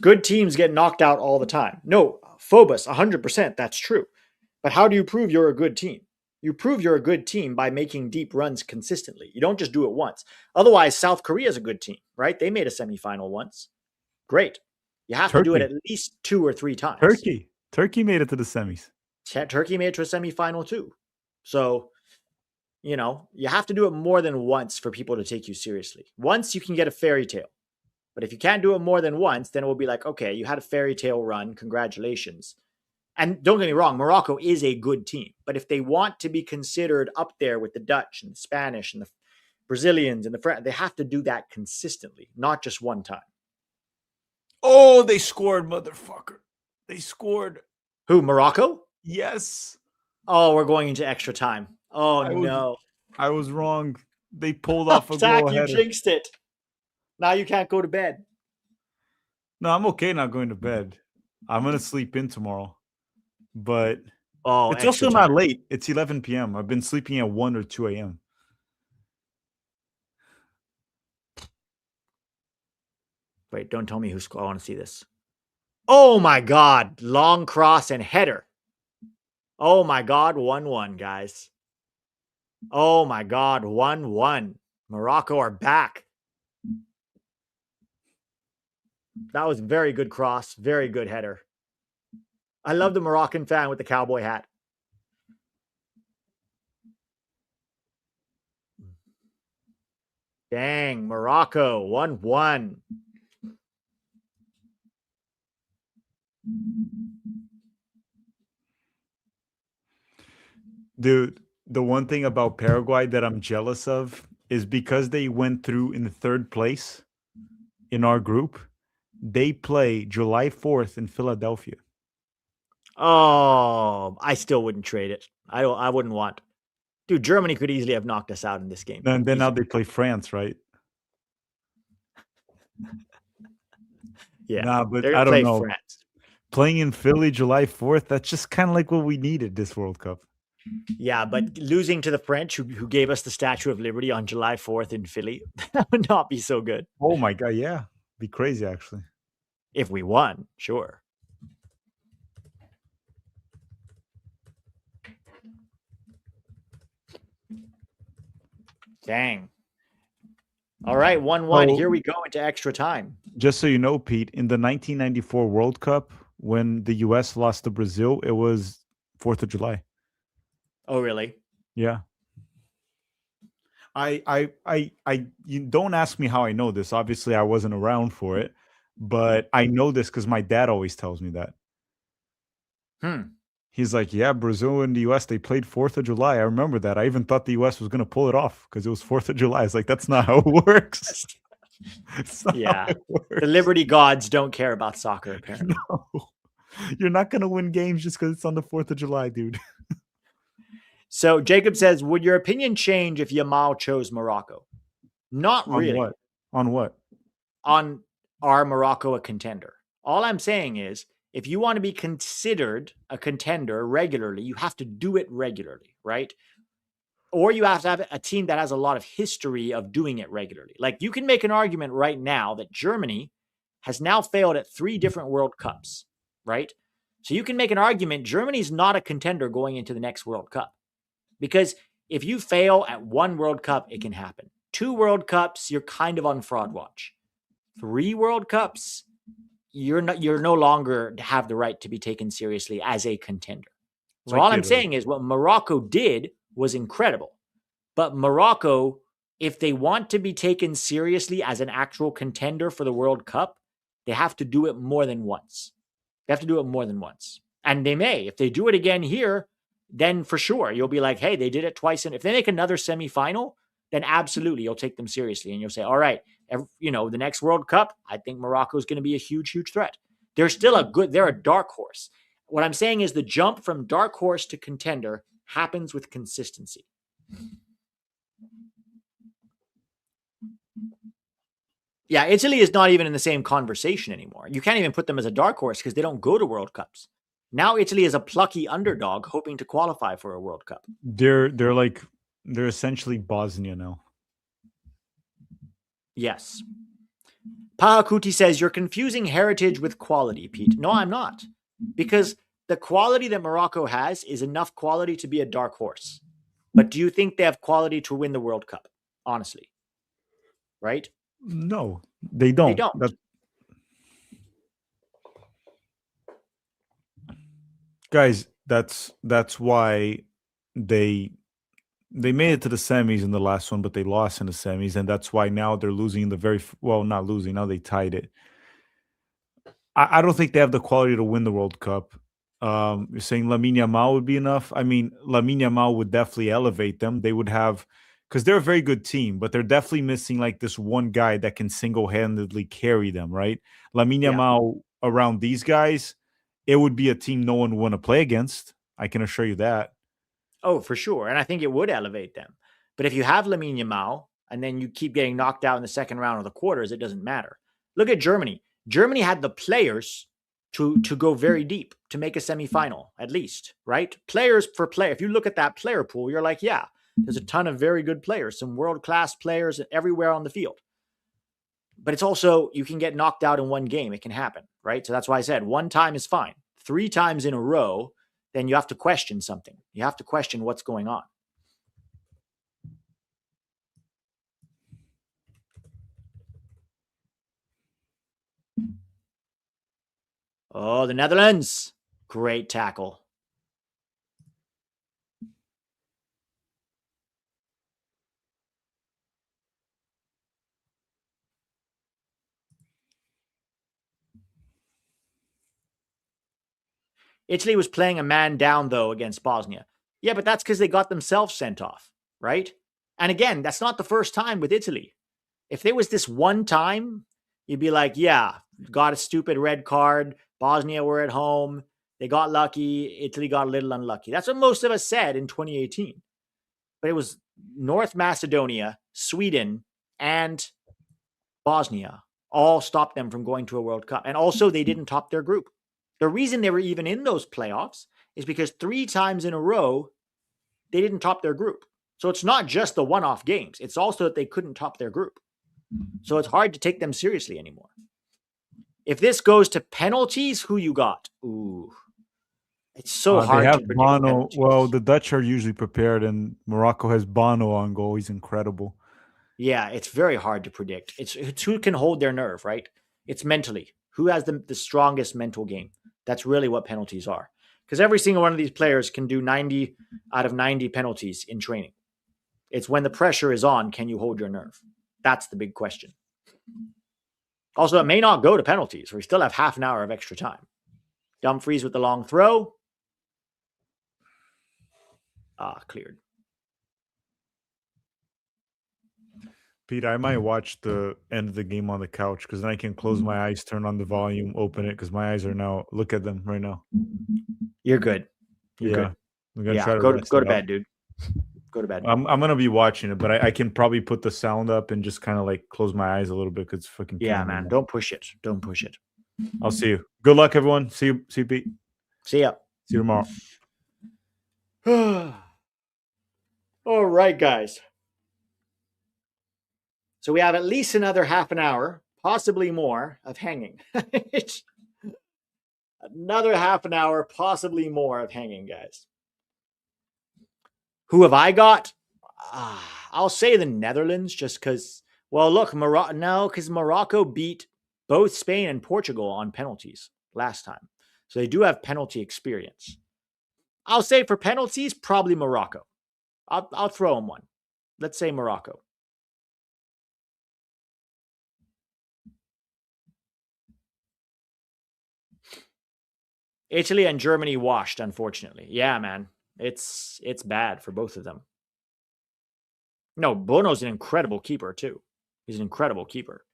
Good teams get knocked out all the time. No, Phobos, 100%, that's true. But how do you prove you're a good team? You prove you're a good team by making deep runs consistently. You don't just do it once. Otherwise, South Korea is a good team, right? They made a semifinal once. Great. You have to do it Turkey. at least 2 or 3 times. Turkey made it to the semis. Turkey made it to a semifinal too. So, you have to do it more than once for people to take you seriously. Once you can get a fairy tale. But if you can't do it more than once, then it will be like, okay, you had a fairy tale run. Congratulations. And don't get me wrong, Morocco is a good team. But if they want to be considered up there with the Dutch and the Spanish and the Brazilians and the French, they have to do that consistently, not just one time. Oh, they scored, motherfucker. They scored. Who, Morocco? Yes. Oh, we're going into extra time. Oh, no. I was wrong. They pulled off a Zach, goal you header. jinxed it. Now you can't go to bed. No, I'm okay not going to bed. I'm going to sleep in tomorrow. But it's also extra time. not late. It's 11 p.m. I've been sleeping at 1 or 2 a.m. Wait, don't tell me who scored. I want to see this. Oh, my God. Long cross and header. Oh, my God. 1-1, guys. Oh, my God. 1-1. Morocco are back. That was very good cross. Very good header. I love the Moroccan fan with the cowboy hat. Dang, Morocco, 1-1. Dude, the one thing about Paraguay that I'm jealous of is because they went through in the third place in our group, they play July 4th in Philadelphia. Oh, I still wouldn't trade it. I wouldn't want. Dude, Germany could easily have knocked us out in this game. And then now they play France, right? Yeah. Nah, but They're I going to don't play know. France. Playing in Philly July 4th, that's just kind of like what we needed this World Cup. Yeah, but losing to the French who gave us the Statue of Liberty on July 4th in Philly, that would not be so good. Oh my God, yeah. Be crazy, actually. If we won, sure. Dang. All right, 1-1. So- Here we go into extra time. Just so you know, Pete, in the 1994 World Cup, when the U.S. lost to Brazil, it was 4th of July. Oh, really? Yeah. You don't ask me how I know this. Obviously, I wasn't around for it, but I know this because my dad always tells me that. He's like, yeah, Brazil and the U.S., they played 4th of July. I remember that. I even thought the U.S. was going to pull it off because it was 4th of July. It's like, that's not how it works. Yeah. The Liberty gods don't care about soccer, apparently. No. You're not going to win games just because it's on the 4th of July, dude. So Jacob says, would your opinion change if Yamal chose Morocco? Not On really. what? On what? On are Morocco a contender? All I'm saying is, if you want to be considered a contender regularly, you have to do it regularly, right? Or you have to have a team that has a lot of history of doing it regularly. Like you can make an argument right now that Germany has now failed at 3 different World Cups, right? So you can make an argument Germany's not a contender going into the next World Cup. Because if you fail at 1 World Cup, it can happen. 2 World Cups, you're kind of on fraud watch. 3 World Cups, you're no longer have the right to be taken seriously as a contender. So all I'm saying is what Morocco did was incredible. But Morocco, if they want to be taken seriously as an actual contender for the World Cup, they have to do it more than once. They have to do it more than once. And they may. If they do it again here, then for sure, you'll be like, hey, they did it twice. And if they make another semifinal, then absolutely, you'll take them seriously. And you'll say, all right, the next World Cup, I think Morocco is going to be a huge, huge threat. They're still they're a dark horse. What I'm saying is the jump from dark horse to contender happens with consistency. Yeah, Italy is not even in the same conversation anymore. You can't even put them as a dark horse because they don't go to World Cups. Now Italy is a plucky underdog hoping to qualify for a World Cup. They're essentially Bosnia now. Yes. Pahakuti says, you're confusing heritage with quality, Pete. No, I'm not. Because the quality that Morocco has is enough quality to be a dark horse. But do you think they have quality to win the World Cup? Honestly. Right? No, they don't. They don't. Guys, that's why they made it to the semis in the last one, but they lost in the semis, and that's why now they're losing not losing. Now they tied it. I don't think they have the quality to win the World Cup. You're saying Lamine Yamal would be enough? I mean, Lamine Yamal would definitely elevate them. They would have, because they're a very good team, but they're definitely missing like this one guy that can single-handedly carry them, right? Lamine Yamal around these guys, it would be a team no one would want to play against. I can assure you that. Oh, for sure. And I think it would elevate them. But if you have Lamine Yamal and then you keep getting knocked out in the second round of the quarters, it doesn't matter. Look at Germany. Germany had the players to go very deep, to make a semifinal, at least, right? Players for player. If you look at that player pool, you're like, yeah, there's a ton of very good players, some world-class players everywhere on the field. But it's also, you can get knocked out in one game. It can happen, right? So that's why I said 1 time is fine. 3 times in a row, then you have to question something. You have to question what's going on. Oh, the Netherlands. Great tackle. Italy was playing a man down, though, against Bosnia. Yeah, but that's because they got themselves sent off, right? And again, that's not the first time with Italy. If there was this one time, you'd be like, yeah, got a stupid red card. Bosnia were at home. They got lucky. Italy got a little unlucky. That's what most of us said in 2018. But it was North Macedonia, Sweden, and Bosnia all stopped them from going to a World Cup. And also, they didn't top their group. The reason they were even in those playoffs is because 3 times in a row, they didn't top their group. So it's not just the one-off games. It's also that they couldn't top their group. So it's hard to take them seriously anymore. If this goes to penalties, who you got? Ooh. It's so hard to predict Bono. penalties. Well, the Dutch are usually prepared, and Morocco has Bono on goal. He's incredible. Yeah, it's very hard to predict. It's who can hold their nerve, right? It's mentally. Who has the strongest mental game? That's really what penalties are. Because every single one of these players can do 90 out of 90 penalties in training. It's when the pressure is on, can you hold your nerve? That's the big question. Also, it may not go to penalties. We still have half an hour of extra time. Dumfries with the long throw. Cleared. Pete, I might watch the end of the game on the couch because then I can close my eyes, turn on the volume, open it because my eyes are now, look at them right now. You're good. You're good. I'm gonna try to go to bed, dude. Go to bed. I'm gonna be watching it, but I can probably put the sound up and just kind of like close my eyes a little bit because it's fucking. Yeah, man. Don't push it. Don't push it. I'll see you. Good luck, everyone. See you, Pete. See ya. See you tomorrow. All right, guys. So we have at least another half an hour, possibly more, of hanging. Another half an hour, possibly more of hanging, guys. Who have I got? I'll say the Netherlands just because, well, look, because Morocco beat both Spain and Portugal on penalties last time. So they do have penalty experience. I'll say for penalties, probably Morocco. I'll throw them one. Let's say Morocco. Italy and Germany washed, unfortunately. Yeah, man. It's bad for both of them. No, Bono's an incredible keeper, too. He's an incredible keeper.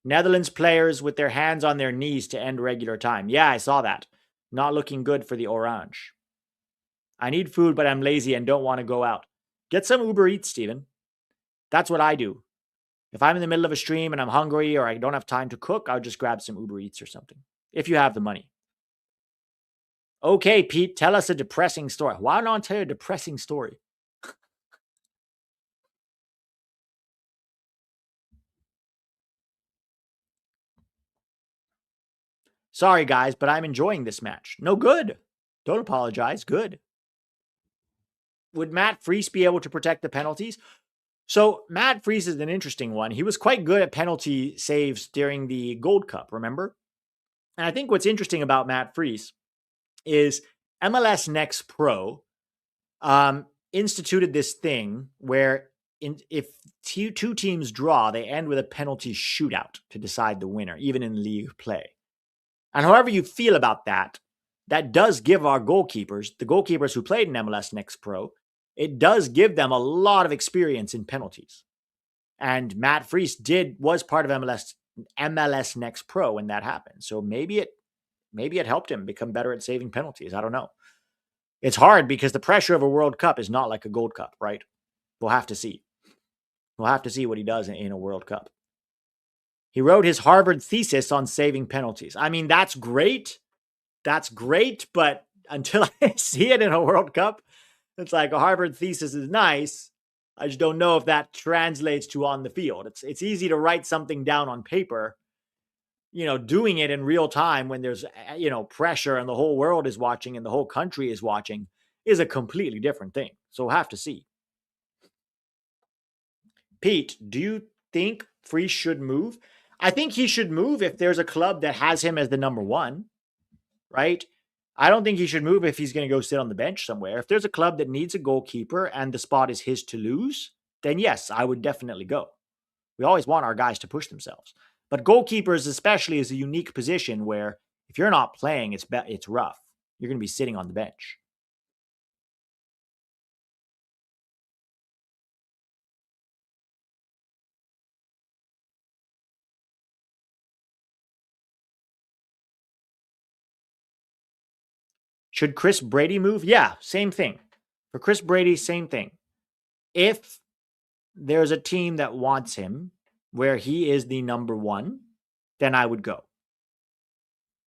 Netherlands players with their hands on their knees to end regular time. Yeah, I saw that. Not looking good for the Orange. I need food, but I'm lazy and don't want to go out. Get some Uber Eats, Steven. That's what I do. If I'm in the middle of a stream and I'm hungry or I don't have time to cook, I'll just grab some Uber Eats or something. If you have the money. Okay, Pete, tell us a depressing story. Why don't I tell you a depressing story? Sorry, guys, but I'm enjoying this match. No, good. Don't apologize. Good. Would Matt Freese be able to protect the penalties? So Matt Freese is an interesting one. He was quite good at penalty saves during the Gold Cup, remember? And I think what's interesting about Matt Freese is MLS Next Pro instituted this thing where if two teams draw, they end with a penalty shootout to decide the winner, even in league play. And however you feel about that, that does give our goalkeepers, the goalkeepers who played in MLS Next Pro, it does give them a lot of experience in penalties. And Matt Freese was part of MLS Next Pro when that happened. So maybe it helped him become better at saving penalties. I don't know. It's hard because the pressure of a World Cup is not like a Gold Cup, right? We'll have to see. We'll have to see what he does in a World Cup. He wrote his Harvard thesis on saving penalties. I mean, that's great. That's great, but until I see it in a World Cup, it's like a Harvard thesis is nice. I just don't know if that translates to on the field. It's easy to write something down on paper. Doing it in real time when there's, pressure and the whole world is watching and the whole country is watching is a completely different thing. So we'll have to see. Pete, do you think Freese should move? I think he should move if there's a club that has him as the number one, right? I don't think he should move if he's going to go sit on the bench somewhere. If there's a club that needs a goalkeeper and the spot is his to lose, then yes, I would definitely go. We always want our guys to push themselves. But goalkeepers especially is a unique position where if you're not playing, it's rough. You're going to be sitting on the bench. Should Chris Brady move? Yeah, same thing. For Chris Brady, same thing. If there's a team that wants him where he is the number one, then I would go.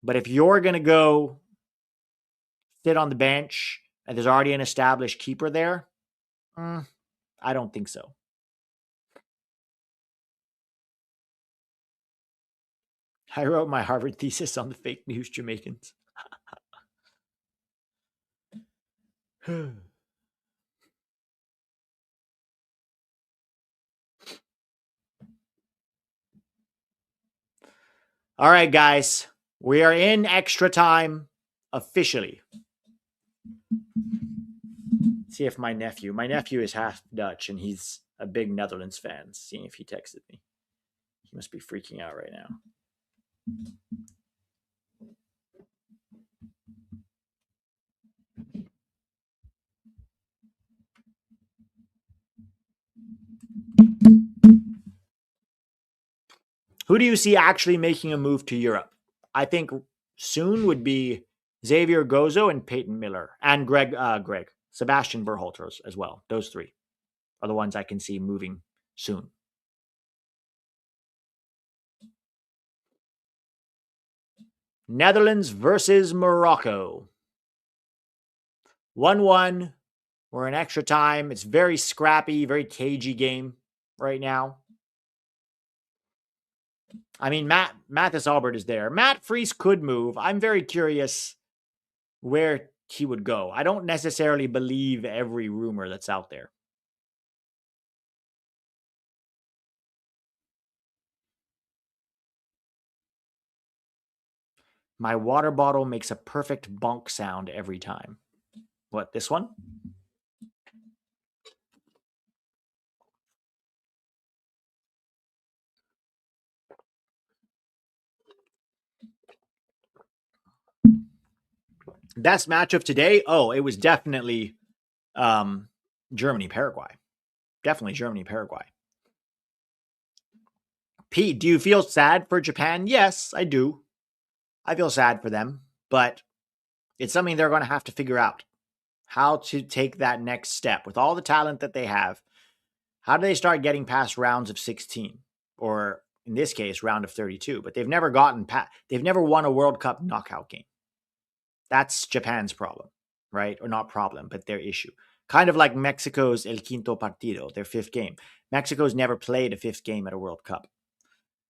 But if you're going to go sit on the bench and there's already an established keeper there, I don't think so. I wrote my Harvard thesis on the fake news Jamaicans. All right, guys. We are in extra time officially. Let's see if my nephew is half Dutch and he's a big Netherlands fan. Seeing if he texted me. He must be freaking out right now. Who do you see actually making a move to Europe? I think soon would be Xavier Gozo and Peyton Miller and Sebastian Berhalter as well. Those three are the ones I can see moving soon. Netherlands versus Morocco. 1-1. We're in extra time. It's very scrappy, very cagey game right now. I mean, Mathis Albert is there. Matt Freese could move. I'm very curious where he would go. I don't necessarily believe every rumor that's out there. My water bottle makes a perfect bonk sound every time. What, this one? Best match of today? Oh, it was definitely Germany, Paraguay. Definitely Germany, Paraguay. Pete, do you feel sad for Japan? Yes, I do. I feel sad for them, but it's something they're going to have to figure out. How to take that next step with all the talent that they have. How do they start getting past rounds of 16? Or in this case, round of 32. But they've never they've never won a World Cup knockout game. That's Japan's problem, right? Or not problem, but their issue. Kind of like Mexico's El Quinto Partido, their fifth game. Mexico's never played a fifth game at a World Cup.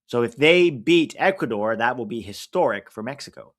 So if they beat Ecuador, that will be historic for Mexico.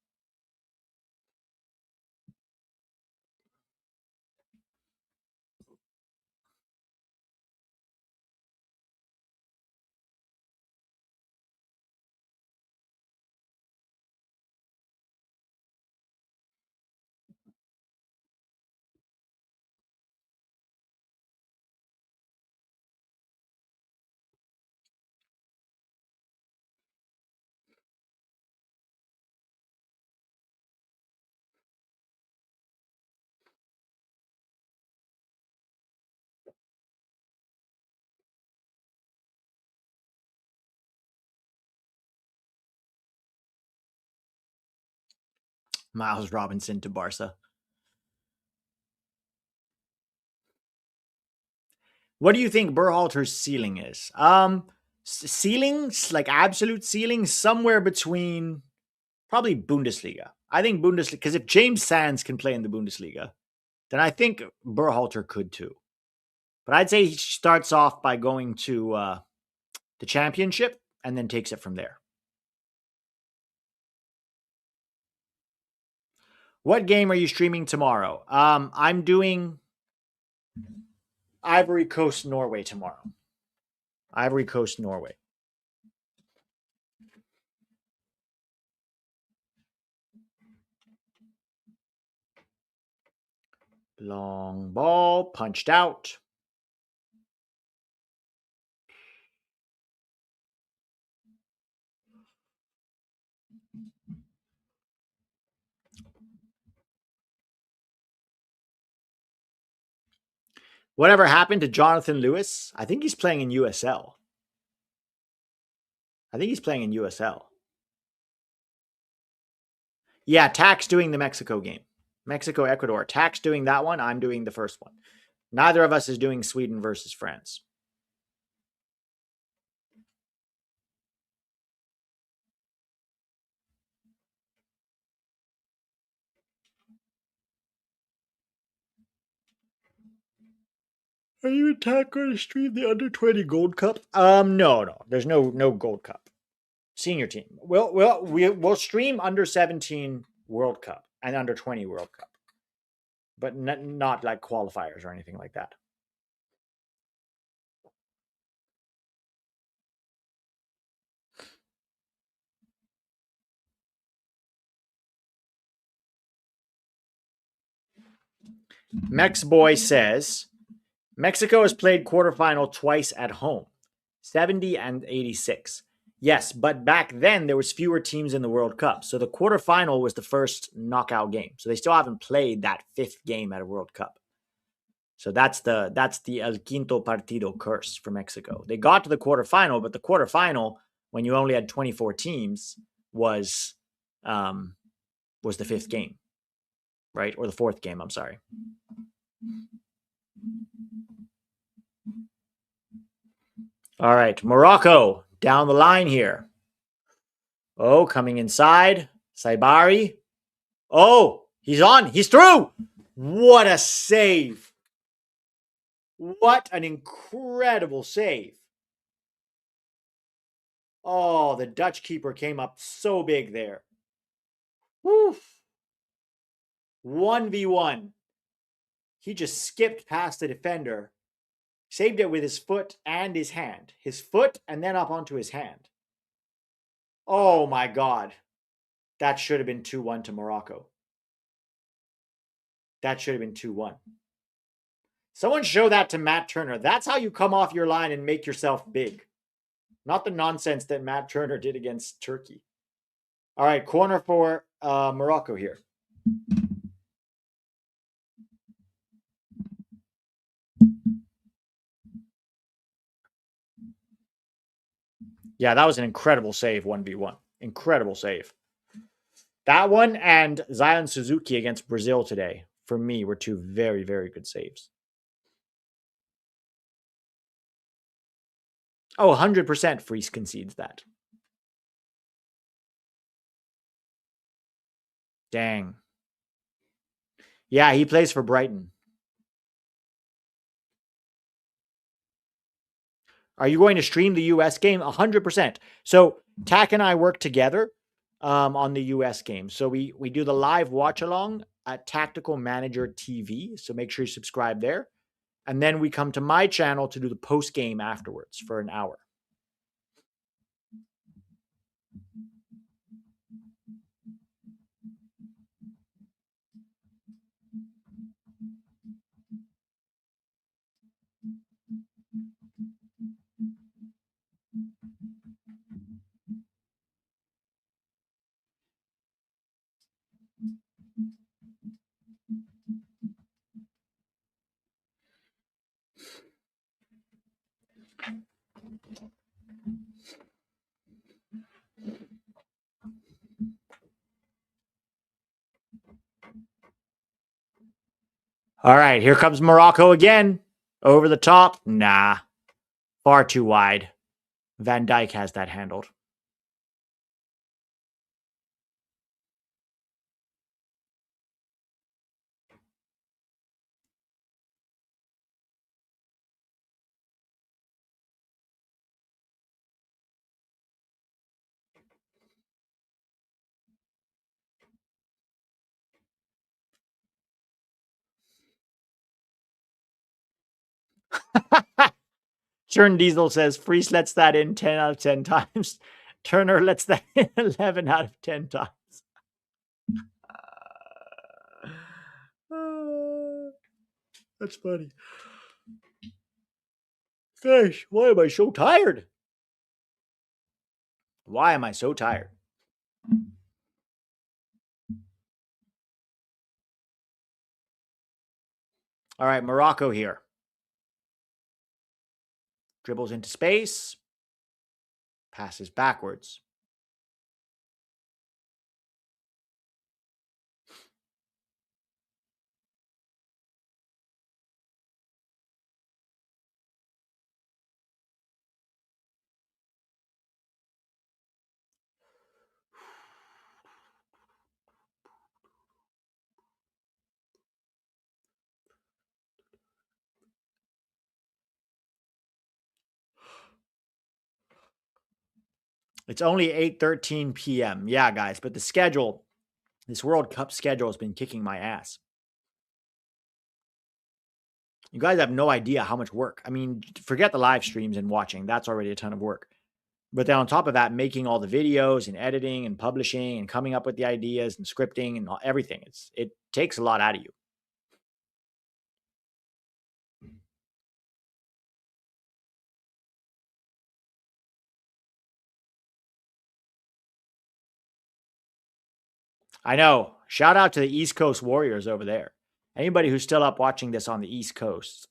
Miles Robinson to Barca. What do you think Berhalter's ceiling is? Ceilings, like absolute ceiling, somewhere between probably Bundesliga. I think Bundesliga, because if James Sands can play in the Bundesliga, then I think Berhalter could too. But I'd say he starts off by going to the championship and then takes it from there. What game are you streaming tomorrow? I'm doing Ivory Coast, Norway tomorrow. Ivory Coast, Norway. Long ball, punched out. Whatever happened to Jonathan Lewis? I think he's playing in USL. Yeah, Tax doing the Mexico game. Mexico, Ecuador. Tax doing that one. I'm doing the first one. Neither of us is doing Sweden versus France. Are you and Tack going to stream the under 20 Gold Cup? No. There's no Gold Cup. Senior team. We'll stream under 17 World Cup and under 20 World Cup, but not like qualifiers or anything like that. Mex Boy says Mexico has played quarterfinal twice at home, 70 and 86. Yes, but back then there was fewer teams in the World Cup. So the quarterfinal was the first knockout game. So they still haven't played that fifth game at a World Cup. So that's the El Quinto Partido curse for Mexico. They got to the quarterfinal, but the quarterfinal, when you only had 24 teams, was the fifth game, right? Or the fourth game, I'm sorry. All right, Morocco down the line here. Oh, coming inside. Saibari. Oh, he's on. He's through. What a save. What an incredible save. Oh, the Dutch keeper came up so big there. Woo. 1v1. He just skipped past the defender, saved it with his foot and his hand. His foot and then up onto his hand. Oh my God. That should have been 2-1 to Morocco. That should have been 2-1. Someone show that to Matt Turner. That's how you come off your line and make yourself big. Not the nonsense that Matt Turner did against Turkey. All right, corner for Morocco here. Yeah, that was an incredible save, 1v1. Incredible save. That one and Zion Suzuki against Brazil today, for me, were two very, very good saves. Oh, 100% Freese concedes that. Dang. Yeah, he plays for Brighton. Are you going to stream the US game? 100%. So Tack and I work together on the US game. So we do the live watch along at Tactical Manager TV. So make sure you subscribe there. And then we come to my channel to do the post game afterwards for an hour. All right, here comes Morocco again. Over the top. Nah. Far too wide. Van Dijk has that handled. Churn Diesel says Freeze lets that in 10 out of 10 times. Turner lets that in 11 out of 10 times. That's funny. Gosh, why am I so tired? Why am I so tired? All right, Morocco here. Dribbles into space. Passes backwards. It's only 8:13 p.m. Yeah, guys, but the schedule, this World Cup schedule has been kicking my ass. You guys have no idea how much work. I mean, forget the live streams and watching. That's already a ton of work. But then on top of that, making all the videos and editing and publishing and coming up with the ideas and scripting and everything. It takes a lot out of you. I know. Shout out to the East Coast Warriors over there. Anybody who's still up watching this on the East Coast.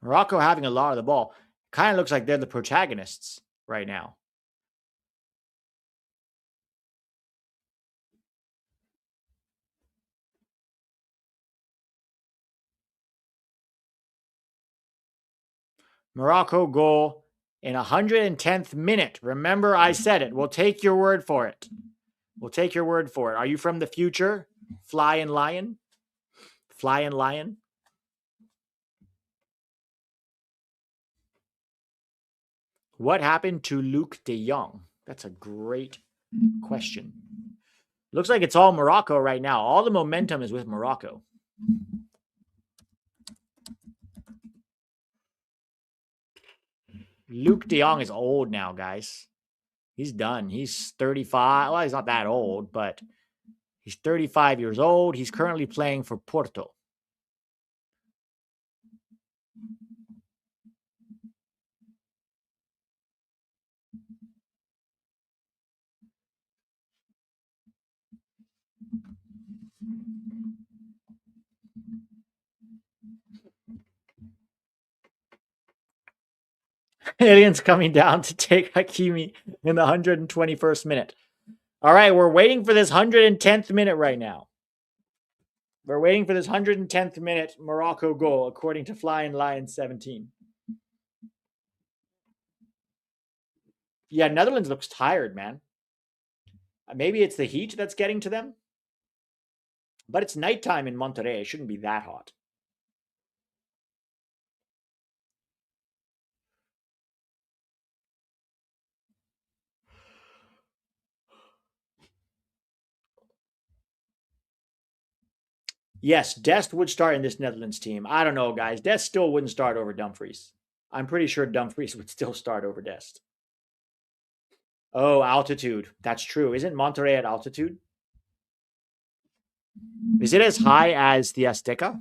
Morocco having a lot of the ball. Kind of looks like they're the protagonists right now. Morocco goal in 110th minute. Remember, I said it. We'll take your word for it. We'll take your word for it. Are you from the future? Flying Lion? Flying Lion? What happened to Luke de Jong? That's a great question. Looks like it's all Morocco right now. All the momentum is with Morocco. Luke de Jong is old now, guys. He's done. He's 35. Well, he's not that old, but he's 35 years old. He's currently playing for Porto. Aliens coming down to take Hakimi in the 121st minute. All right, we're waiting for this 110th minute right now. We're waiting for this 110th minute Morocco goal, according to Flying Lion 17. Yeah, Netherlands looks tired, man. Maybe it's the heat that's getting to them. But it's nighttime in Monterrey. It shouldn't be that hot. Yes, Dest would start in this Netherlands team. I don't know, guys. Dest still wouldn't start over Dumfries. I'm pretty sure Dumfries would still start over Dest. Oh, altitude. That's true. Isn't Monterrey at altitude? Is it as high as the Azteca?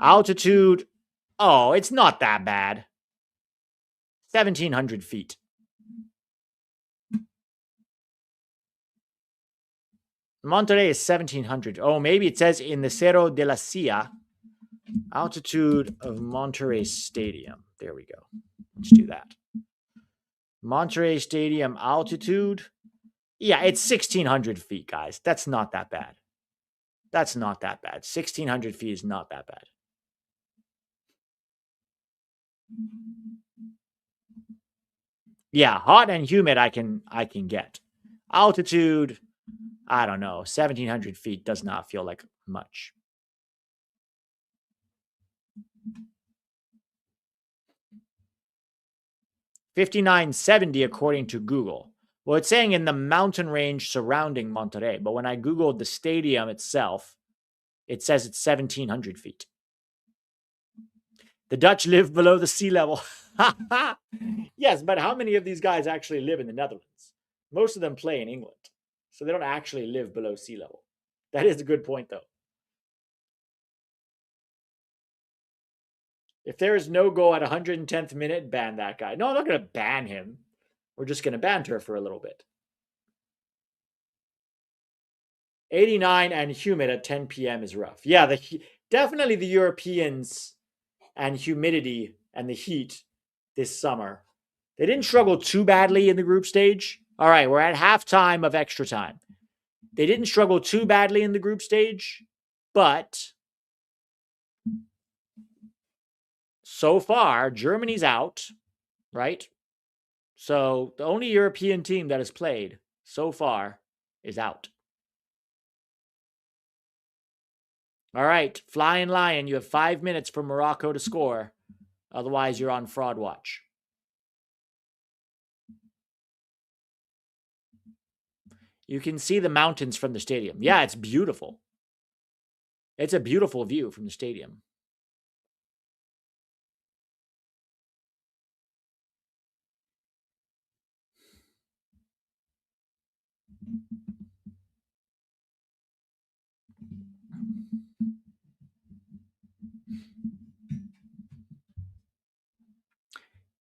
Altitude. Oh, it's not that bad. 1,700 feet. Monterrey is 1,700. Oh, maybe it says in the Cerro de la Silla. Altitude of Monterrey Stadium. There we go. Let's do that. Monterrey Stadium altitude. Yeah, it's 1,600 feet, guys. That's not that bad. That's not that bad. 1,600 feet is not that bad. Yeah, hot and humid I can get. Altitude, I don't know. 1,700 feet does not feel like much. $59.70 according to Google. Well, it's saying in the mountain range surrounding Monterrey, but when I Googled the stadium itself, it says it's 1,700 feet. The Dutch live below the sea level. Yes, but how many of these guys actually live in the Netherlands? Most of them play in England, so they don't actually live below sea level. That is a good point, though. If there is no goal at 110th minute, ban that guy. No, I'm not going to ban him. We're just going to banter for a little bit. 89 and humid at 10 p.m. is rough. Yeah, definitely the Europeans and humidity and the heat this summer. They didn't struggle too badly in the group stage. All right, we're at halftime of extra time. They didn't struggle too badly in the group stage, but so far, Germany's out, right? So the only European team that has played so far is out. All right, Flying Lion, you have 5 minutes for Morocco to score. Otherwise, you're on fraud watch. You can see the mountains from the stadium. Yeah, it's beautiful. It's a beautiful view from the stadium.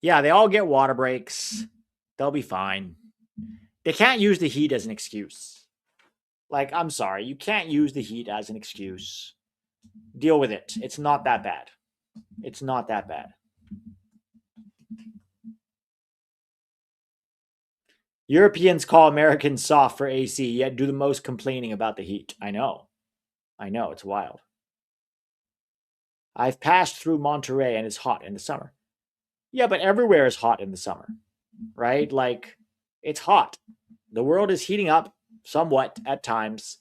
Yeah, they all get water breaks. They'll be fine. They can't use the heat as an excuse. Like, I'm sorry, you can't use the Heat as an excuse. Deal with it. It's not that bad. It's not that bad. Europeans call Americans soft for AC, yet do the most complaining about the heat. I know. It's wild. I've passed through Monterey and it's hot in the summer. Yeah, but everywhere is hot in the summer, right? Like, it's hot. The world is heating up somewhat at times.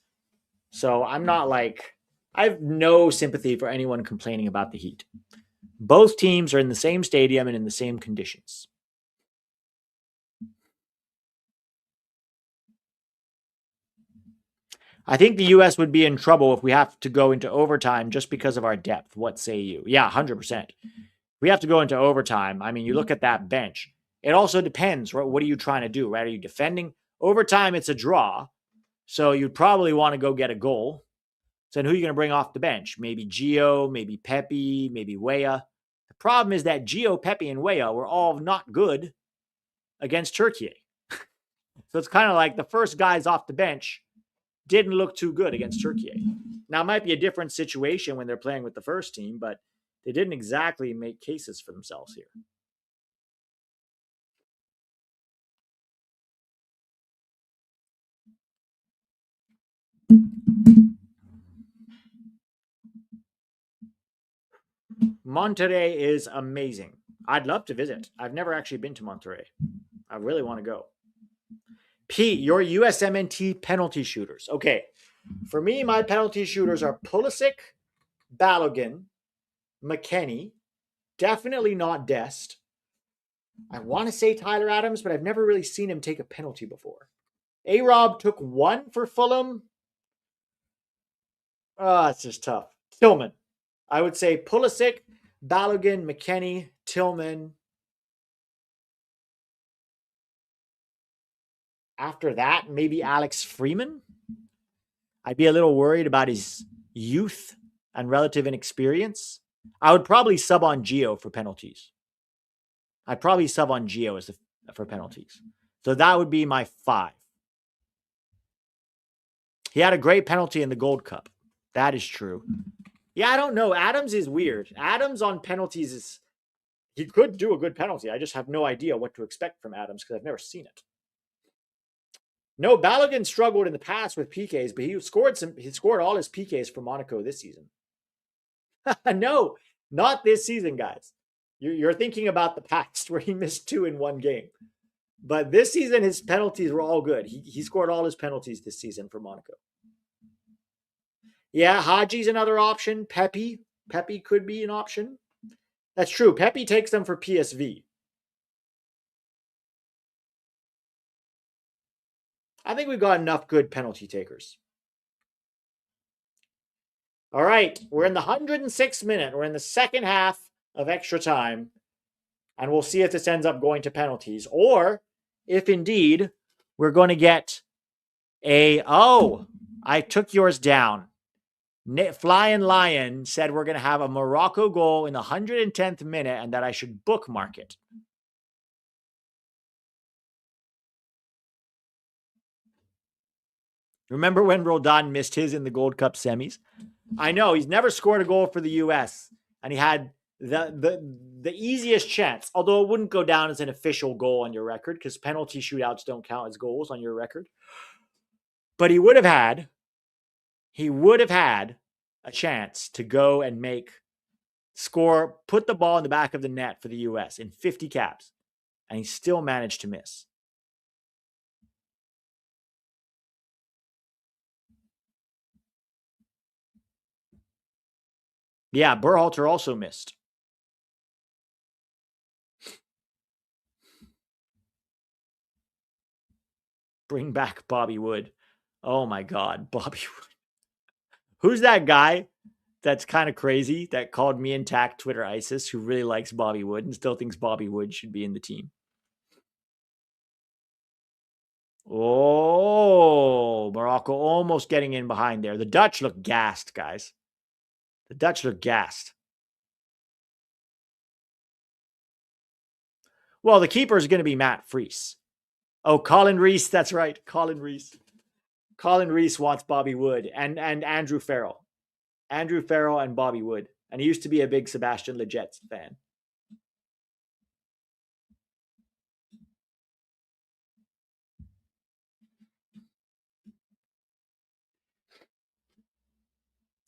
So I'm not like, I have no sympathy for anyone complaining about the heat. Both teams are in the same stadium and in the same conditions. I think the U.S. would be in trouble if we have to go into overtime just because of our depth. What say you? Yeah, 100%. We have to go into overtime. I mean, you look at that bench. It also depends, right? What are you trying to do, right? Are you defending? Overtime, it's a draw. So you'd probably want to go get a goal. So then who are you going to bring off the bench? Maybe Gio, maybe Pepe, maybe Weah. The problem is that Gio, Pepe, and Weah were all not good against Turkey. So it's kind of like the first guys off the bench didn't look too good against Turkey. Now, it might be a different situation when they're playing with the first team, but they didn't exactly make cases for themselves here. Monterey is amazing. I'd love to visit. I've never actually been to Monterey. I really want to go. Pete, your USMNT penalty shooters. Okay. For me, my penalty shooters are Pulisic, Balogun, McKennie, definitely not Dest. I want to say Tyler Adams, but I've never really seen him take a penalty before. A-Rob took one for Fulham. It's just tough. Tillman. I would say Pulisic, Balogun, McKennie, Tillman. After that, maybe Alex Freeman. I'd be a little worried about his youth and relative inexperience. I would probably sub on Gio for penalties. I'd probably sub on Gio for penalties. So that would be my 5. He had a great penalty in the Gold Cup. That is true. Yeah, I don't know. Adams is weird. Adams on penalties is, he could do a good penalty. I just have no idea what to expect from Adams because I've never seen it. No, Balogun struggled in the past with PKs, but he scored all his PKs for Monaco this season. No, not this season, guys. You're thinking about the past where he missed 2 in one game. But this season, his penalties were all good. He scored all his penalties this season for Monaco. Yeah, Haji's another option. Pepe could be an option. That's true. Pepe takes them for PSV. I think we've got enough good penalty takers. All right, we're in the 106th minute. We're in the second half of extra time. And we'll see if this ends up going to penalties or if indeed we're going to get I took yours down. Flying Lion said we're going to have a Morocco goal in the 110th minute and that I should bookmark it. Remember when Roldan missed his in the Gold Cup semis? I know, he's never scored a goal for the U.S. and he had the easiest chance, although it wouldn't go down as an official goal on your record because penalty shootouts don't count as goals on your record. But he would have had a chance to go and put the ball in the back of the net for the U.S. in 50 caps, and he still managed to miss. Yeah, Berhalter also missed. Bring back Bobby Wood. Oh my God, Bobby Wood. Who's that guy that's kind of crazy that called me and Tack Twitter ISIS who really likes Bobby Wood and still thinks Bobby Wood should be in the team? Oh, Morocco almost getting in behind there. The Dutch look gassed, guys. The Dutch look gassed. Well, the keeper is going to be Matt Fries. Oh, Colin Reese. That's right. Colin Reese. Colin Reese wants Bobby Wood and Andrew Farrell. Andrew Farrell and Bobby Wood. And he used to be a big Sebastian Lletget fan.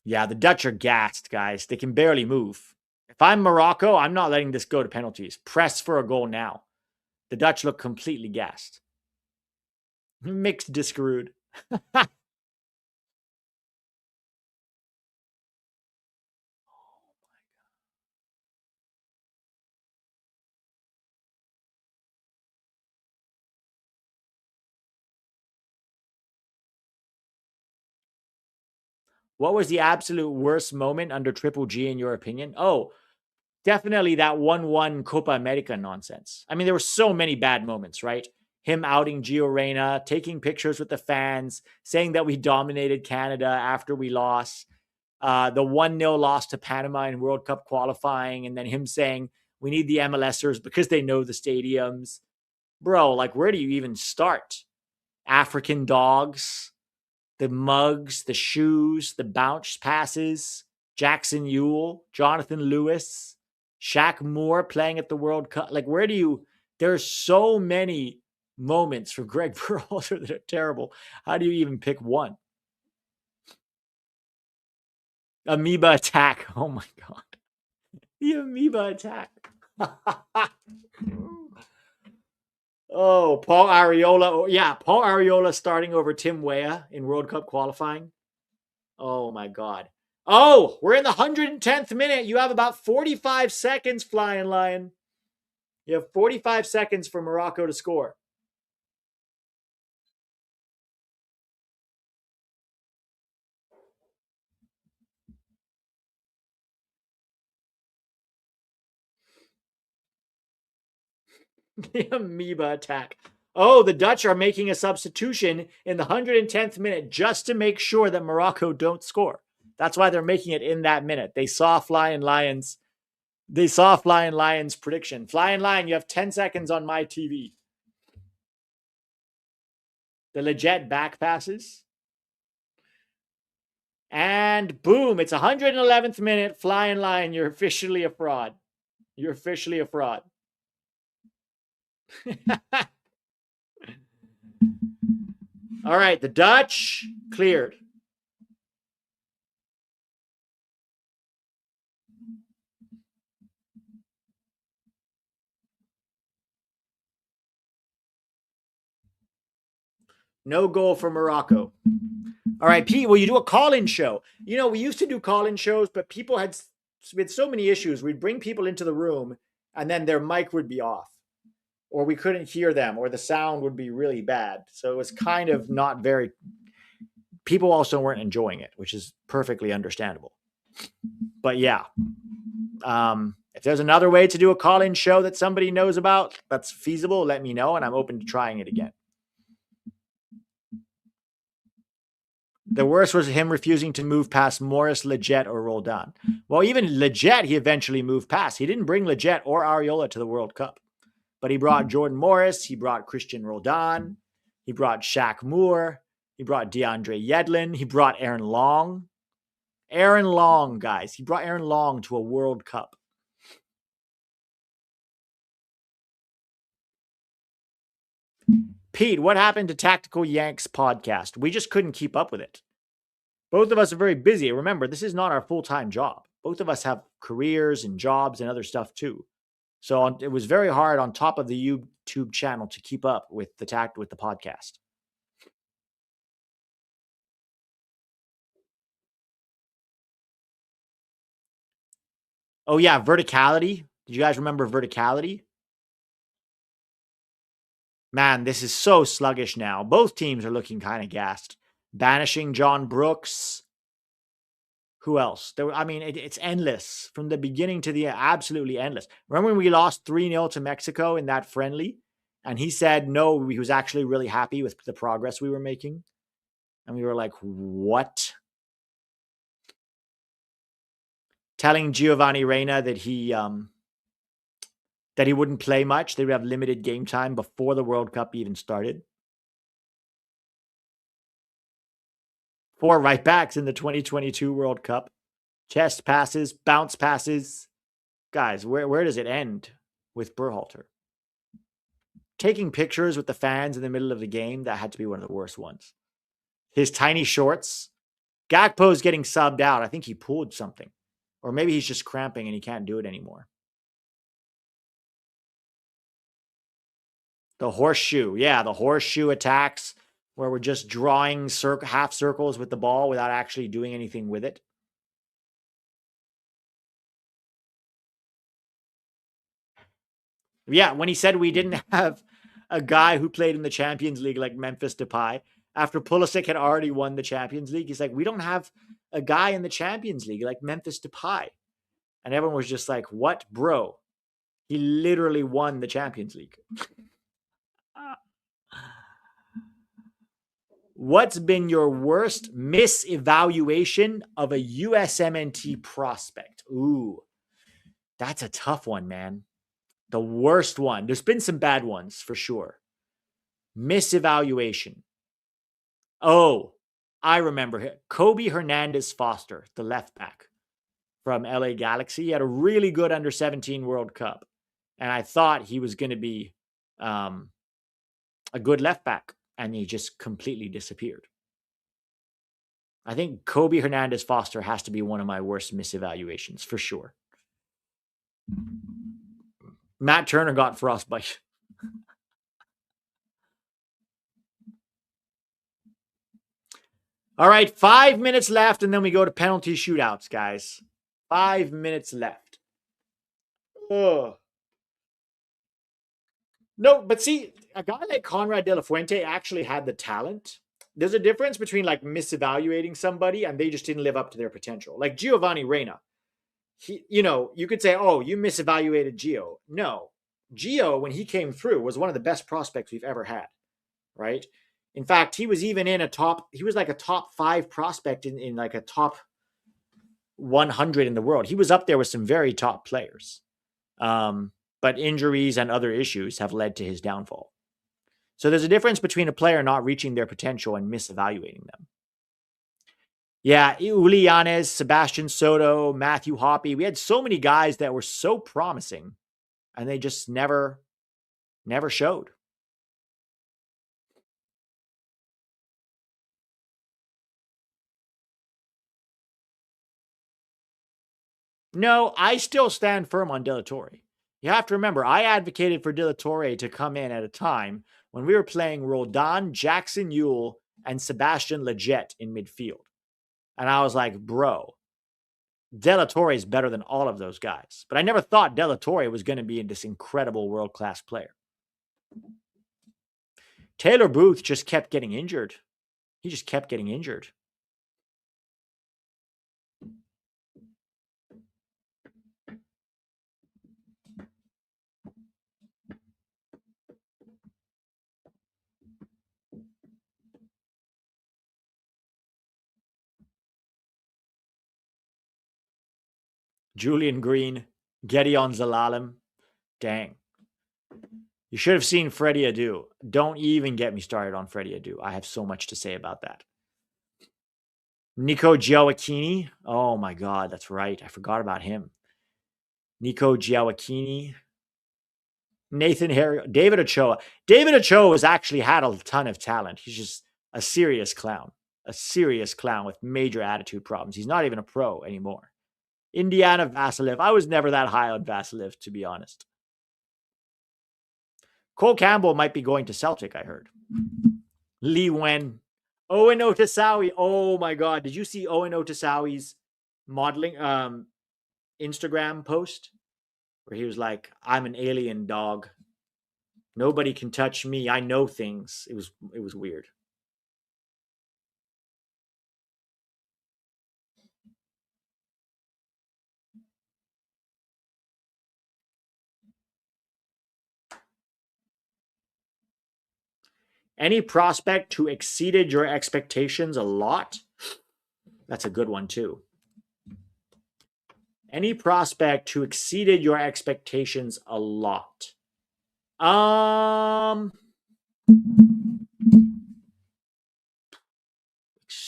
Yeah, the Dutch are gassed, guys. They can barely move. If I'm Morocco, I'm not letting this go to penalties. Press for a goal now. The Dutch look completely gassed. Mixed discarooed. What was the absolute worst moment under Triple G in your opinion? Oh, definitely that 1-1 Copa America nonsense. I mean, there were so many bad moments, right? Him outing Gio Reyna, taking pictures with the fans, saying that we dominated Canada after we lost. The 1-0 loss to Panama in World Cup qualifying, and then him saying, we need the MLSers because they know the stadiums. Bro, like, where do you even start? African dogs, the mugs, the shoes, the bounce passes, Jackson Ewell, Jonathan Lewis, Shaq Moore playing at the World Cup. Like, where do you? There's so many moments for Greg Berhalter that are terrible. How do you even pick one? Amoeba attack. Oh my God. The amoeba attack. Oh, Paul Arriola. Yeah, Paul Arriola starting over Tim Weah in World Cup qualifying. Oh my God. Oh, we're in the 110th minute. You have about 45 seconds, Flying Lion. You have 45 seconds for Morocco to score. The amoeba attack. Oh, the Dutch are making a substitution in the 110th minute just to make sure that Morocco don't score. That's why they're making it in that minute. They saw Flying Lions. They saw Flying Lion's prediction. Flying Lion, you have 10 seconds on my TV. The Lletget back passes. And boom, it's 111th minute. Flying Lion, you're officially a fraud. You're officially a fraud. All right, the Dutch cleared. No goal for Morocco. All right, Pete, will you do a call-in show? You know, we used to do call-in shows, but people had, with so many issues, we'd bring people into the room and then their mic would be off, or we couldn't hear them, or the sound would be really bad. So it was kind of not very, people also weren't enjoying it, which is perfectly understandable. But yeah, if there's another way to do a call-in show that somebody knows about that's feasible, let me know, and I'm open to trying it again. The worst was him refusing to move past Morris, Lletget, or Roldan. Well, even Lletget, he eventually moved past. He didn't bring Lletget or Arriola to the World Cup, but he brought Jordan Morris, he brought Christian Roldan, he brought Shaq Moore, he brought DeAndre Yedlin, he brought Aaron Long. Aaron Long, guys. He brought Aaron Long to a World Cup. Pete, what happened to Tactical Yanks podcast? We just couldn't keep up with it. Both of us are very busy. Remember, this is not our full-time job. Both of us have careers and jobs and other stuff too. So it was very hard on top of the YouTube channel to keep up with the podcast. Oh yeah, verticality. Did you guys remember verticality? Man, this is so sluggish now. Both teams are looking kind of gassed. Banishing John Brooks. Who else? It's endless from the beginning to the end, absolutely endless. Remember when we lost 3-0 to Mexico in that friendly? And he said, no, he was actually really happy with the progress we were making. And we were like, what? Telling Giovanni Reyna that he wouldn't play much. They would have limited game time before the World Cup even started. 4 right backs in the 2022 World Cup. Chest passes, bounce passes. Guys, where does it end with Berhalter? Taking pictures with the fans in the middle of the game, that had to be one of the worst ones. His tiny shorts. Gakpo's getting subbed out. I think he pulled something. Or maybe he's just cramping and he can't do it anymore. The horseshoe. Yeah, the horseshoe attacks where we're just drawing half circles with the ball without actually doing anything with it. Yeah, when he said we didn't have a guy who played in the Champions League like Memphis Depay, after Pulisic had already won the Champions League, he's like, we don't have a guy in the Champions League like Memphis Depay. And everyone was just like, what, bro? He literally won the Champions League. What's been your worst misevaluation of a USMNT prospect? Ooh, that's a tough one, man. The worst one. There's been some bad ones for sure. Misevaluation. Oh, I remember him. Kobe Hernandez-Foster, the left back from LA Galaxy. He had a really good under-17 World Cup. And I thought he was going to be a good left back. And he just completely disappeared. I think Kobe Hernandez-Foster has to be one of my worst misevaluations for sure. Matt Turner got frostbite. All right, 5 minutes left, and then we go to penalty shootouts, guys. 5 minutes left. Ugh. No, but see, a guy like Conrad De La Fuente actually had the talent. There's a difference between like misevaluating somebody and they just didn't live up to their potential. Like Giovanni Reina. You could say, oh, you misevaluated Gio. No. Gio, when he came through, was one of the best prospects we've ever had. Right? In fact, he was even he was like a top 5 prospect in like a top 100 in the world. He was up there with some very top players. But injuries and other issues have led to his downfall. So there's a difference between a player not reaching their potential and misevaluating them. Yeah, Uli Yanez, Sebastian Soto, Matthew Hoppe. We had so many guys that were so promising, and they just never showed. No, I still stand firm on De La Torre. You have to remember, I advocated for De La Torre to come in at a time when we were playing Roldan, Jackson Ewell, and Sebastian Lletget in midfield. And I was like, bro, De La Torre is better than all of those guys. But I never thought De La Torre was going to be this incredible world-class player. Taylor Booth just kept getting injured. He just kept getting injured. Julian Green, Gedeon Zalalem. Dang. You should have seen Freddie Adu. Don't even get me started on Freddie Adu. I have so much to say about that. Nico Giacchini. Oh my God, that's right. I forgot about him. Nico Giacchini. Nathan Harry. David Ochoa. David Ochoa has actually had a ton of talent. He's just a serious clown. A serious clown with major attitude problems. He's not even a pro anymore. Indiana Vassilev. I was never that high on Vassilev, to be honest. Cole Campbell might be going to Celtic, I heard. Lee Wen. Owen Otasawi. Oh my God. Did you see Owen Otasawi's modeling Instagram post? Where he was like, I'm an alien dog. Nobody can touch me. I know things. It was weird. Any prospect who exceeded your expectations a lot? That's a good one too. Any prospect who exceeded your expectations a lot?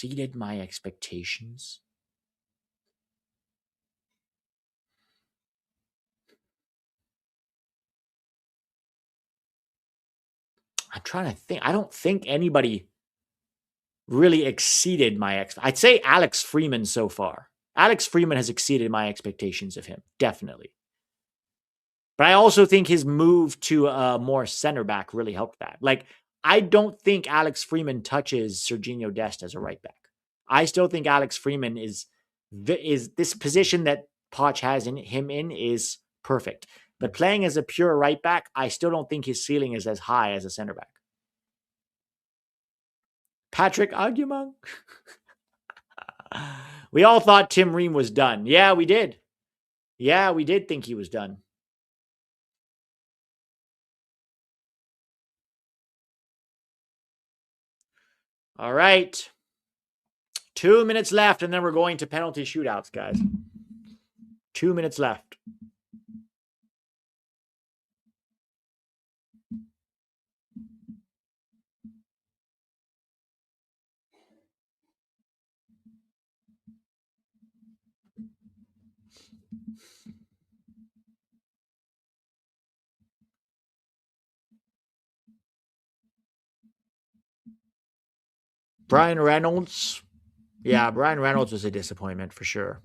exceeded my expectations. I'm trying to think. I don't think anybody really exceeded my I'd say Alex Freeman so far. Alex Freeman has exceeded my expectations of him, definitely. But I also think his move to more center back really helped that. Like, I don't think Alex Freeman touches Serginho Dest as a right back. I still think Alex Freeman is this position that Poch has him in is perfect. But playing as a pure right back, I still don't think his ceiling is as high as a center back. Patrick Agumang. We all thought Tim Ream was done. Yeah, we did. Yeah, we did think he was done. All right. 2 minutes left, and then we're going to penalty shootouts, guys. 2 minutes left. Brian Reynolds. Yeah, Brian Reynolds was a disappointment for sure.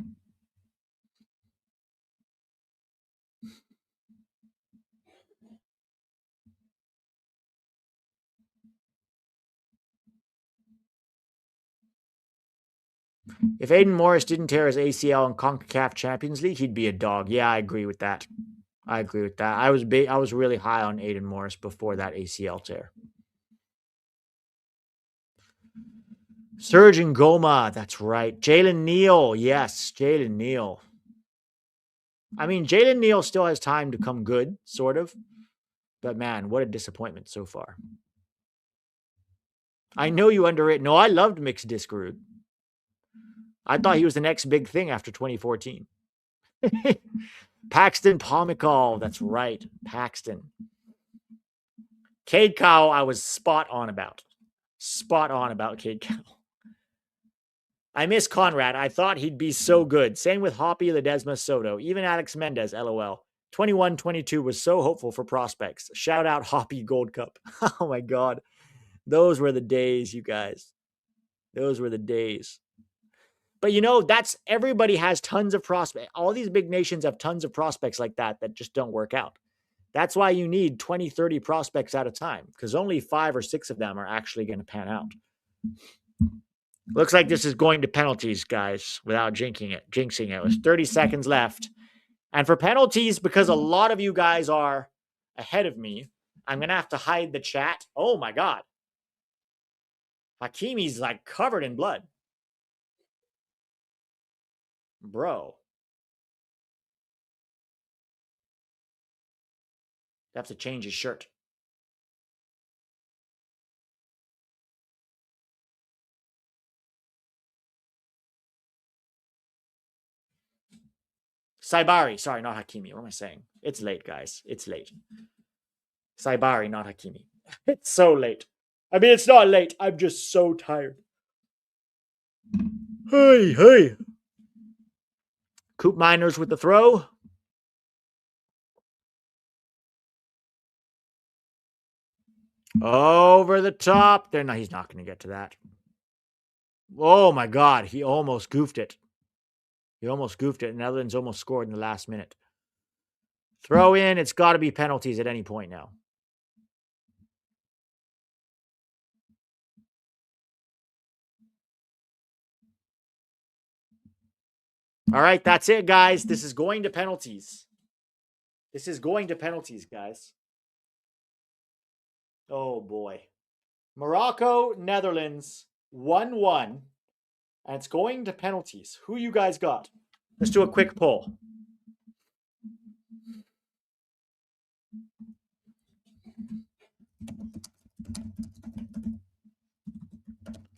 If Aiden Morris didn't tear his ACL in CONCACAF Champions League, he'd be a dog. Yeah, I agree with that. I was really high on Aiden Morris before that ACL tear. Serge Ngoma, that's right. Jalen Neal, yes, Jalen Neal. I mean, Jalen Neal still has time to come good, sort of. But man, what a disappointment so far. I know you underrate. No, I loved Mixed Disc-Rude. I thought he was the next big thing after 2014. Paxton Pomykal, that's right. Paxton. Cade Cowell, I was spot on about. Spot on about Cade Cowell. I miss Conrad. I thought he'd be so good. Same with Hoppy Ledesma Soto. Even Alex Mendez, LOL. 21-22 was so hopeful for prospects. Shout out Hoppy Gold Cup. Oh my God. Those were the days, you guys. Those were the days. But you know, that's everybody has tons of prospects. All these big nations have tons of prospects like that just don't work out. That's why you need 20, 30 prospects at a time, because only 5 or 6 of them are actually going to pan out. Looks like this is going to penalties, guys, without jinxing it. With 30 seconds left. And for penalties, because a lot of you guys are ahead of me, I'm going to have to hide the chat. Oh, my God. Hakimi's like covered in blood. Bro. Have to change his shirt. Saibari. Sorry, not Hakimi. What am I saying? It's late, guys. It's late. Saibari, not Hakimi. It's so late. I mean, it's not late. I'm just so tired. Hey. Coop Miners with the throw. Over the top. He's not going to get to that. Oh, my God. He almost goofed it. Netherlands almost scored in the last minute. Throw in. It's got to be penalties at any point now. All right, that's it, guys. This is going to penalties. Guys. Oh, boy. Morocco, Netherlands, 1-1. And it's going to penalties. Who you guys got? Let's do a quick poll.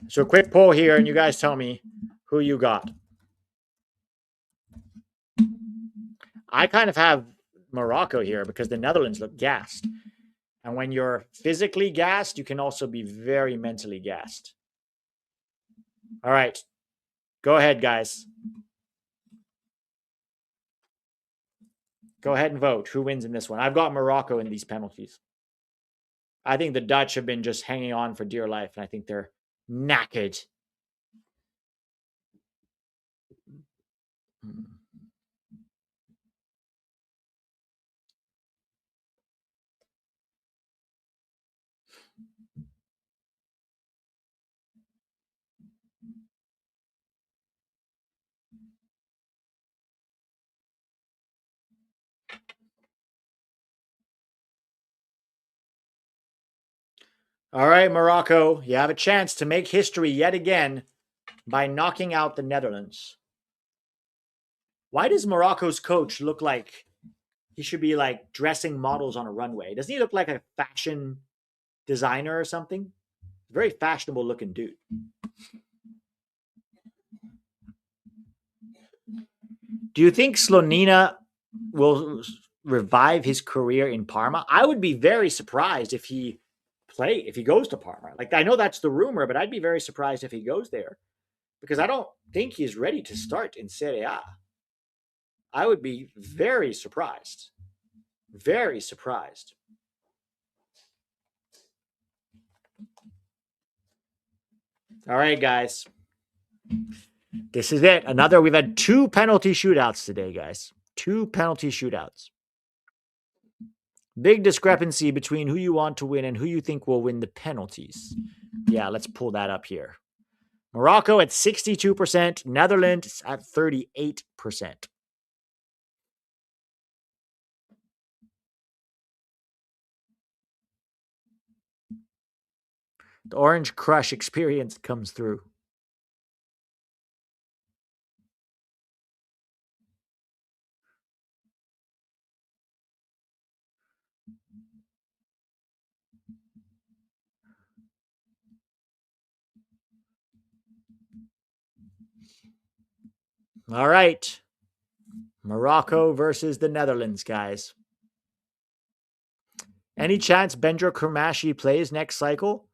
So a quick poll here, and you guys tell me who you got. I kind of have Morocco here because the Netherlands look gassed. And when you're physically gassed, you can also be very mentally gassed. All right. Go ahead, guys. Go ahead and vote. Who wins in this one? I've got Morocco in these penalties. I think the Dutch have been just hanging on for dear life, and I think they're knackered. All right, Morocco, you have a chance to make history yet again by knocking out the Netherlands. Why does Morocco's coach look like he should be like dressing models on a runway? Doesn't he look like a fashion designer or something? Very fashionable looking dude. Do you think Slonina will revive his career in Parma? I would be very surprised if he goes to Parma. Like, I know that's the rumor, but I'd be very surprised if he goes there because I don't think he's ready to start in Serie A. I would be very surprised. Very surprised. All right, guys. This is it. We've had 2 penalty shootouts today, guys. 2 penalty shootouts. Big discrepancy between who you want to win and who you think will win the penalties. Yeah, let's pull that up here. Morocco at 62%, Netherlands at 38%. The Orange Crush experience comes through. All right. Morocco versus the Netherlands, guys. Any chance Bendra Kurmashi plays next cycle?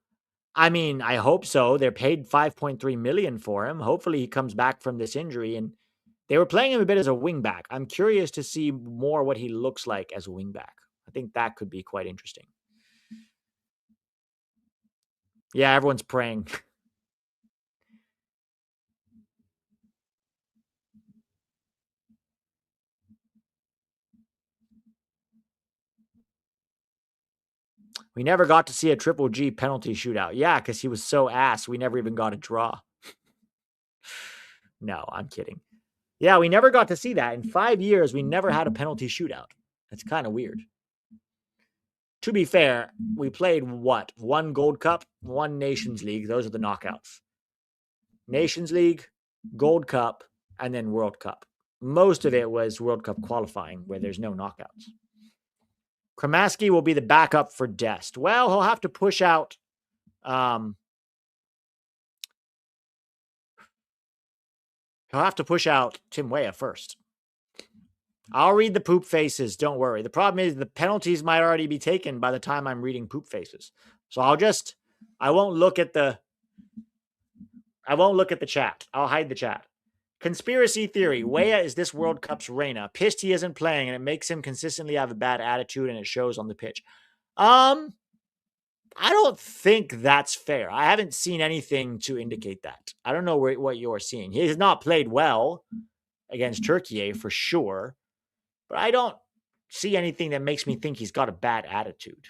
I mean, I hope so. They're paid 5.3 million for him. Hopefully he comes back from this injury, and they were playing him a bit as a wingback. I'm curious to see more what he looks like as a wingback. I think that could be quite interesting. Yeah, everyone's praying. We never got to see a Triple G penalty shootout. Yeah, because he was so ass, we never even got a draw. No, I'm kidding. Yeah, we never got to see that. In 5 years, we never had a penalty shootout. That's kind of weird. To be fair, we played what? 1 Gold Cup, 1 Nations League. Those are the knockouts. Nations League, Gold Cup, and then World Cup. Most of it was World Cup qualifying where there's no knockouts. Kramaski will be the backup for Dest. Well, he'll have to push out He'll have to push out Tim Weah first. I'll read the poop faces. Don't worry. The problem is the penalties might already be taken by the time I'm reading poop faces. So I won't look at the chat. I'll hide the chat. Conspiracy theory. Weah is this World Cup's Reina. Pissed he isn't playing, and it makes him consistently have a bad attitude, and it shows on the pitch. I don't think that's fair. I haven't seen anything to indicate that. I don't know what you're seeing. He has not played well against Turkey for sure, but I don't see anything that makes me think he's got a bad attitude.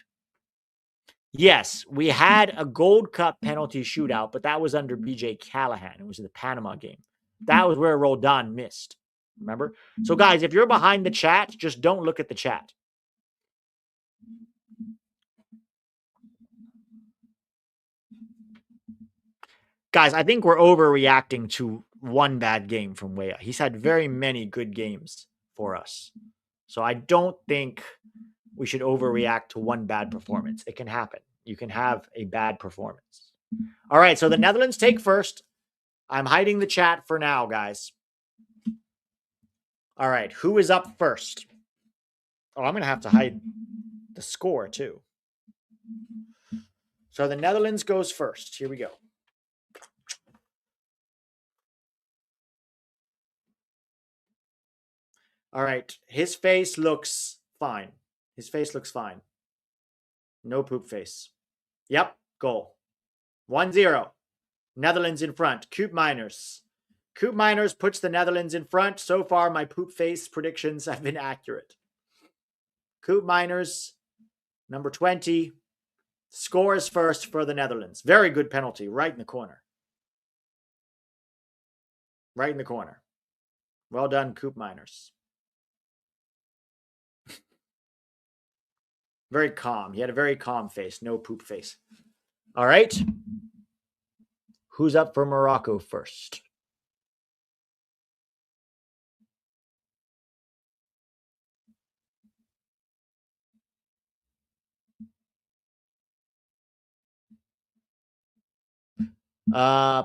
Yes, we had a Gold Cup penalty shootout, but that was under BJ Callahan. It was the Panama game. That was where Roldan missed. Remember? So, guys, if you're behind the chat, just don't look at the chat. Guys, I think we're overreacting to 1 bad game from Weah. He's had very many good games for us. So I don't think we should overreact to 1 bad performance. It can happen. You can have a bad performance. All right, so the Netherlands take first. I'm hiding the chat for now, guys. All right, who is up first? Oh, I'm going to have to hide the score too. So the Netherlands goes first. Here we go. All right. His face looks fine. His face looks fine. No poop face. Yep. Goal. 1-0. Netherlands in front. Coop Miners. Coop Miners puts the Netherlands in front. So far, my poop face predictions have been accurate. Coop Miners, number 20, scores first for the Netherlands. Very good penalty, right in the corner. Right in the corner. Well done, Coop Miners. Very calm. He had a very calm face, no poop face. All right. Who's up for Morocco first?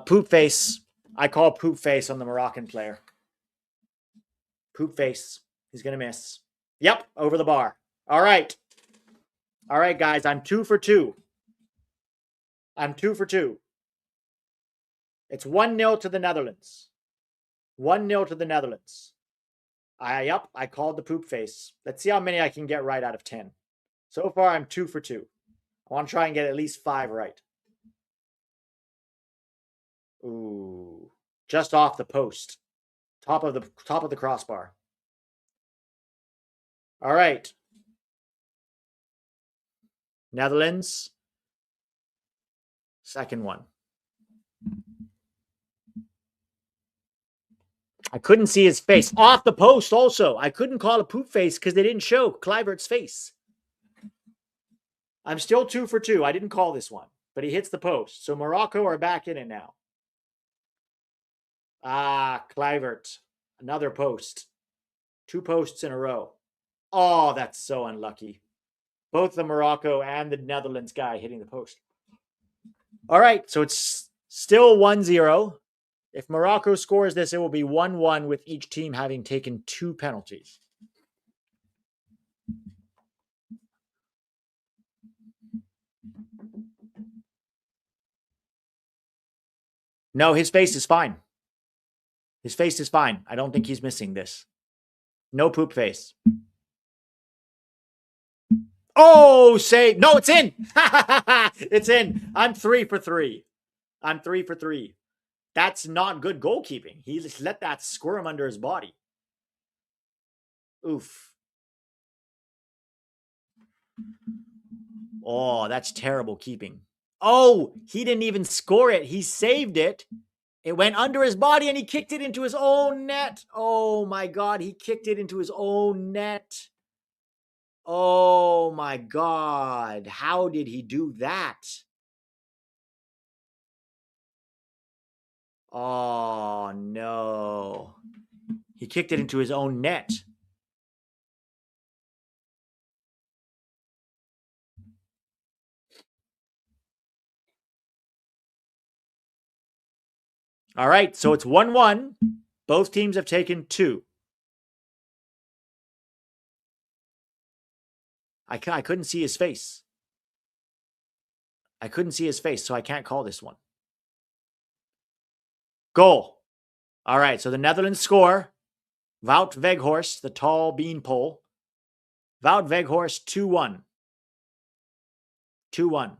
Poop face. I call poop face on the Moroccan player. Poop face. He's going to miss. Yep, over the bar. All right. All right, guys. I'm 2 for 2. I'm 2 for 2. It's 1-0 to the Netherlands. 1-0 to the Netherlands. I called the poop face. Let's see how many I can get right out of 10. So far, I'm 2 for 2. I want to try and get at least 5 right. Ooh, just off the post. Top of the crossbar. All right. Netherlands. Second one. I couldn't see his face. Off the post also. I couldn't call a poop face because they didn't show Kluivert's face. I'm still 2 for 2. I didn't call this one, but he hits the post. So Morocco are back in it now. Kluivert. Another post. 2 posts in a row. Oh, that's so unlucky. Both the Morocco and the Netherlands guy hitting the post. All right, so it's still 1-0. If Morocco scores this, it will be 1-1 with each team having taken 2 penalties. No, his face is fine. His face is fine. I don't think he's missing this. No poop face. Oh, say no, it's in. It's in. I'm 3 for 3. I'm 3 for 3. That's not good goalkeeping. He just let that squirm under his body. Oof. Oh, that's terrible keeping. Oh, he didn't even score it. He saved it. It went under his body and he kicked it into his own net. Oh my God, he kicked it into his own net. Oh my God, how did he do that? Oh no. He kicked it into his own net. All right, so it's 1-1. Both teams have taken 2. I couldn't see his face. I couldn't see his face, so I can't call this one. Goal. All right, so the Netherlands score. Wout Weghorst, the tall beanpole. Wout Weghorst, 2-1. 2-1.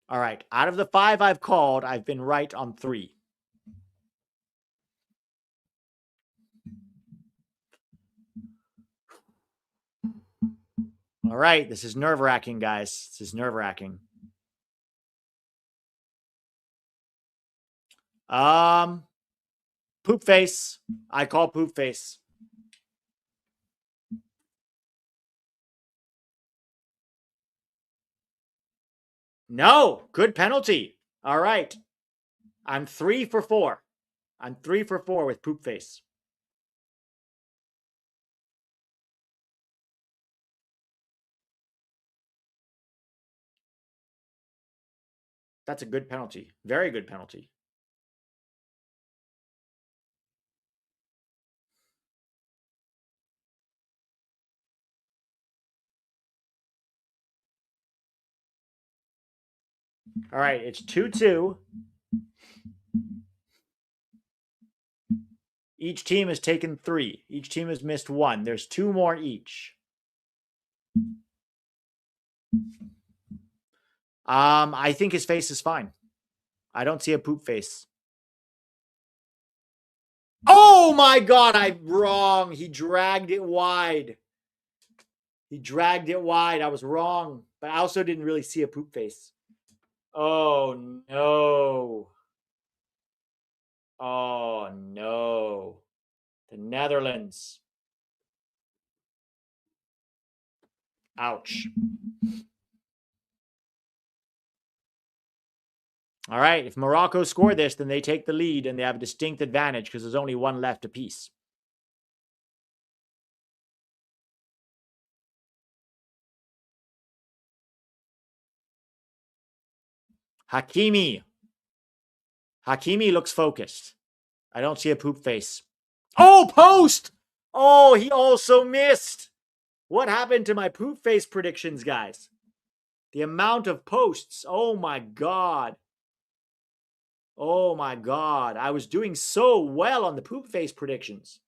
All right, out of the 5 I've called, I've been right on 3. All right, this is nerve-wracking, guys. This is nerve-wracking. Poop face. I call poop face. No, good penalty. All right. I'm 3 for 4. I'm 3 for 4 with poop face. That's a good penalty. Very good penalty. All right, it's 2-2. Each team has taken 3. Each team has missed 1. There's 2 more each. I think his face is fine. I don't see a poop face. Oh my God, I'm wrong. He dragged it wide. He dragged it wide. I was wrong, but I also didn't really see a poop face. Oh no. Oh no. The Netherlands. Ouch. All right, if Morocco score this, then they take the lead and they have a distinct advantage because there's only 1 left apiece. Hakimi. Hakimi looks focused. I don't see a poop face. Oh, post! Oh, he also missed. What happened to my poop face predictions, guys? The amount of posts. Oh my God. Oh my God. I was doing so well on the poop face predictions.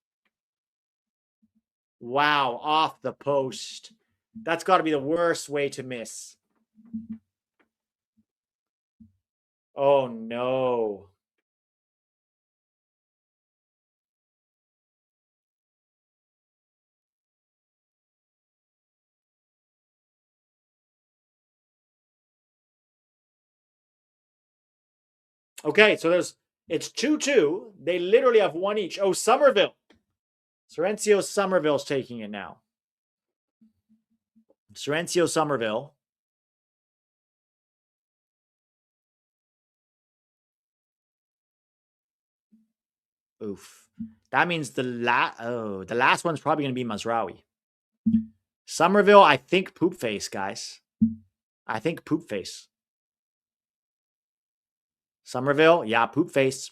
Wow, off the post. That's got to be the worst way to miss. Oh no. Okay, so it's 2-2. They literally have 1 each. Oh, Somerville. Serencio Somerville's taking it now. Serencio Somerville. Oof. That means the last one's probably going to be Mazraoui. Somerville, I think poop face, guys. I think poop face. Somerville, yeah, poop face.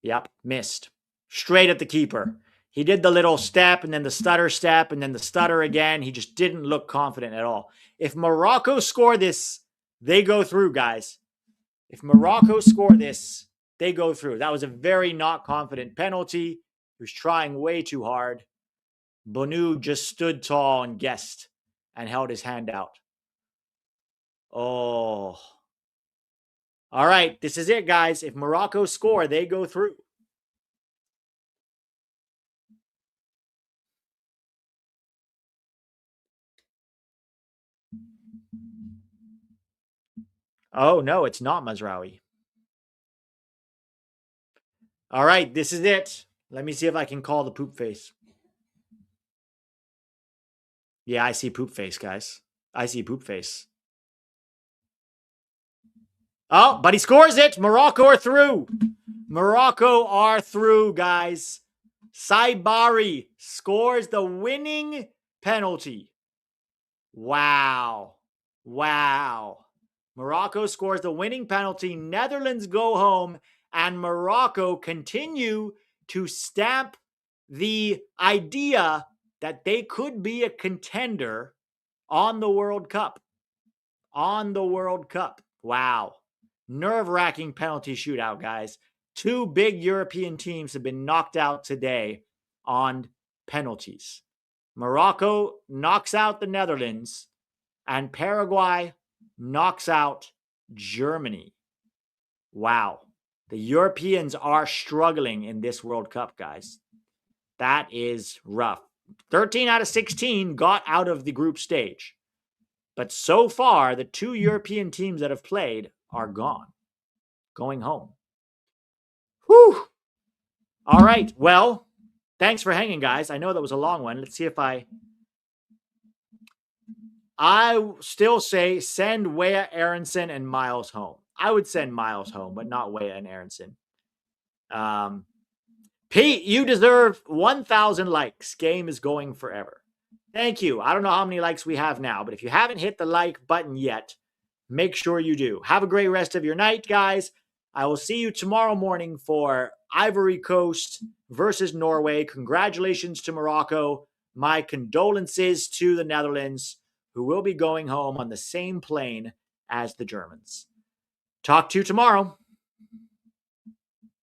Yep, missed. Straight at the keeper. He did the little step and then the stutter step and then the stutter again. He just didn't look confident at all. If Morocco score this, they go through, guys. If Morocco score this, they go through. That was a very not confident penalty. He was trying way too hard. Bonu just stood tall and guessed and held his hand out. Oh. All right, this is it, guys. If Morocco score, they go through. Oh, no, it's not Mazraoui. All right, this is it. Let me see if I can call the poop face. Yeah, I see poop face, guys. I see poop face. Oh, but he scores it. Morocco are through. Morocco are through, guys. Saibari scores the winning penalty. Wow. Wow. Morocco scores the winning penalty. Netherlands go home, and Morocco continue to stamp the idea that they could be a contender on the World Cup. On the World Cup. Wow. Nerve-wracking penalty shootout, guys. 2 big European teams have been knocked out today on penalties. Morocco knocks out the Netherlands, and Paraguay knocks out Germany. Wow. The Europeans are struggling in this World Cup, guys. That is rough. 13 out of 16 got out of the group stage. But so far, the 2 European teams that have played are gone. Going home. Whew. All right. Well, thanks for hanging, guys. I know that was a long one. Let's see if I still say send Weah, Aronson, and Miles home. I would send Miles home, but not Weah and Aronson. Pete, you deserve 1,000 likes. Game is going forever. Thank you. I don't know how many likes we have now, but if you haven't hit the like button yet, make sure you do. Have a great rest of your night, guys. I will see you tomorrow morning for Ivory Coast versus Norway. Congratulations to Morocco. My condolences to the Netherlands, who will be going home on the same plane as the Germans. Talk to you tomorrow.